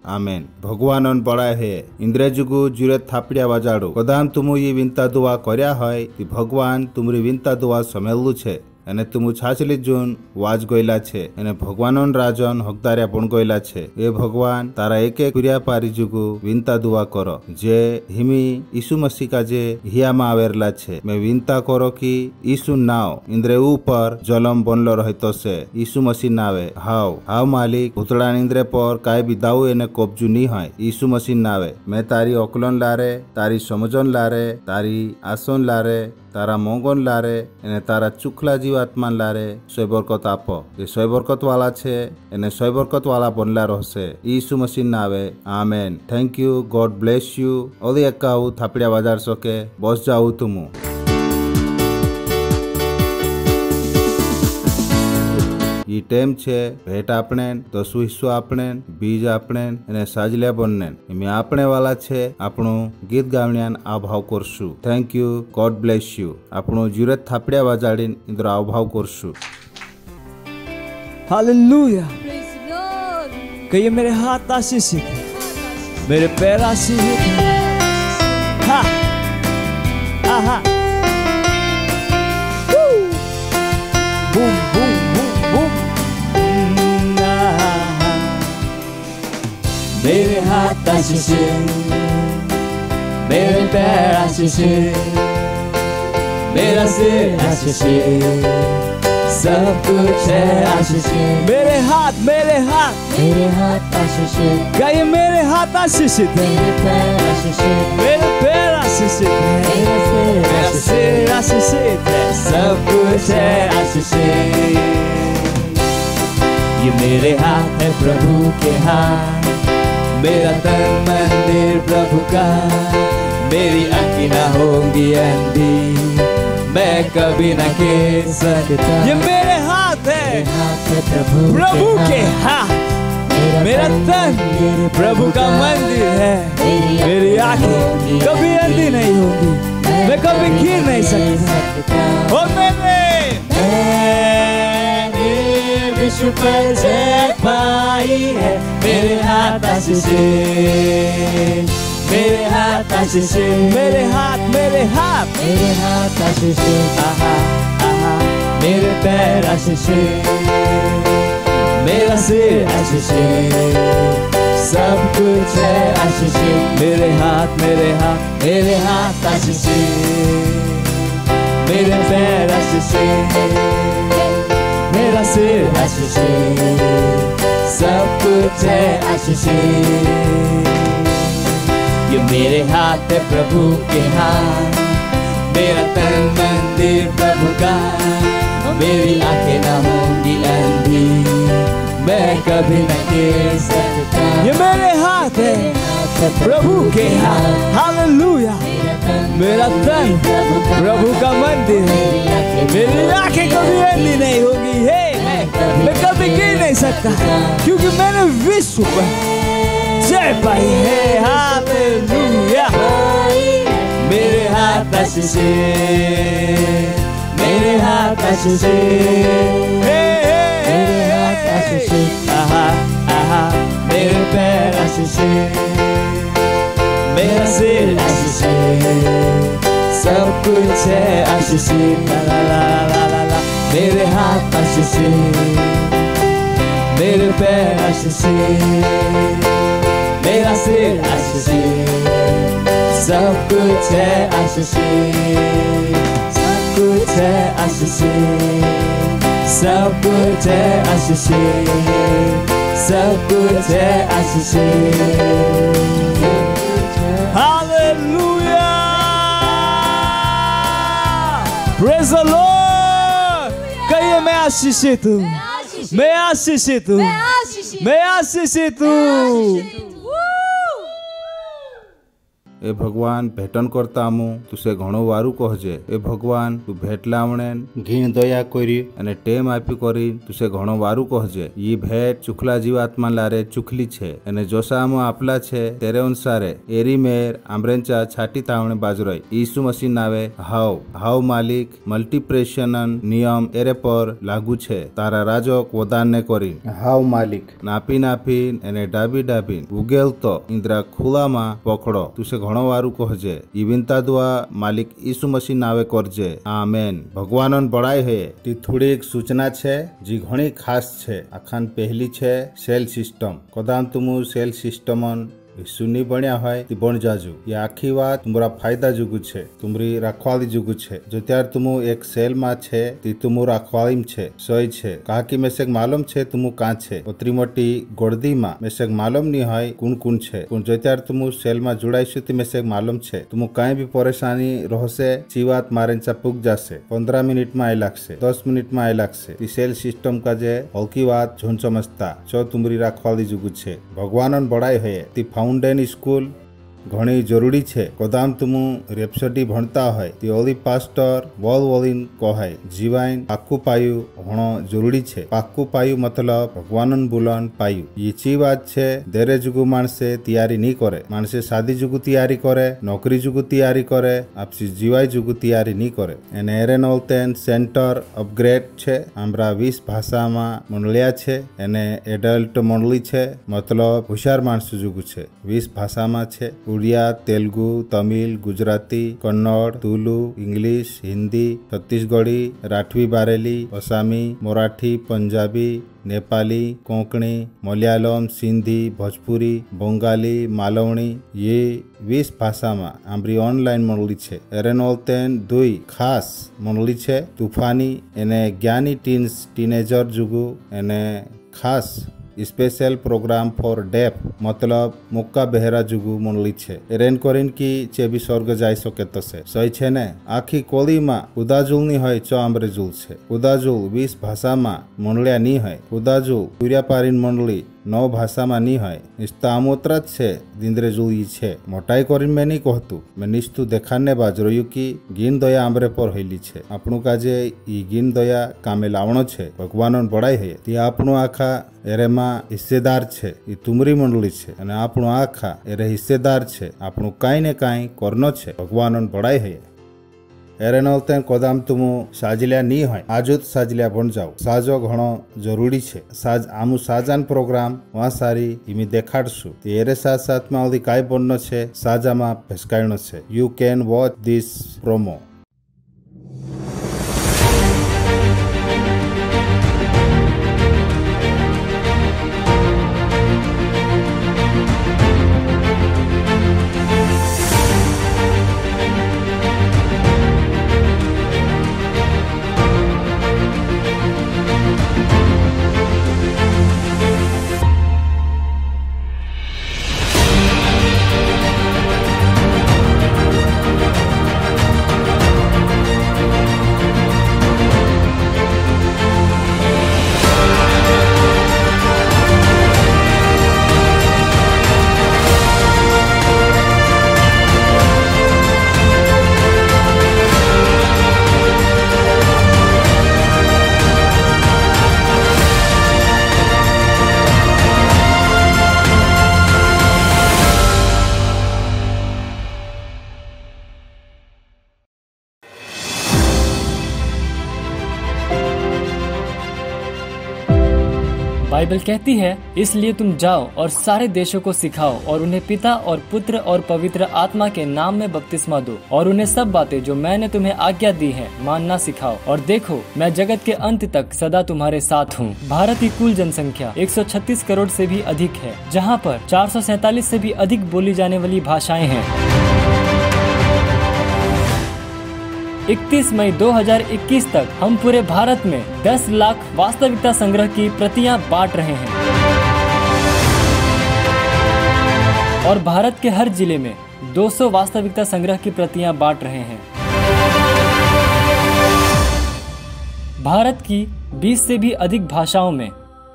S1: आमेन. भगवान बड़ा है इंद्रे जुगु जुरे थापड़िया वाजाड़ो. कदाम तुमु ये विनता दुआ कर्या है कि भगवान तुमरी विनता दुआ समेलू छे અને તું છાછલી જૂન વાજ ગયેલા છે અને ભગવાનન રાજન હકદાર્યા પણ ગયેલા છે. એ ભગવાન તારા એક એક ક્રિયા પારી જુગુ વિનતા દુઆ કરો જે હિમી ઈસુ મસીહ કાજે હિયામાં આવેલા છે. મેં વિનતા કરો કે ઈસુ નાવ ઇન્દ્રે ઉપર જલમ બનલો રહેતો છે. ઈસુ મસીહ નાવે હાવ હાવ માલિક ભૂતળા ઇન્દ્રે પર કાંઈ બી દાવું એને કબજુ નહીં હોય. ઈસુ મસીહ નાવે મેં તારી અકલન લારે તારી સમજન લારે તારી આસન લારે तारा मोंगन लारे एने तारा चुखला जीवात्मान लारे सोयबरकत आपो. ये सोयबरकत वाला छे एने सोयबरकत वाला बनला रहसे. यीशु मसीह नावे. Amen. Thank you. God bless you. ओदी एकाऊ थापड़िया बाजार सके बस जाऊ तुमु. ये टाइम छे भेट आपने दसू हिस्सो आपने बीज आपने અને સાજલ્યા બનને એમે આપણે વાલા છે. આપણું ગીત ગાવણ્યાન આભાવ કરશું. Thank you. God bless you. આપણું જીરત થાપડ્યા વાજાડીને ઇન્દ્ર આભાવ કરશું.
S3: हालेलुया. कहिए मेरे हाथ आशीष है, मेरे पैर आशीष है. हा आहा बूम बूम बूम बूम. मेरे हाथ आशीष है, मेरे पैर आशीष है. मेरा सिर आशीषित, सब कुछ है आशीषित। मेरे हाथ
S5: मेरे हाथ आशीषित,
S3: गाइए मेरे हाथ आशीषित है,
S5: मेरे पैर आशीषित,
S3: मेरे पैर आशीषित है, मेरा सिर आशीषित है, सब कुछ है आशीषित। ये मेरे हाथ है प्रभु के हाथ, मेरा तन मंदिर प्रभु का, मेरी आँखें ना होंगी अंधी, मैं कभी ना गिर सकता। ये मेरे हाथ है प्रभु के हाथ, मेरा तन प्रभु का मंदिर है, मेरी आँखें कभी अंधी नहीं होगी, मैं कभी गिर नहीं सकता। और मैंने विश्व पर जय पाई है, मेरे हाथ आशीषित, मेरे हाथ आशीषित, मेरे हाथ मेरे हाथ आशीषित, आहा आहा, मेरे पैर आशीषित, मेरा सिर आशीषित, सब कुछ है आशीषित। मेरे हाथ आशीषित, मेरे पैर आशीषित, मेरा सिर आशीषित, सब कुछ है आशीषित। ये मेरे हाथ है प्रभु के हाथ, मेरा तन मंदिर प्रभु का, मेरी आंखें ना होंगी अंधी, मैं कभी न गिर सकता। ये मेरे हाथ है प्रभु के हाथ, हालेलुया। मेरा तन प्रभु का मंदिर है, मेरी आंखें कभी अंधी नहीं होगी, मैं कभी गिर नहीं सकता, क्योंकि मैंने विश्व पर जय पाई है, हालेलुया। मेरे हाथ आशीषित, मेरे हाथ आशीषित, मेरे हाथ आशीषित, आहा आहा, मेरे पैर आशीषित, मेरा सिर आशीषित, सब कुछ है आशीषित, ला ला ला ला ला ला। मेरे हाथ आशीषित, मेरे पैर आशीषित, मेरा सिर आशीषित, सब कुछ है आशीषित, सब कुछ है आशीषित, सब कुछ है आशीषित, सब कुछ है आशीषित। Hallelujah, praise the Lord. कहिए मैं आशीषित हूँ, मैं आशीषित हूँ, मैं आशीषित हूँ।
S1: એ ભગવાન ભેટન કરતા આમું તુસે ઘણો વારું કહજે। એ ભગવાન તું ભેટ લાવણેન ઘીણ દયા કરી અને ટેમ આપી કરી તુસે ઘણો વારું કહજે। ઈ ભેટ ચુખલા જીવાત્મા લારે ચુખલી છે અને જોસામાં આપલા છે તેરે અનુસારે એરી મેર આમરેંચા છાટી તાવણે બાજરાઈ ઈસુ મસીહ નાવે હાવ હાવ માલિક મલ્ટીપ્રેશનન નિયમ એરે પર લાગુ છે તારા રાજક વદાનને કરી હાવ માલિક નાપી નાપી અને ડાબી ડાબી ઉગેલતો ઇન્દ્રા ખુલામાં પકડો તુસે ઘણો વારું કહજે। ઈ વિનતા दुआ मालिक यीशु मसीह नावे करजे, आमेन। भगवानन बड़ाई है ती थोड़ी एक सूचना छे जी घणी खास छे। आखान पहली छे सेल सिस्टम। कदाम तुमु सेल सिस्टमन सुनी बन्या होय ती बन जाजू। ये आखी बात तुमरा फायदा जुगु छे, तुमरी रखवाली जुगु छे। जो त्यार तुमु एक सेल मा छे ती तुमु रखवाली छे, सोय छे। कहा कि मेसेक मालूम छे तुमु का छे। ओतरी मोटी गोड़दी मा मेसेक मालूम नहीं होय कुण कुण छे, पण जो त्यार तुमु सेल मा जुड़ाईशु ती मेसेक मालूम छे। तुमु काई भी परेशानी रहसे चीवात मारेंचा पुग जासे। 15 मिनिट में आई लागसे, 10 मिनिट में आई लागसे। ती सेल सिस्टम का जे हल्की बात झोन समझता चो तुमरी रखवाली जुगु छे। भगवानन बड़ाई है ती फाउंडेन स्कूल घणी जरूरी छे। कदाम तुमु रेप्सोडी भणता होय ती ओली पास्टर वॉल वॉलिन कहाय जीवाइन पाक्कू पायु होणो जरूरी छे। पाक्कू पायु मतलब भगवानन बुलन पायु। ये ची बात छे देरे जुगु माणसे तैयारी नहीं करे। माणसे शादी जुगु तैयारी करे, नौकरी जुगु तैयारी करे, आपसी जीवाई जुगु तैयारी नहीं करे। एने एरेन ओलतेन सेंटर अपग्रेड छे। आमरा 20 भाषा में मंडलिया छे। एने एडल्ट मंडली छे मतलब होशियार माणसो जुगु छे। 20 भाषा में छे। उड़िया, तेलुगु, तमिल, गुजराती, कन्नड़, तुलु, इंग्लिश, हिंदी, छत्तीसगढ़ी, राठवी बारेली, असामी, मराठी, पंजाबी, नेपाली, कोंकणी, मलयालम, सिंधी, भोजपुरी, बंगाली, मालवणी ये 20 भाषा में आमरी ऑनलाइन मंडली छे। एरेनोलतेन 2 खास मंडली छे। तूफानी एने ज्ञानी टीनेजर जुगु एने खास स्पेशल प्रोग्राम फॉर डेफ मतलब मुक्का बेहरा जुगु मंडली छे। एरेन करीन की चेबी स्वर्ग जाय सके तो से सही छे ने। आखी कोली मा उदाजुल नी होय चो आमरे जुल छे। उदाजुल 20 भाषा मा मंडलिया नी होय। उदाजुल सूर्या पारीन मंडली 9 भाषा में नहीं है। निस्ता आमोत्रा छे दिंद्रे जुई छे। मोटाई करीन में नहीं कहतु मैं निस्तु देखाने बाज रही की गिन दया आमरे पर होइली छे। आपनु काजे ई गिन दया कामे लावणो छे भगवानन बड़ाई है। ती आपनु आखा एरेमा हिस्सेदार छे। ई तुमरी मंडली छे अने आपनु आखा एरे हिस्सेदार छे। आपनु काई ने काई करनो छे भगवानन बड़ाई है। एरेनोलते कदम तुमु साजिल्या नी है। आजुत साजिल्या बन जाओ। साजो घणो जरूरी छे। साज आमु साजान प्रोग्राम वहाँ सारी इमी देखाड़शु। एरे साथ साथ में ओदी काय बननो छे साजा मा भेसकायनो छे। You can watch this promo.
S2: Bible कहती है इसलिए तुम जाओ और सारे देशों को सिखाओ और उन्हें पिता और पुत्र और पवित्र आत्मा के नाम में बपतिस्मा दो और उन्हें सब बातें जो मैंने तुम्हें आज्ञा दी हैं मानना सिखाओ। और देखो मैं जगत के अंत तक सदा तुम्हारे साथ हूँ। भारत की कुल जनसंख्या 136 करोड़ से भी अधिक है, जहाँ पर 447 से भी अधिक बोली जाने वाली भाषाएं हैं। 31 मई 2021 तक हम पूरे भारत में 10 लाख वास्तविकता संग्रह की प्रतियां बांट रहे हैं और भारत के हर जिले में 200 वास्तविकता संग्रह की प्रतियां बांट रहे हैं। भारत की 20 से भी अधिक भाषाओं में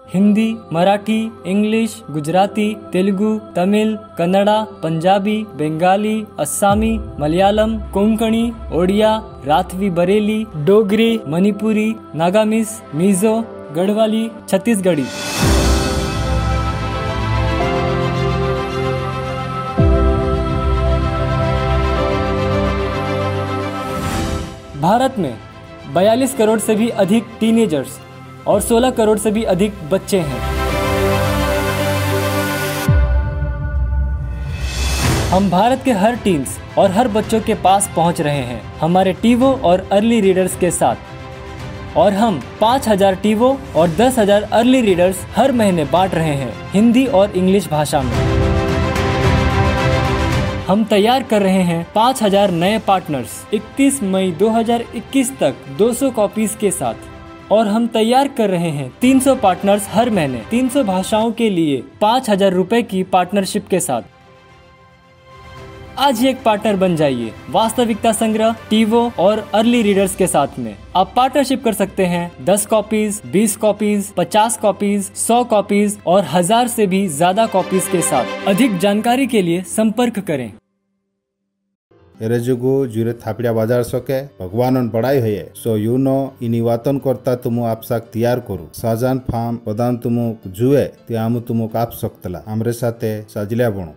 S2: हिंदी, मराठी, इंग्लिश, गुजराती, तेलुगु, तमिल, कन्नड़ा, पंजाबी, बंगाली, असमी, मलयालम, कोंकणी, ओडिया, राठवी बरेली, डोगरी, मणिपुरी, नागामीज, मिजो, गढ़वाली, छत्तीसगढ़ी। भारत में 42 करोड़ से भी अधिक टीनेजर्स और 16 करोड़ से भी अधिक बच्चे हैं। हम भारत के हर टीन्स और हर बच्चों के पास पहुंच रहे हैं हमारे टीवो और अर्ली रीडर्स के साथ। और हम 5000 टीवो और 10,000 अर्ली रीडर्स हर महीने बांट रहे हैं हिंदी और इंग्लिश भाषा में। हम तैयार कर रहे हैं 5000 नए पार्टनर्स 31 मई 2021 तक 200 कॉपीज के साथ। और हम तैयार कर रहे हैं 300 पार्टनर्स हर महीने 300 भाषाओं के लिए 5000 रुपए की पार्टनरशिप के साथ। आज ही एक पार्टनर बन जाइए वास्तविकता संग्रह, टीवो और अर्ली रीडर्स के साथ में। आप पार्टनरशिप कर सकते हैं 10 कॉपीज, 20 कॉपीज, 50 कॉपीज, 100 कॉपीज और 1000 से भी ज्यादा कॉपीज के साथ। अधिक जानकारी के लिए संपर्क करें।
S1: एरे जुगु जुरे थापड़िया बाजार सके भगवानन बड़ाई है। सो यू नो इनी वातन करता तुमु आपसाक तैयार करू साजान फार्म पदान तुमु जुए ते आमु तुमुक आप सकतला हमरे साथे साजिल्या बणो।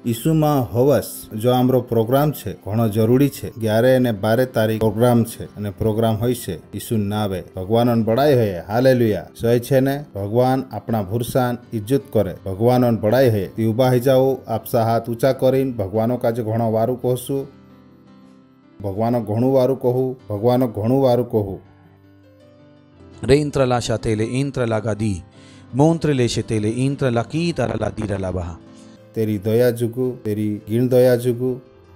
S1: ઈસુમાં હોવસ જો આમરો પ્રોગ્રામ છે ઘણો જરૂરી છે 11 અને 12 તારીખ પ્રોગ્રામ છે અને પ્રોગ્રામ હોય છે ઈસુ નાવે ભગવાનોને બડાઈ હોય હાલેલુયા સહી છે ને ભગવાન આપણા ભૂરસાન ઇજ્જત કરે ભગવાનોને બડાઈ હોય તી ઉભા હઈ જાઓ આપસા હાથ ઊંચા કરીને ભગવાનો કાજે ઘણો વારું કહું ભગવાનો ઘણું વારું કહું ભગવાનો ઘણું વારું કહું
S7: Reintra la shatele intra la gadi montre le shetele intra la kita la dira la baha
S1: तेरी दया जुगु तेरी गिण दया जुगु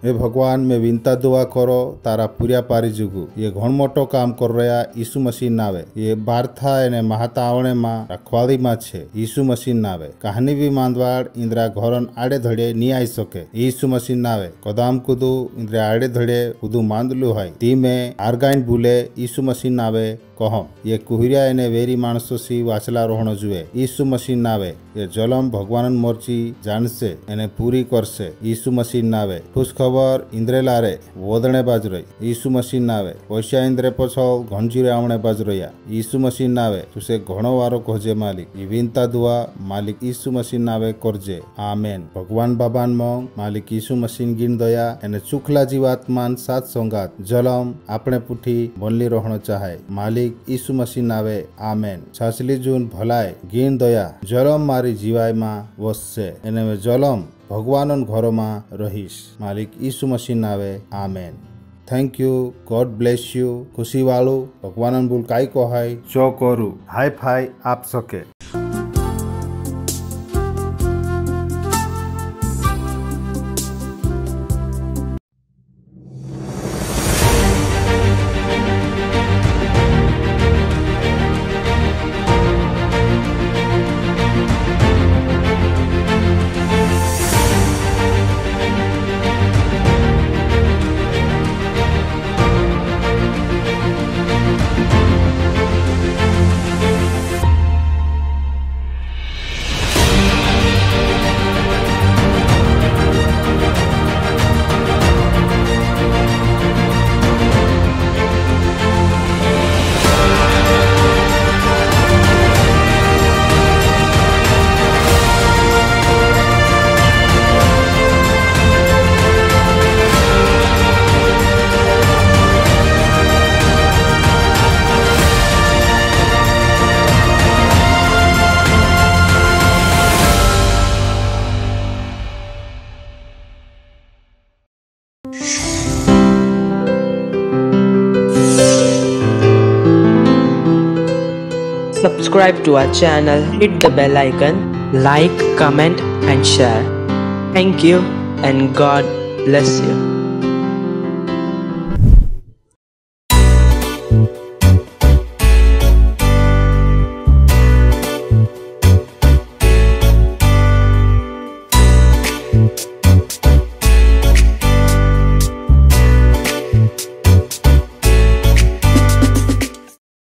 S1: हे भगवान में विनता दुआ करो तारा पूरा पारी जुगु ये घण मोटो काम कर रहा यीशु मसीह नावे ये बारथा एने महाता आवणे मां रखवाड़ी मां छे यीशु मसीह नावे कहानी भी मांदवाड़ इंद्रा घरन आड़े धड़े नी आई सके यीशु मसीह नावे कदाम कुदू इंद्रा आड़े धड़े कुदू मांदलू है ती में आरगाइन भूले यीशु मसीह नावे कहम ये कुहरिया एने वेरी माणसो सी वाचला रोहणो जुए यीशु मसीह नावे ये जलम भगवान मर्जी जानसे एने पूरी करसे यीशु मसीह नावे खुश खबर इंद्रे लारे वोदणे बाजरई यीशु मसीह नावे पैसा इंद्रे पछो घंजीरे आवणे बाजरया यीशु मसीह नावे तुसे घणो वारो कहजे मालिक ई विनता दुआ मालिक यीशु मसीह नावे करजे आमेन भगवान बाबान मंग मालिक यीशु मसीह गिन दया एने चुखला जीवात्मान सात संगात जलम आपणे पुठी बनली रोहणो चाहे मालिक यीशु मसीह नावे आमेन छासली जून भलाय गिन दया जलम मारी जीवाय मां वससे एने में जलम भगवानन घरो मां रहीश मालिक यीशु मसीह नावे amen thank you god bless you खुशी वालू भगवानन बोल काई कहाय चो करू हाई फाई आप सके
S8: Subscribe to our channel, hit the bell icon, like, comment and share. Thank you and God bless you.